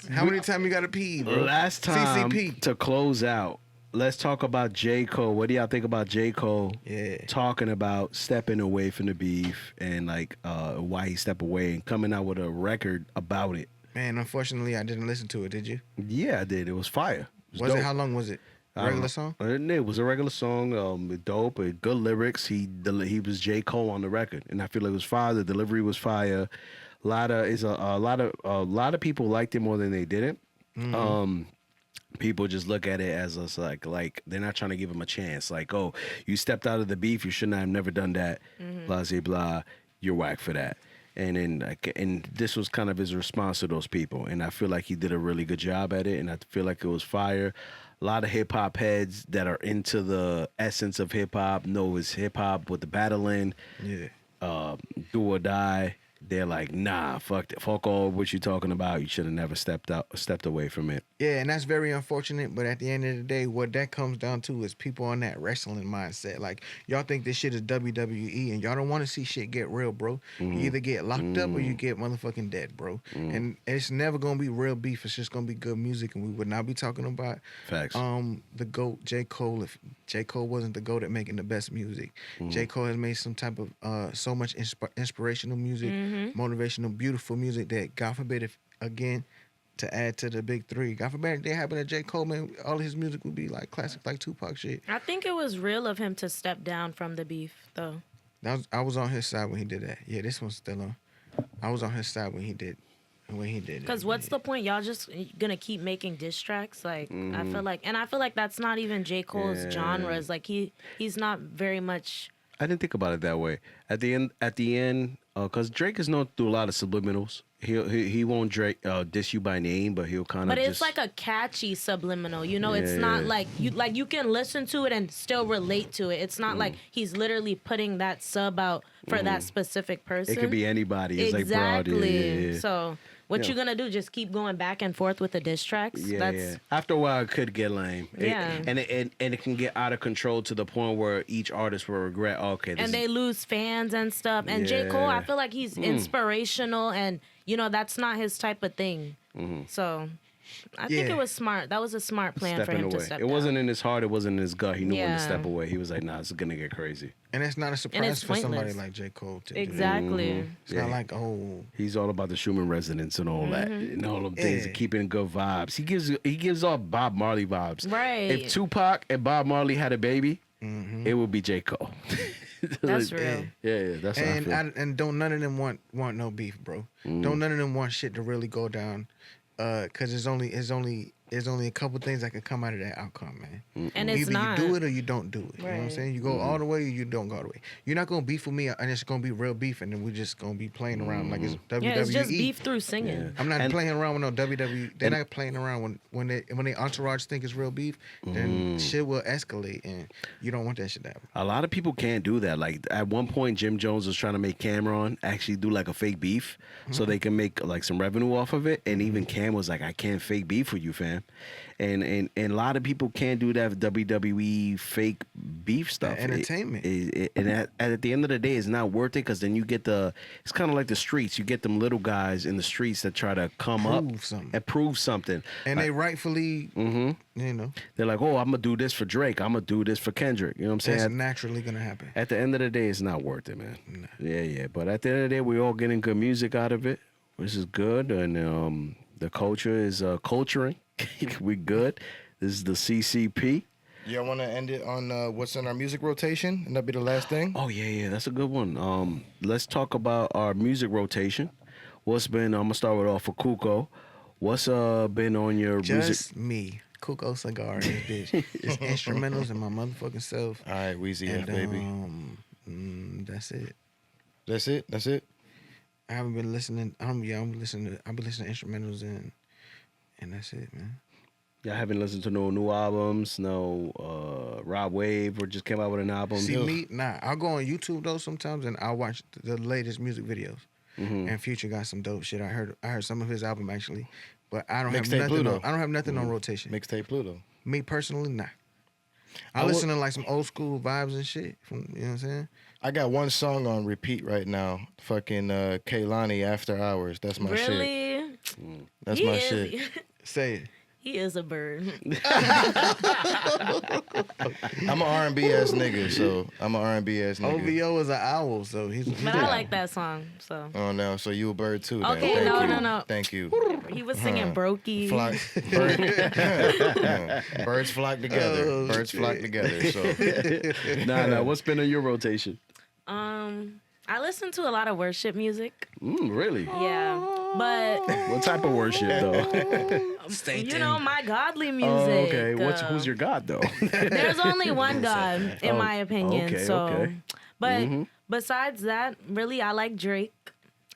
how many times you got to pee, bro? Last time CCP. to close out, let's talk about J. Cole. What do y'all think about J. Cole Yeah. talking about stepping away from the beef and like why he stepped away and coming out with a record about it? Man, unfortunately, I didn't listen to it. Did you? Yeah, I did. It was fire. Was dope. it? How long was it? I don't Regular know. song? It was a regular song. Dope. Good lyrics. He was J. Cole on the record, and I feel like it was fire. The delivery was fire. A lot of people liked it more than they didn't. People just look at it as us like they're not trying to give him a chance. Like, oh, you stepped out of the beef. You shouldn't have never done that. Blah blah blah. You're whack for that. And then and this was kind of his response to those people. And I feel like he did a really good job at it. And I feel like it was fire. A lot of hip hop heads that are into the essence of hip hop know it's hip hop with the battling, Yeah. do or die. They're like, nah, fuck all what you talking about. You should have never stepped away from it. Yeah, and that's very unfortunate. But at the end of the day, what that comes down to is people on that wrestling mindset. Like, y'all think this shit is WWE, and y'all don't want to see shit get real, bro. You either get locked up or you get motherfucking dead, bro. And it's never gonna be real beef. It's just gonna be good music, and we would not be talking about Facts. the GOAT, J. Cole. If J. Cole wasn't the GOAT at making the best music, J. Cole has made some type of so much inspirational music motivational, beautiful music that, God forbid, if again, to add to the big three, God forbid, if they happen to J. Cole, man, all of his music would be like classic, like Tupac shit. I think it was real of him to step down from the beef, though. I was on his side when he did that. Yeah, this one's still on. I was on his side when he did it. Because what's the point? Y'all just gonna keep making diss tracks? Like, I feel like that's not even J. Cole's genres. Like, he's not very much. I didn't think about it that way. At the end, because Drake is known through a lot of subliminals. He won't diss you by name, but he'll kind of. But it's like a catchy subliminal, you know. It's not like you can listen to it and still relate to it. It's not like he's literally putting that sub out for that specific person. It could be anybody. It's exactly. Like broad. Yeah. So what you gonna do? Just keep going back and forth with the diss tracks? Yeah. After a while, it could get lame. Yeah. And it can get out of control to the point where each artist will regret. Okay. And they lose fans and stuff. And J. Cole, I feel like he's inspirational, and you know that's not his type of thing. So I think it was smart. That was a smart plan for him to step down. It wasn't in his heart. It wasn't in his gut. He knew when to step away. He was like, "Nah, it's gonna get crazy." And it's not a surprise for somebody like J. Cole to do Exactly. that. It's not like, oh, he's all about the Schumann resonance and all that, and all them things, and keeping good vibes. He gives off Bob Marley vibes. Right. If Tupac and Bob Marley had a baby, it would be J. Cole. That's real. Yeah, that's how I feel. And don't none of them want no beef, bro. Don't none of them want shit to really go down, cause there's only a couple things that can come out of that outcome, man. And it's Either not. you do it or you don't do it. You know what I'm Right. saying? You go all the way or you don't go all the way. You're not gonna beef with me and it's gonna be real beef and then we're just gonna be playing around like it's WWE. Yeah, it's just beef through singing. I'm not playing around with no WWE. They're not playing around when they entourage think it's real beef, then shit will escalate and you don't want that shit to happen. A lot of people can't do that. Like at one point, Jim Jones was trying to make Cameron actually do like a fake beef, so they can make like some revenue off of it. And even Cam was like, "I can't fake beef with you, fam." And a lot of people can't do that WWE fake beef stuff. Entertainment. And at the end of the day, it's not worth it because then you get it's kind of like the streets. You get them little guys in the streets that try to come up and prove something. And they rightfully, you know. They're like, oh, I'm going to do this for Drake. I'm going to do this for Kendrick. You know what I'm saying? That's naturally going to happen. At the end of the day, it's not worth it, man. Nah. Yeah. But at the end of the day, we're all getting good music out of it, which is good. And the culture is culturing. We good. This is the CCP. Y'all want to end it on what's in our music rotation? And that'll be the last thing? Oh, yeah. That's a good one. Let's talk about our music rotation. What's been, I'm going to start with off for Kuko. What's been on your music? Just me. Kuko Cigar and this bitch. Just instrumentals and my motherfucking self. All right, Weezy F, baby. That's it. That's it? I haven't been listening. I've been listening to instrumentals and that's it, man. Y'all haven't listened to no new albums, no Rob Wave or just came out with an album? See me? Nah. I'll go on YouTube though sometimes and I'll watch the latest music videos. And Future got some dope shit. I heard some of his album actually, but I don't have nothing. I don't have nothing on rotation. Mixtape Pluto. Me personally, nah. I listen to like some old school vibes and shit. From you know what I'm saying. I got one song on repeat right now. Fucking Kehlani After Hours. That's my shit. Really? That's my shit. Say it. He is a bird. I'm an R&B ass nigga, so I'm an R&B ass nigga. OVO is an owl, so he's. But I like that song, so. Oh no, so you a bird too? Then. Okay, Thank no. Thank you. He was singing Brokey. Birds flock together. Oh, Birds flock together. So Nah. What's been on your rotation? I listen to a lot of worship music. Really? Yeah, but What type of worship though? you know my godly music. Oh, okay. Who's your God though? There's only one God, in my opinion. okay, so, okay. but besides that, really, I like Drake.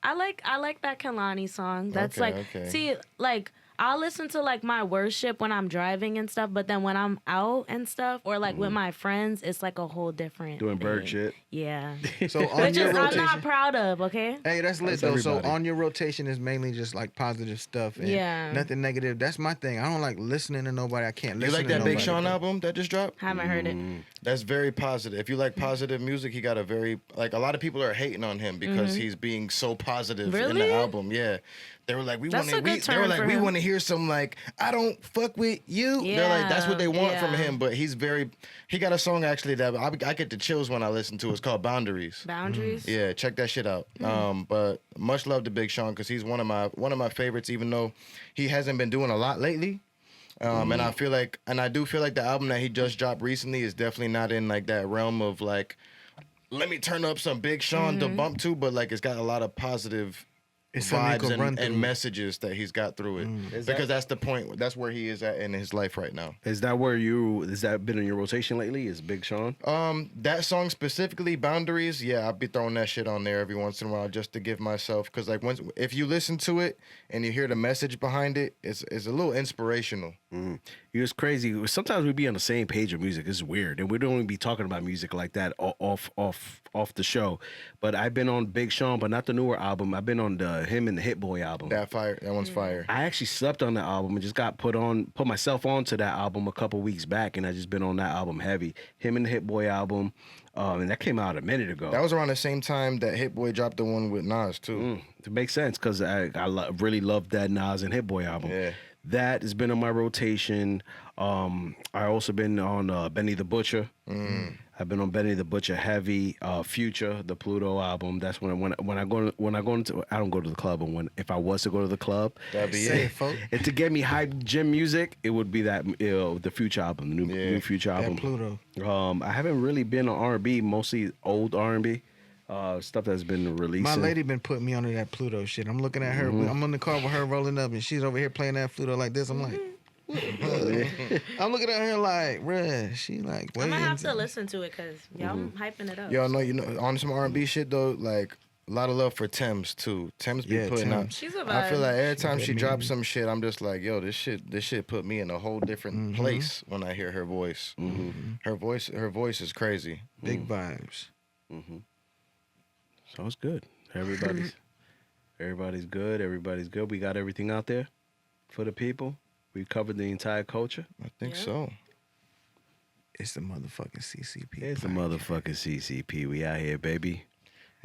I like that Kehlani song. That's Okay. see, like I'll listen to like my worship when I'm driving and stuff, but then when I'm out and stuff or like with my friends, it's like a whole different Doing bird thing. shit. Yeah. So on Which your is I'm rotation. not proud of, okay? Hey, that's lit That's though. everybody. So on your rotation is mainly just like positive stuff and Yeah. nothing negative. That's my thing. I don't like listening to nobody. I can't you listen like to that nobody. Big Sean album that just dropped? Haven't heard it. That's very positive. If you like positive music, he got a very like a lot of people are hating on him because he's being so positive in Really? the album. Yeah. They were like, we That's want a good to they were term like, for we him. want to hear some like I don't fuck with you. They're like, that's what they want from Yeah. him, but he got a song actually that I get the chills when I listen to it. It's called Boundaries. Boundaries. Yeah, check that shit out. But much love to Big Sean because he's one of my favorites, even though he hasn't been doing a lot lately. And I do feel like the album that he just dropped recently is definitely not in like that realm of like, let me turn up some Big Sean to bump to, but like it's got a lot of positive It's something you vibes can run and through. messages that he's got through it. Because that's the point. That's where he is at in his life right now. Has that been in your rotation lately? Is Big Sean? That song specifically, Boundaries, yeah, I'll be throwing that shit on there every once in a while just to give myself, because like if you listen to it and you hear the message behind it, it's a little inspirational. It was crazy. Sometimes we be on the same page of music. It's weird, and we don't even be talking about music like that off the show. But I've been on Big Sean, but not the newer album. I've been on him and the Hit Boy album. That one's fire. I actually slept on that album and just put myself onto that album a couple weeks back, and I just been on that album heavy. Him and the Hit Boy album, and that came out a minute ago. That was around the same time that Hit Boy dropped the one with Nas too. It makes sense because I really loved that Nas and Hit Boy album. Yeah. That has been on my rotation. I also been on Benny the Butcher. I've been on Benny the Butcher heavy. Future, the Pluto album. That's when I go into, I don't go to the club, but if I was to go to the club, That'd be Say it. it, folks. and to get me hype gym music, it would be that the Future album, the new Future album. That Pluto. I haven't really been on R&B, mostly old R&B. Stuff that's been released. My lady been putting me under that Pluto shit. I'm looking at her. I'm on the car with her rolling up, and she's over here playing that Pluto like this. I'm like, I'm looking at her like, bruh. She like, I'm wait. gonna have to listen to it because y'all hyping it up. Yo, no, on some R&B shit though, like a lot of love for Thames too. Thames be Yeah, putting out. Thames. She's a I feel vibe. like every time She she got me. drops some shit, I'm just like, yo, this shit put me in a whole different place when I hear her voice. Her voice is crazy. Big vibes. So it's good. Everybody's good. Everybody's good. We got everything out there for the people. We covered the entire culture. I think Yeah. so. It's the motherfucking CCP. It's a podcast. motherfucking CCP. We out here, baby.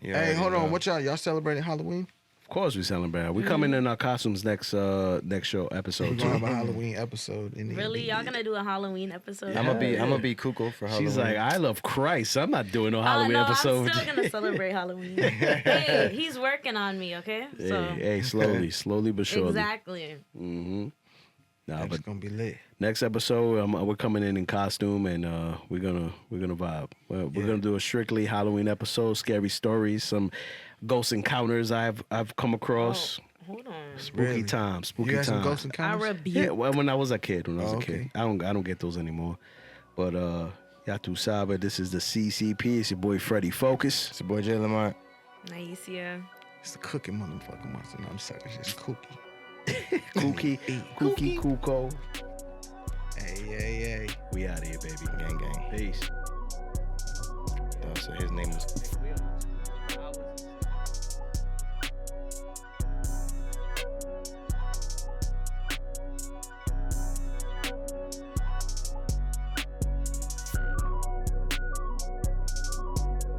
You Hey, already hold on. know. What y'all celebrating Halloween? Of course we celebrate. We coming in our costumes next show We episode gonna have too. a Halloween episode. In the Really, y'all gonna do a Halloween episode? I'm gonna be Kuko for Halloween. She's like, I love Christ. I'm not doing no Halloween no, episode. I'm still gonna celebrate Halloween. Hey, he's working on me, okay? So Hey, slowly but surely. exactly. Mm-hmm. Nah, It's but gonna be lit. next episode, we're coming in costume, and we're gonna vibe. We're gonna do a strictly Halloween episode, scary stories, some ghost encounters I've come across. Oh, hold on. Spooky Really? time, spooky You had some time. ghost I encounters? rebuke. Yeah, well, when I was a kid, Oh, kid, okay. I don't get those anymore. But Yatu Saba, this is the CCP. It's your boy Freddie Focus. it's your boy Jay Lamont. Nice, yeah. It's the cooking motherfucking monster. No, I'm sorry. It's just cookie. Kooky, Kuko. Hey. We out here, baby. Gang gang. Peace. So his name was.